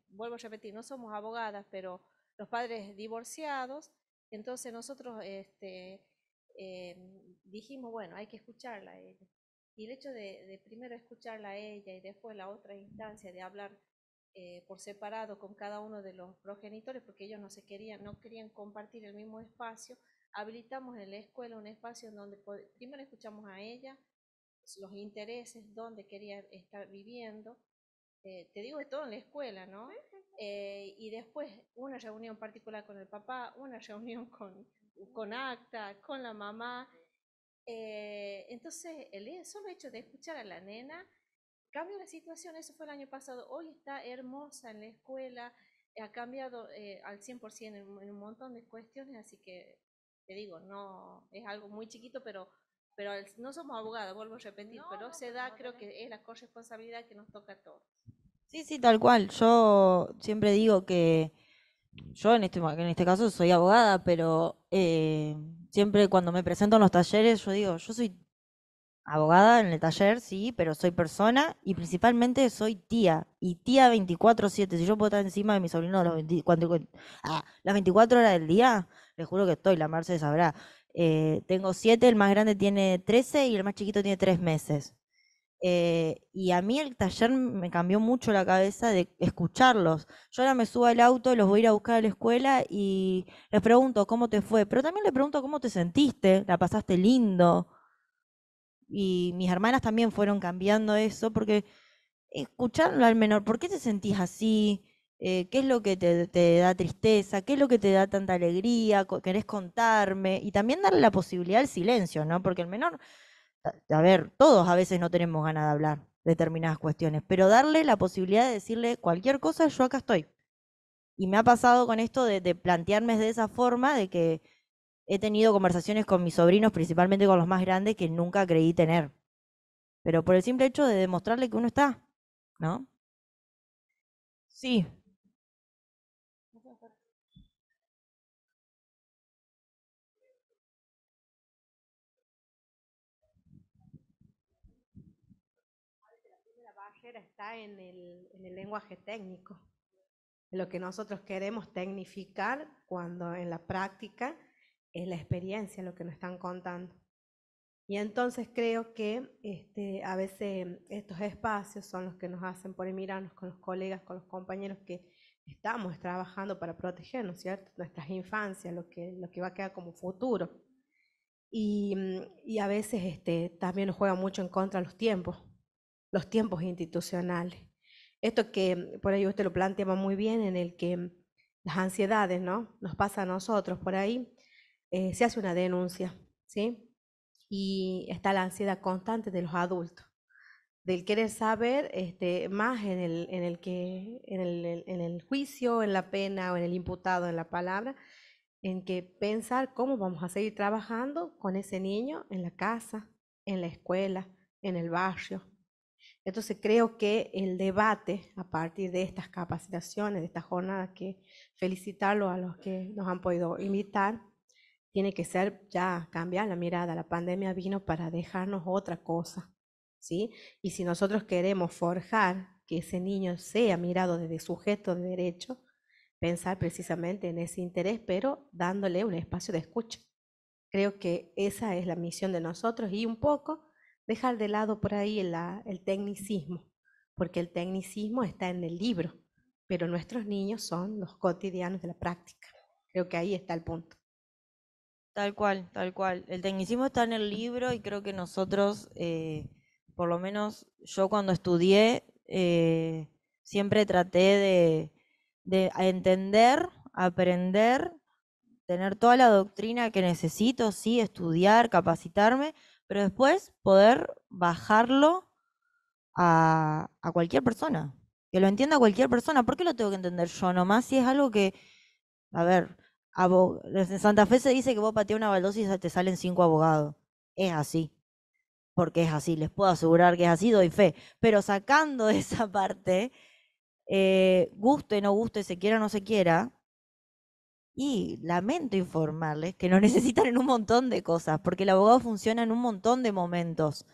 Speaker 5: Vuelvo a repetir, no somos abogadas, pero los padres divorciados, entonces nosotros dijimos, bueno, hay que escucharla a ella. Y el hecho de primero escucharla a ella y después la otra instancia de hablar por separado con cada uno de los progenitores, porque ellos no querían compartir el mismo espacio, habilitamos en la escuela un espacio en donde primero escuchamos a ella, los intereses, dónde quería estar viviendo, te digo de todo en la escuela, ¿no? Y después una reunión particular con el papá, una reunión con Acta, con la mamá. Entonces, el solo hecho de escuchar a la nena cambia la situación. Eso fue el año pasado. Hoy está hermosa en la escuela, ha cambiado al 100% en un montón de cuestiones, así que te digo, no es algo muy chiquito, pero no somos abogados, vuelvo a repetir, pero se da, creo que es la corresponsabilidad que nos toca a todos.
Speaker 4: Sí, sí, tal cual. Yo siempre digo que yo en este caso soy abogada, pero siempre cuando me presento en los talleres yo digo, yo soy abogada en el taller, sí, pero soy persona y principalmente soy tía. Y tía 24/7. Si yo puedo estar encima de mi sobrino las 24 horas del día, les juro que estoy, la Marce sabrá. Tengo 7, el más grande tiene 13 y el más chiquito tiene 3 meses. Y a mí el taller me cambió mucho la cabeza de escucharlos. Yo ahora me subo al auto, los voy a ir a buscar a la escuela y les pregunto cómo te fue, pero también les pregunto cómo te sentiste, la pasaste lindo. Y mis hermanas también fueron cambiando eso, porque escucharlo al menor, ¿por qué te sentís así? ¿Qué es lo que te da tristeza? ¿Qué es lo que te da tanta alegría? ¿Querés contarme? Y también darle la posibilidad al silencio, ¿no? Porque el menor, a ver, todos a veces no tenemos ganas de hablar determinadas cuestiones, pero darle la posibilidad de decirle cualquier cosa, yo acá estoy. Y me ha pasado con esto de plantearme de esa forma, de que he tenido conversaciones con mis sobrinos, principalmente con los más grandes, que nunca creí tener. Pero por el simple hecho de demostrarle que uno está, ¿no? Sí.
Speaker 6: La barrera está en el lenguaje técnico, en lo que nosotros queremos tecnificar cuando en la práctica es la experiencia lo que nos están contando. Y entonces creo que a veces estos espacios son los que nos hacen por mirarnos con los colegas, con los compañeros que estamos trabajando para protegernos, ¿cierto? Nuestras infancias, lo que va a quedar como futuro. Y a veces también nos juega mucho en contra los tiempos institucionales. Esto que por ahí usted lo planteaba muy bien, en el que las ansiedades, ¿no? Nos pasa a nosotros por ahí, se hace una denuncia, ¿sí? Y está la ansiedad constante de los adultos, del querer saber más en el juicio, en la pena o en el imputado, en la palabra, en que pensar cómo vamos a seguir trabajando con ese niño en la casa, en la escuela, en el barrio. Entonces creo que el debate a partir de estas capacitaciones, de estas jornadas, que felicitarlo a los que nos han podido invitar, tiene que ser ya cambiar la mirada. La pandemia vino para dejarnos otra cosa, ¿sí? Y si nosotros queremos forjar que ese niño sea mirado desde sujeto de derecho, pensar precisamente en ese interés, pero dándole un espacio de escucha. Creo que esa es la misión de nosotros y un poco dejar de lado por ahí el tecnicismo, porque el tecnicismo está en el libro, pero nuestros niños son los cotidianos de la práctica. Creo que ahí está el punto.
Speaker 4: Tal cual, tal cual. El tecnicismo está en el libro y creo que nosotros, por lo menos yo cuando estudié, siempre traté de entender, aprender, tener toda la doctrina que necesito, sí, estudiar, capacitarme, pero después poder bajarlo a cualquier persona, que lo entienda cualquier persona. ¿Por qué lo tengo que entender yo nomás si es algo que, a ver, en Santa Fe se dice que vos pateás una baldosa y te salen 5 abogados? Es así, porque es así, les puedo asegurar que es así, doy fe. Pero sacando esa parte, guste, no guste, se quiera o no se quiera, Y lamento informarles que nos necesitan en un montón de cosas, porque el abogado funciona en un montón de momentos.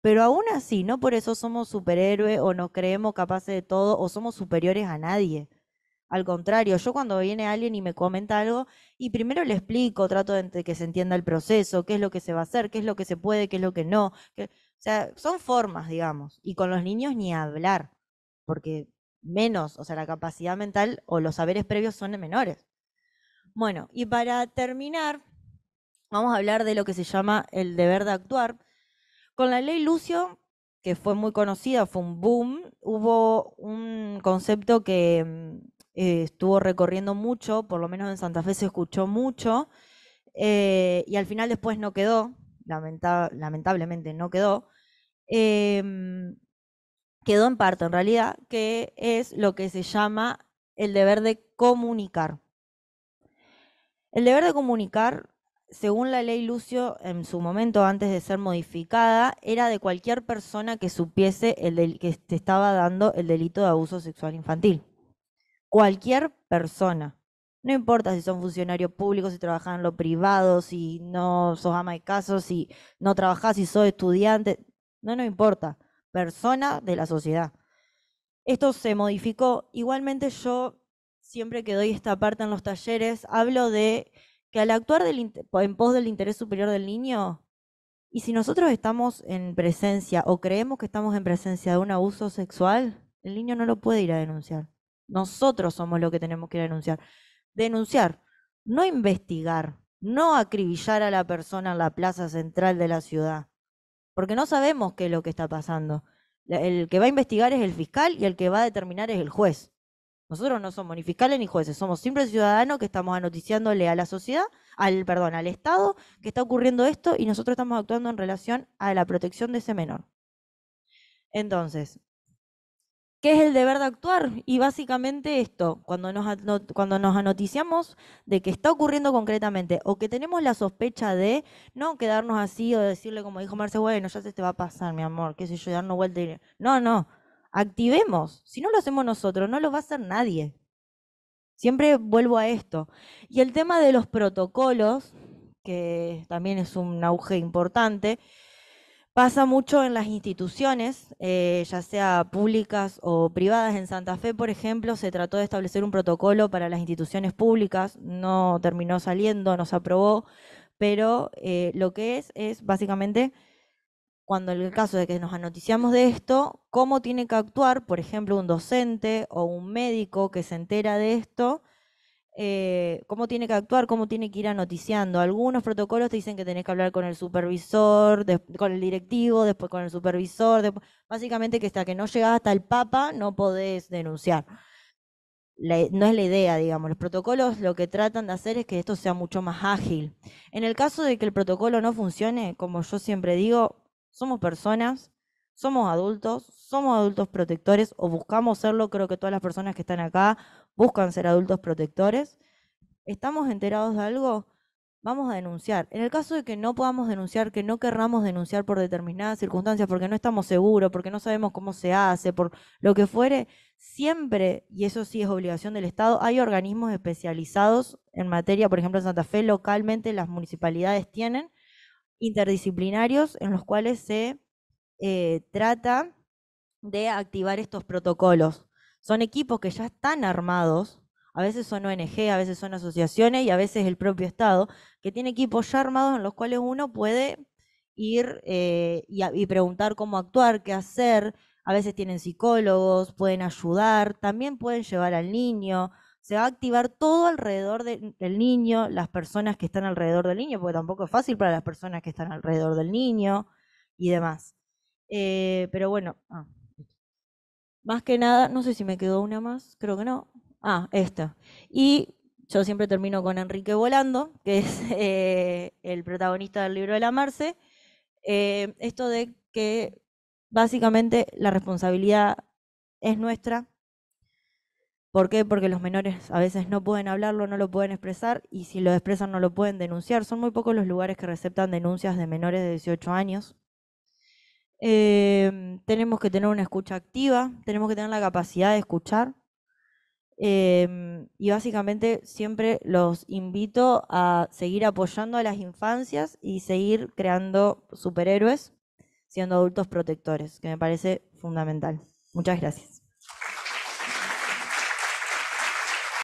Speaker 4: Pero aún así, no por eso somos superhéroes o nos creemos capaces de todo o somos superiores a nadie. Al contrario, yo cuando viene alguien y me comenta algo, y primero le explico, trato de que se entienda el proceso, qué es lo que se va a hacer, qué es lo que se puede, qué es lo que no. O sea, son formas, digamos. Y con los niños ni hablar, porque menos, o sea, la capacidad mental o los saberes previos son de menores. Bueno, y para terminar, vamos a hablar de lo que se llama el deber de actuar. Con la ley Lucio, que fue muy conocida, fue un boom, hubo un concepto que estuvo recorriendo mucho, por lo menos en Santa Fe se escuchó mucho, y al final después no quedó, lamentablemente no quedó. Quedó en parte en realidad, que es lo que se llama el deber de comunicar. El deber de comunicar, según la ley Lucio, en su momento antes de ser modificada, era de cualquier persona que supiese que te estaba dando el delito de abuso sexual infantil. Cualquier persona. No importa si son funcionarios públicos, si trabajan en lo privado, si no sos ama de casa, si no trabajás, si sos estudiante. No importa. Persona de la sociedad. Esto se modificó. Igualmente yo, siempre que doy esta parte en los talleres, hablo de que al actuar en pos del interés superior del niño, y si nosotros estamos en presencia o creemos que estamos en presencia de un abuso sexual, el niño no lo puede ir a denunciar. Nosotros somos los que tenemos que ir a denunciar. Denunciar, no investigar, no acribillar a la persona en la plaza central de la ciudad, porque no sabemos qué es lo que está pasando. El que va a investigar es el fiscal y el que va a determinar es el juez. Nosotros no somos ni fiscales ni jueces, somos simples ciudadanos que estamos anoticiándole a la sociedad, al Estado, que está ocurriendo esto y nosotros estamos actuando en relación a la protección de ese menor. Entonces, ¿qué es el deber de actuar? Y básicamente esto, cuando nos anoticiamos de que está ocurriendo concretamente o que tenemos la sospecha de no quedarnos así o decirle, como dijo Marce, bueno, ya se te va a pasar, mi amor, qué sé yo, darnos vuelta y... No, activemos. Si no lo hacemos nosotros, no lo va a hacer nadie. Siempre vuelvo a esto. Y el tema de los protocolos, que también es un auge importante, pasa mucho en las instituciones, ya sea públicas o privadas. En Santa Fe, por ejemplo, se trató de establecer un protocolo para las instituciones públicas, no terminó saliendo, no se aprobó, pero lo que es básicamente, cuando en el caso de que nos anoticiamos de esto, cómo tiene que actuar, por ejemplo, un docente o un médico que se entera de esto, cómo tiene que actuar, cómo tiene que ir anoticiando. Algunos protocolos te dicen que tenés que hablar con el supervisor, con el directivo, después con el supervisor, básicamente que hasta que no llegás hasta el Papa no podés denunciar. No es la idea, digamos. Los protocolos lo que tratan de hacer es que esto sea mucho más ágil. En el caso de que el protocolo no funcione, como yo siempre digo, somos personas, somos adultos protectores o buscamos serlo. Creo que todas las personas que están acá buscan ser adultos protectores. ¿Estamos enterados de algo? Vamos a denunciar. En el caso de que no podamos denunciar, que no querramos denunciar por determinadas circunstancias, porque no estamos seguros, porque no sabemos cómo se hace, por lo que fuere, siempre, y eso sí es obligación del Estado, hay organismos especializados en materia, por ejemplo en Santa Fe localmente las municipalidades tienen interdisciplinarios en los cuales se trata de activar estos protocolos. Son equipos que ya están armados, a veces son ONG, a veces son asociaciones y a veces el propio Estado, que tiene equipos ya armados en los cuales uno puede ir y preguntar cómo actuar, qué hacer. A veces tienen psicólogos, pueden ayudar, también pueden llevar al niño. Se va a activar todo alrededor del niño, las personas que están alrededor del niño, porque tampoco es fácil para las personas que están alrededor del niño y demás. Pero bueno, más que nada, no sé si me quedó una más, creo que no. Esta. Y yo siempre termino con Enrique Volando, que es el protagonista del libro de la Marce. Esto de que básicamente la responsabilidad es nuestra. ¿Por qué? Porque los menores a veces no pueden hablarlo, no lo pueden expresar, y si lo expresan no lo pueden denunciar. Son muy pocos los lugares que receptan denuncias de menores de 18 años. Tenemos que tener una escucha activa, tenemos que tener la capacidad de escuchar. Y básicamente siempre los invito a seguir apoyando a las infancias y seguir creando superhéroes siendo adultos protectores, que me parece fundamental. Muchas gracias.